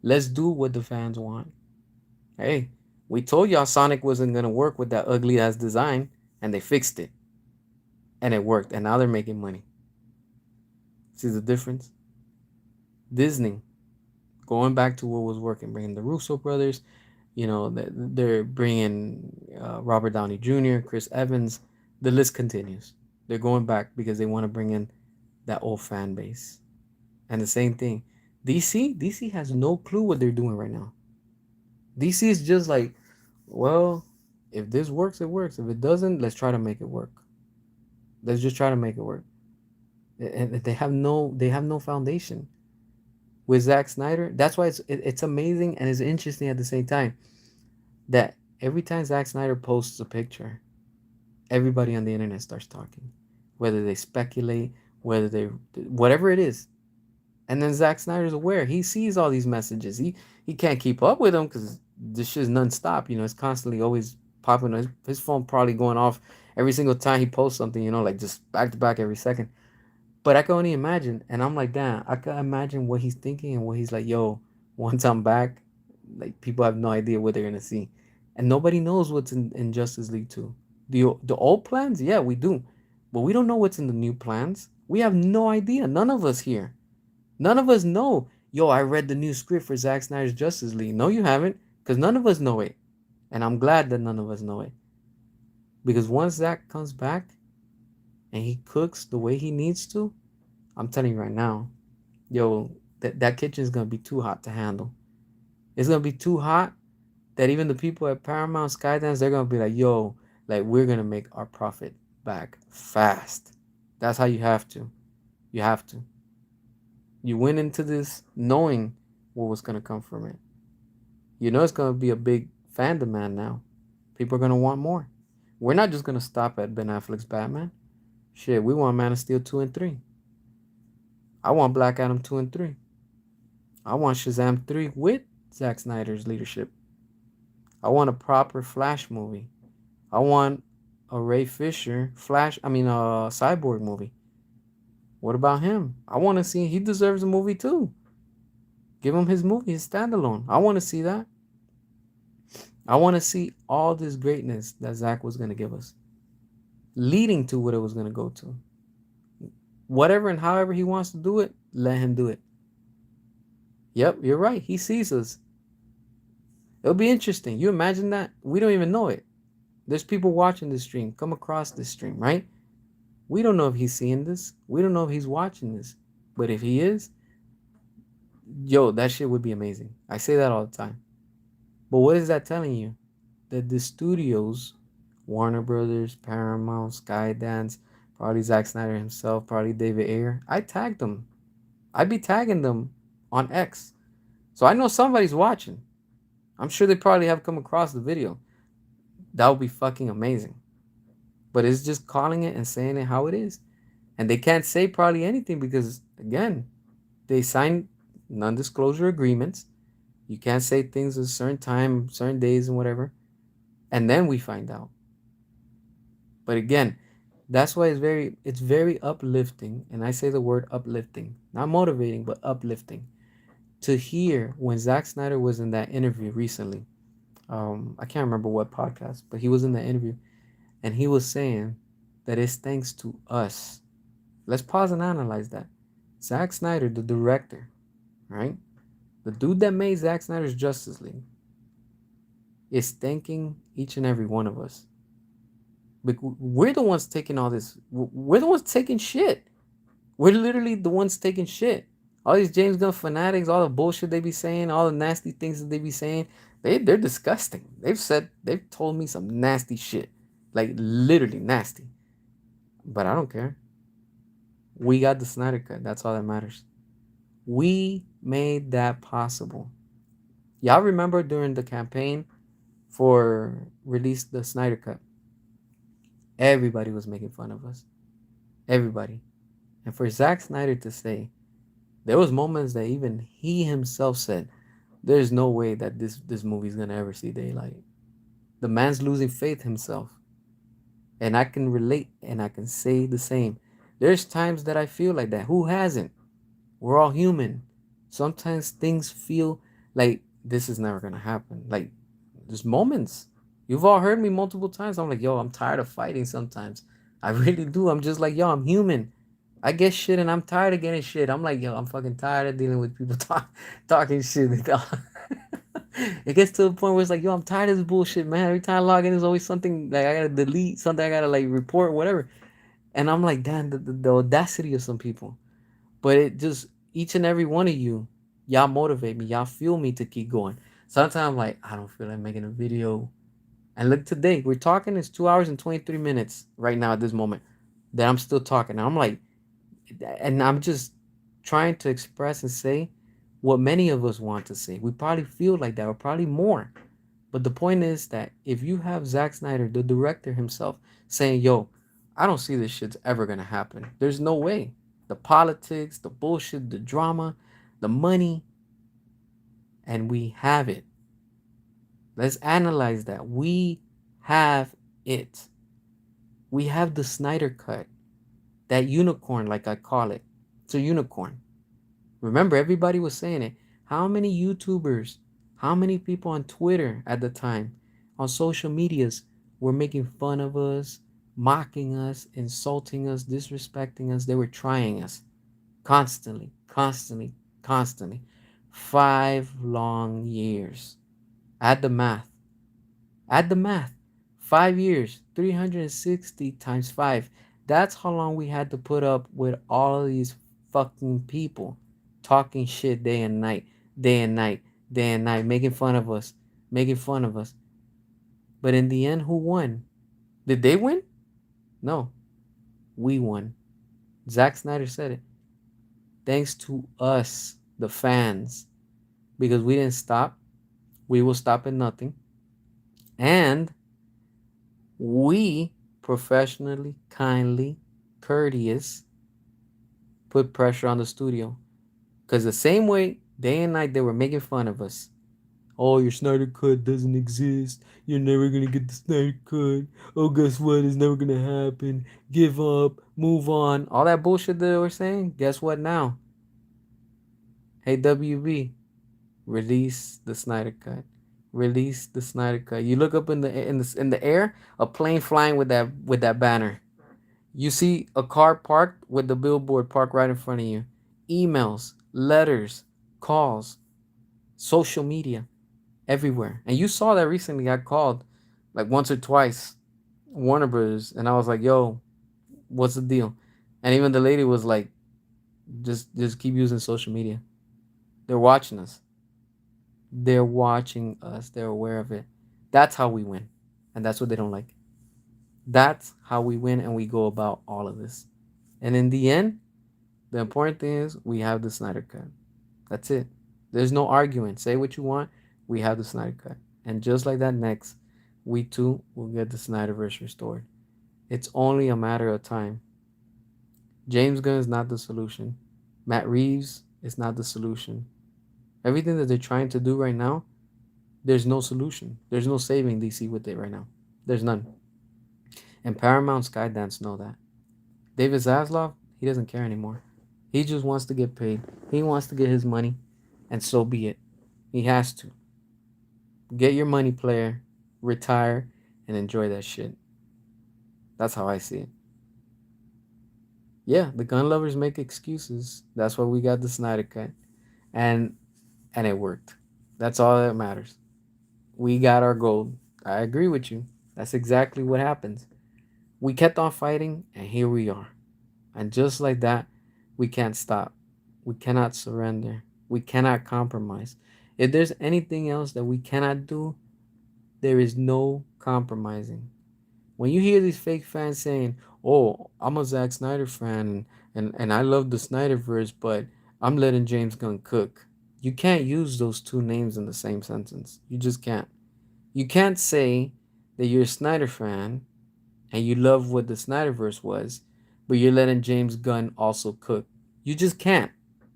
let's do what the fans want. Hey, we told y'all Sonic wasn't going to work with that ugly ass design, and they fixed it. And it worked, and now they're making money. See the difference? Disney, going back to what was working, bringing the Russo brothers, they're bringing Robert Downey Jr., Chris Evans. The list continues. They're going back because they want to bring in that old fan base. And the same thing, DC has no clue what they're doing right now. DC is just like, well, if this works, it works. If it doesn't, let's try to make it work. Let's just try to make it work. And they have no foundation with Zack Snyder. That's why it's amazing and it's interesting at the same time that every time Zack Snyder posts a picture, everybody on the internet starts talking, whether they speculate, whether they whatever it is. And then Zack Snyder's aware. He sees all these messages. He can't keep up with them because this shit's nonstop. It's constantly always popping. His phone probably going off every single time he posts something. Like just back to back every second. But I can only imagine, and I'm like, damn, I can imagine what he's thinking and what he's like. Yo, once I'm back, like people have no idea what they're gonna see, and nobody knows what's in Justice League 2. The old plans, yeah, we do, but we don't know what's in the new plans. We have no idea. None of us here. None of us know. Yo, I read the new script for Zack Snyder's Justice League. No, you haven't, because none of us know it. And I'm glad that none of us know it. Because once Zack comes back and he cooks the way he needs to, I'm telling you right now, yo, that kitchen is gonna be too hot to handle. It's gonna be too hot that even the people at Paramount Skydance, they're gonna be like, yo, like we're gonna make our profit back fast. That's how you have to. You have to. You went into this knowing what was gonna come from it. You know it's gonna be a big fan demand now. People are gonna want more. We're not just gonna stop at Ben Affleck's Batman. Shit, we want Man of Steel 2 and 3. I want Black Adam 2 and 3. I want Shazam 3 with Zack Snyder's leadership. I want a proper Flash movie. I want a Ray Fisher Cyborg movie. What about him? I want to see, he deserves a movie too. Give him his movie, his standalone. I want to see that. I want to see all this greatness that Zack was going to give us, leading to what it was going to go to. Whatever and however he wants to do it, let him do it. Yep, you're right. He sees us. It'll be interesting. You imagine that? We don't even know it. There's people watching this stream, come across this stream, right? We don't know if he's seeing this. We don't know if he's watching this. But if he is, yo, that shit would be amazing. I say that all the time. But what is that telling you? That the studios, Warner Brothers, Paramount, Skydance, probably Zack Snyder himself, probably David Ayer, I tagged them. I'd be tagging them on X. So I know somebody's watching. I'm sure they probably have come across the video. That would be fucking amazing. But it's just calling it and saying it how it is. And they can't say probably anything because, again, they signed non-disclosure agreements. You can't say things at a certain time, certain days and whatever. And then we find out. But again, that's why it's very uplifting. And I say the word uplifting. Not motivating, but uplifting. To hear when Zack Snyder was in that interview recently. I can't remember what podcast, but he was in that interview. And he was saying that it's thanks to us. Let's pause and analyze that. Zack Snyder, the director, right? The dude that made Zack Snyder's Justice League is thanking each and every one of us. But we're the ones taking all this. We're the ones taking shit. We're literally the ones taking shit. All these James Gunn fanatics, all the bullshit they be saying, all the nasty things that they be saying, they're disgusting. They've told me some nasty shit. Like literally nasty. But I don't care. We got the Snyder Cut. That's all that matters. We made that possible. Y'all remember during the campaign for release the Snyder Cut? Everybody was making fun of us. Everybody. And for Zack Snyder to say, there was moments that even he himself said, there's no way that this movie's gonna ever see daylight. The man's losing faith himself. And I can relate and I can say the same. There's times that I feel like that. Who hasn't? We're all human. Sometimes things feel like this is never gonna happen. Like there's moments. You've all heard me multiple times. I'm like, yo, I'm tired of fighting sometimes. I really do. I'm just like, yo, I'm human. I get shit and I'm tired of getting shit. I'm like, yo, I'm fucking tired of dealing with people talking shit. It gets to a point where it's like, yo, I'm tired of this bullshit, man. Every time I log in, there's always something like I gotta delete, something I gotta like report, whatever. And I'm like, damn, the audacity of some people. But it just, each and every one of you, y'all motivate me. Y'all fuel me to keep going. Sometimes I'm like, I don't feel like making a video. And look, today, we're talking, it's 2 hours and 23 minutes right now at this moment that I'm still talking. And I'm like, and I'm just trying to express and say what many of us want to say. We probably feel like that, or probably more. But the point is that if you have Zack Snyder, the director himself, saying, yo, I don't see this shit's ever going to happen. There's no way. The politics, the bullshit, the drama, the money, and we have it. Let's analyze that. We have it. We have the Snyder Cut. That unicorn, like I call it. It's a unicorn. Remember, everybody was saying it. How many YouTubers, how many people on Twitter at the time, on social medias, were making fun of us, mocking us, insulting us, disrespecting us. They were trying us constantly, constantly, constantly. 5 long years. Add the math. Add the math. 5 years, 360 times 5. That's how long we had to put up with all of these fucking people talking shit day and night, day and night, day and night, making fun of us, making fun of us. But in the end, who won? Did they win? No, we won. Zack Snyder said it. Thanks to us, the fans, because we didn't stop. We will stop at nothing. And we professionally, kindly, courteous, put pressure on the studio. Because the same way, day and night, they were making fun of us. Oh, your Snyder Cut doesn't exist. You're never gonna get the Snyder Cut. Oh, guess what? It's never gonna happen. Give up. Move on. All that bullshit that they were saying. Guess what now? Hey, WB, release the Snyder Cut. Release the Snyder Cut. You look up in the air, a plane flying with that banner. You see a car parked with the billboard parked right in front of you. Emails, letters, calls, social media, everywhere. And you saw that recently. I called like once or twice Warner Brothers, and I was like, "Yo, what's the deal?" And even the lady was like, "Just keep using social media. They're watching us. They're watching us. They're aware of it. That's how we win, and that's what they don't like. That's how we win, and we go about all of this. And in the end, the important thing is we have the Snyder Cut. That's it. There's no arguing. Say what you want. We have the Snyder Cut. And just like that, next, we too will get the Snyderverse restored. It's only a matter of time. James Gunn is not the solution. Matt Reeves is not the solution. Everything that they're trying to do right now, there's no solution. There's no saving DC with it right now. There's none. And Paramount Skydance know that. David Zaslav, he doesn't care anymore. He just wants to get paid. He wants to get his money, and so be it. He has to. Get your money, player, retire, and enjoy that shit. That's how I see it. Yeah, the gun lovers make excuses. That's why we got the Snyder Cut. And and it worked. That's all that matters. We got our gold. I agree with you. That's exactly what happens. We kept on fighting, and here we are. And just like that, we can't stop. We cannot surrender. We cannot compromise. If there's anything else that we cannot do, there is no compromising. When you hear these fake fans saying, "Oh, I'm a Zack Snyder fan and I love the Snyderverse, but I'm letting James Gunn cook." You can't use those two names in the same sentence. You just can't. You can't say that you're a Snyder fan and you love what the Snyderverse was, but you're letting James Gunn also cook. You just can't.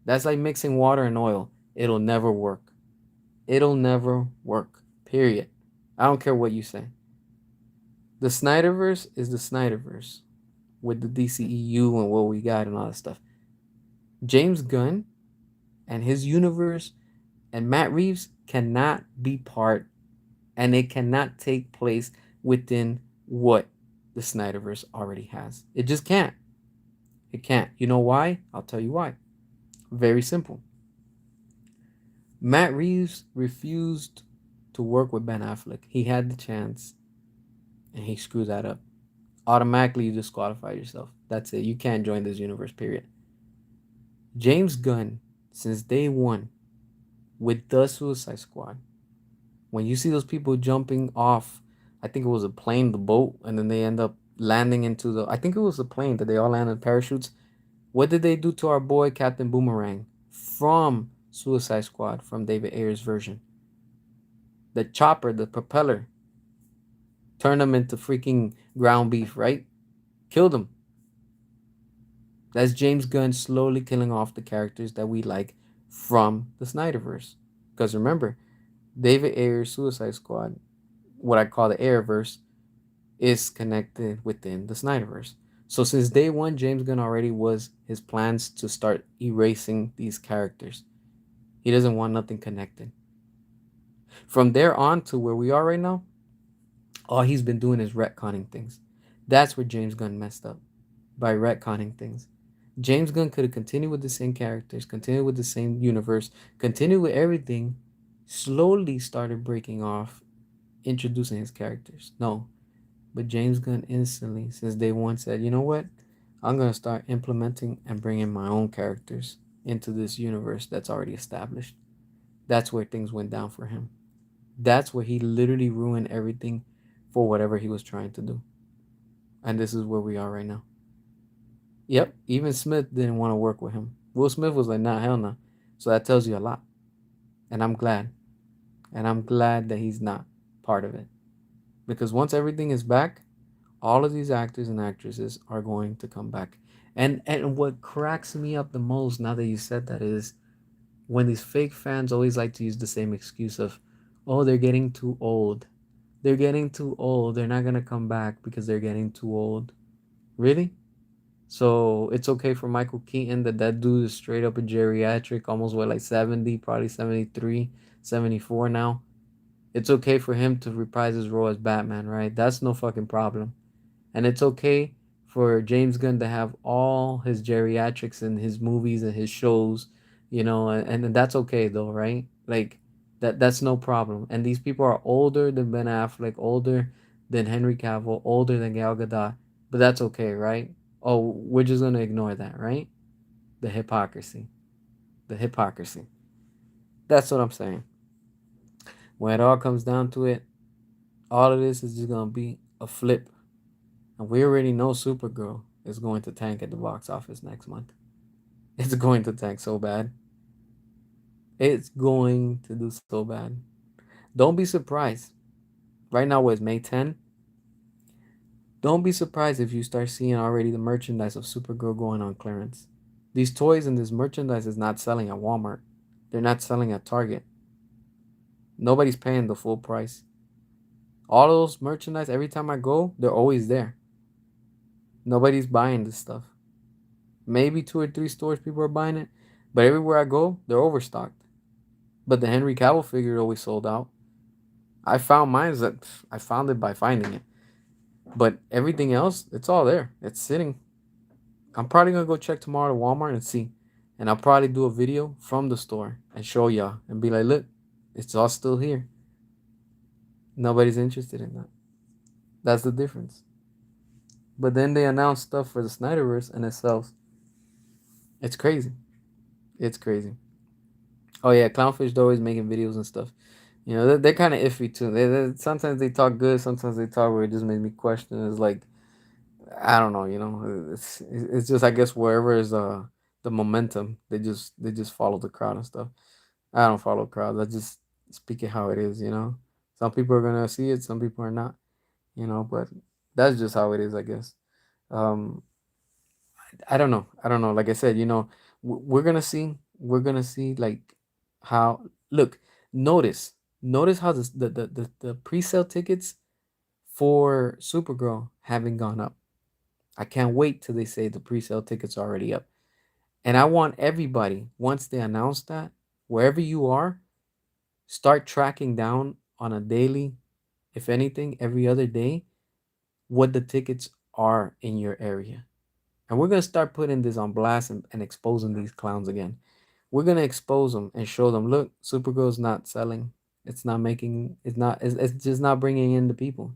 That's like mixing water and oil. It'll never work. It'll never work. Period. I don't care what you say. The Snyderverse is the Snyderverse with the DCEU and what we got and all that stuff. James Gunn and his universe and Matt Reeves cannot be part and it cannot take place within what the Snyderverse already has. It just can't. It can't. You know why? I'll tell you why. Very simple. Matt Reeves refused to work with Ben Affleck. He had the chance and he screwed that up. Automatically, you disqualify yourself. That's it. You can't join this universe, period. James Gunn, since day one, with the Suicide Squad, when you see those people jumping off, I think it was a plane, the boat, and then they end up landing into I think it was a plane that they all landed in parachutes. What did they do to our boy Captain Boomerang from Suicide Squad, from David Ayer's version? The chopper, the propeller, turned him into freaking ground beef, right? Killed him. That's James Gunn slowly killing off the characters that we like from the Snyderverse. Because remember, David Ayer's Suicide Squad, what I call the Ayerverse, is connected within the Snyderverse. So since day one, James Gunn already was his plans to start erasing these characters. He doesn't want nothing connected. From there on to where we are right now, all he's been doing is retconning things. That's where James Gunn messed up by retconning things. James Gunn could have continued with the same characters, continued with the same universe, continued with everything, slowly started breaking off, introducing his characters. No, but James Gunn instantly, since day one, said, you know what? I'm going to start implementing and bringing my own characters into this universe that's already established. That's where things went down for him. That's where he literally ruined everything for whatever he was trying to do. And this is where we are right now. Yep, even Smith didn't want to work with him. Will Smith was like, nah, hell no. So that tells you a lot. And I'm glad. And I'm glad that he's not part of it. Because once everything is back, all of these actors and actresses are going to come back. And what cracks me up the most now that you said that is when these fake fans always like to use the same excuse of, oh, they're getting too old. They're getting too old. They're not gonna come back because they're getting too old. Really? So it's okay for Michael Keaton that dude is straight up a geriatric, almost what, like 70, probably 73, 74 now. It's okay for him to reprise his role as Batman, right? That's no fucking problem. And it's okay for James Gunn to have all his geriatrics in his movies and his shows, and that's okay though, right? Like that's no problem. And these people are older than Ben Affleck, older than Henry Cavill, older than Gal Gadot, but that's okay, right? Oh, we're just gonna ignore that, right? The hypocrisy, the hypocrisy. That's what I'm saying. When it all comes down to it, all of this is just gonna be a flip. And we already know Supergirl is going to tank at the box office next month. It's going to tank so bad. It's going to do so bad. Don't be surprised. Right now, it's May 10. Don't be surprised if you start seeing already the merchandise of Supergirl going on clearance. These toys and this merchandise is not selling at Walmart. They're not selling at Target. Nobody's paying the full price. All those merchandise, every time I go, they're always there. Nobody's buying this stuff. Maybe two or three stores people are buying it, but everywhere I go, they're overstocked. But the Henry Cavill figure always sold out. I found mine. That I found it by finding it. But everything else, it's all there. It's sitting. I'm probably gonna go check tomorrow to Walmart and see. And I'll probably do a video from the store and show y'all and be like, look, it's all still here. Nobody's interested in that. That's the difference. But then they announce stuff for the Snyderverse and it sells. It's crazy. It's crazy. Oh yeah, Clownfish always making videos and stuff. They're kind of iffy too. Sometimes they talk good, sometimes they talk where it just made me question. It's like I don't know. It's just I guess wherever is the momentum, they just follow the crowd and stuff. I don't follow crowds. I just speak it how it is. Some people are gonna see it, some people are not. But that's just how it is, I guess. Um, I don't know. I don't know. Like I said, we're gonna see. We're gonna see like how. Look, notice, notice how the pre-sale tickets for Supergirl haven't gone up. I can't wait till they say the pre-sale tickets are already up. And I want everybody, once they announce that, wherever you are, start tracking down on a daily, if anything, every other day, what the tickets are in your area. And we're gonna start putting this on blast and exposing these clowns again. We're gonna expose them and show them, look, Supergirl's not selling. It's not making. It's just not bringing in the people.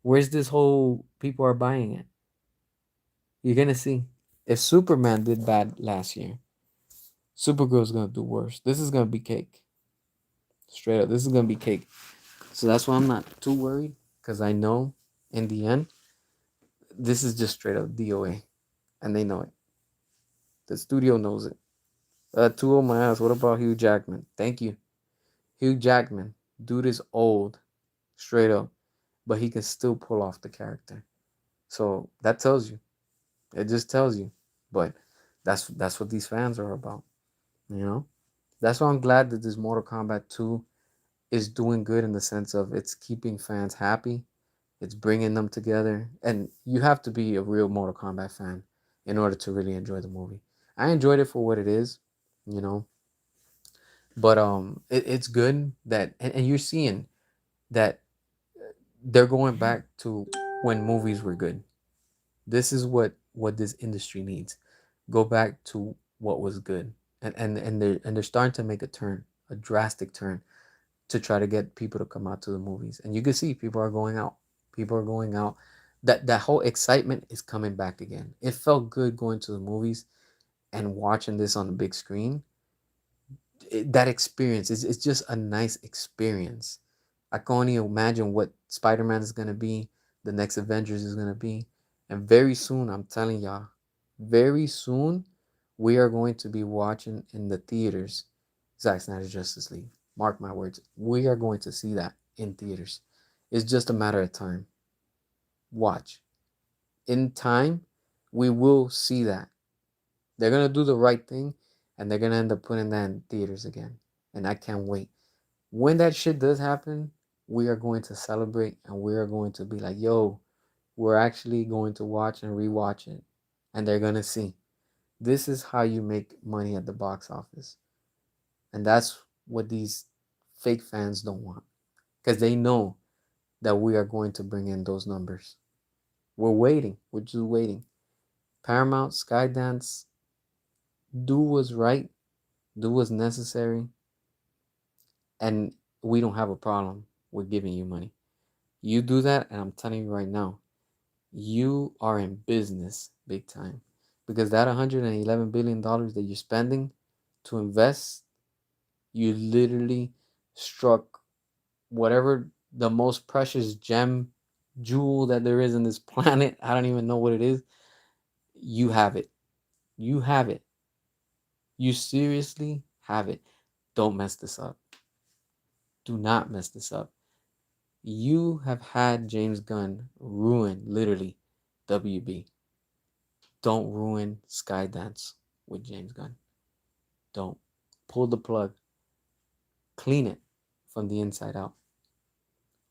Where's this whole people are buying it? You're gonna see. If Superman did bad last year, Supergirl's gonna do worse. This is gonna be cake. Straight up, this is gonna be cake. So that's why I'm not too worried because I know in the end, this is just straight up DOA, and they know it. The studio knows it. Two on my ass. What about Hugh Jackman? Thank you, Hugh Jackman. Dude is old, straight up, but he can still pull off the character. So that tells you. It just tells you. But that's what these fans are about. You know. That's why I'm glad that this Mortal Kombat 2 is doing good in the sense of it's keeping fans happy. It's bringing them together. And you have to be a real Mortal Kombat fan in order to really enjoy the movie. I enjoyed it for what it is, you know. But it's good that and you're seeing that they're going back to when movies were good. This is what this industry needs. Go back to what was good. And they're starting to make a turn, a drastic turn, to try to get people to come out to the movies. And you can see people are going out. People are going out. That whole excitement is coming back again. It felt good going to the movies and watching this on the big screen. That experience is it's just a nice experience. I can only imagine what Spider-Man is gonna be, the next Avengers is gonna be, and very soon, I'm telling y'all, very soon, we are going to be watching in the theaters Zack Snyder's Justice League. Mark my words, we are going to see that in theaters. It's just a matter of time. Watch. In time, we will see that. They're gonna do the right thing, and they're gonna end up putting that in theaters again. And I can't wait. When that shit does happen, we are going to celebrate and we are going to be like, yo, we're actually going to watch and rewatch it. And they're going to see. This is how you make money at the box office. And that's what these fake fans don't want. Because they know that we are going to bring in those numbers. We're waiting. We're just waiting. Paramount, Skydance, do what's right, do what's necessary, and we don't have a problem with giving you money. You do that, and I'm telling you right now, you are in business big time because that $111 billion that you're spending to invest, you literally struck whatever the most precious gem jewel that there is in this planet. I don't even know what it is. You have it. You have it. You seriously have it. Don't mess this up. Do not mess this up. You have had James Gunn ruin literally WB. Don't ruin Skydance with James Gunn. Don't. Pull the plug. Clean it from the inside out.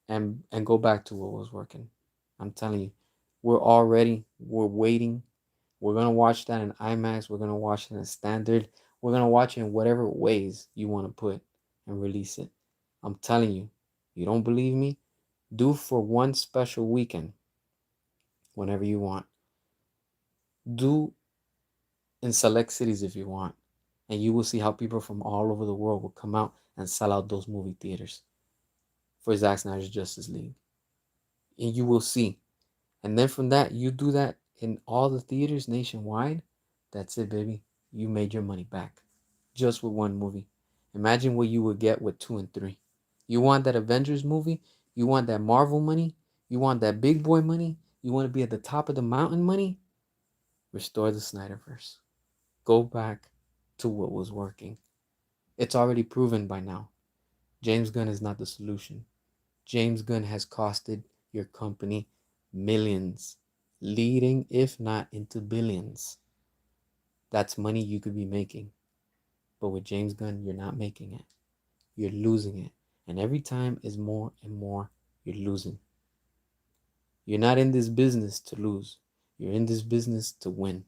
And go back to what was working. I'm telling you, we're waiting. We're gonna watch that in IMAX. We're gonna watch it in standard. We're gonna watch it in whatever ways you want to put and release it. I'm telling you, you don't believe me? Do for one special weekend whenever you want. Do in select cities if you want. And you will see how people from all over the world will come out and sell out those movie theaters for Zack Snyder's Justice League. And you will see. And then from that, you do that in all the theaters nationwide. That's it, baby. You made your money back just with one movie. Imagine what you would get with two and three. You want that Avengers movie? You want that Marvel money? You want that big boy money? You want to be at the top of the mountain money? Restore the Snyderverse. Go back to what was working. It's already proven by now. James Gunn is not the solution. James Gunn has costed your company millions, leading, if not into billions. That's money you could be making. But with James Gunn, you're not making it. You're losing it. And every time is more and more you're losing. You're not in this business to lose. You're in this business to win.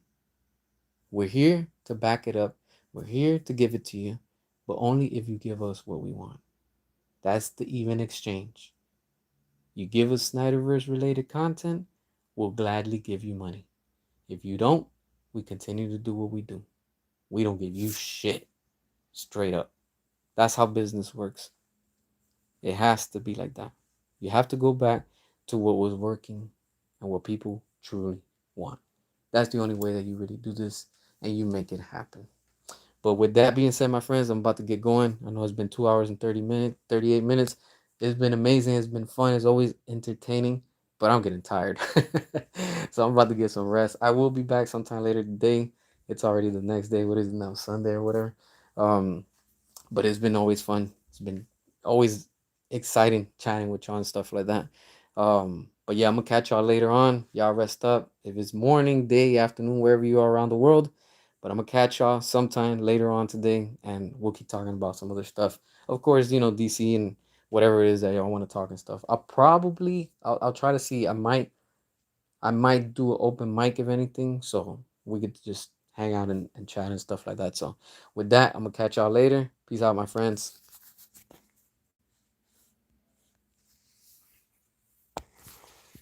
We're here to back it up. We're here to give it to you, but only if you give us what we want. That's the even exchange. You give us Snyderverse related content, we'll gladly give you money. If you don't, we continue to do what we do. We don't give you shit. Straight up. That's how business works. It has to be like that. You have to go back to what was working and what people truly want. That's the only way that you really do this and you make it happen. But with that being said, my friends, I'm about to get going. I know it's been 2 hours and 30 minutes, 38 minutes. It's been amazing. It's been fun. It's always entertaining, but I'm getting tired. So I'm about to get some rest. I will be back sometime later today. It's already the next day. What is it now? Sunday or whatever. Um, but it's been always fun. It's been always exciting chatting with y'all and stuff like that. But yeah, I'm gonna catch y'all later on. Y'all rest up. If it's morning, day, afternoon, wherever you are around the world. But I'm gonna catch y'all sometime later on today, and we'll keep talking about some other stuff. Of course, DC and whatever it is that y'all want to talk and stuff. I'll try to see. I might do an open mic if anything, so we could just hang out and chat and stuff like that. So with that, I'm gonna catch y'all later. Peace out, my friends.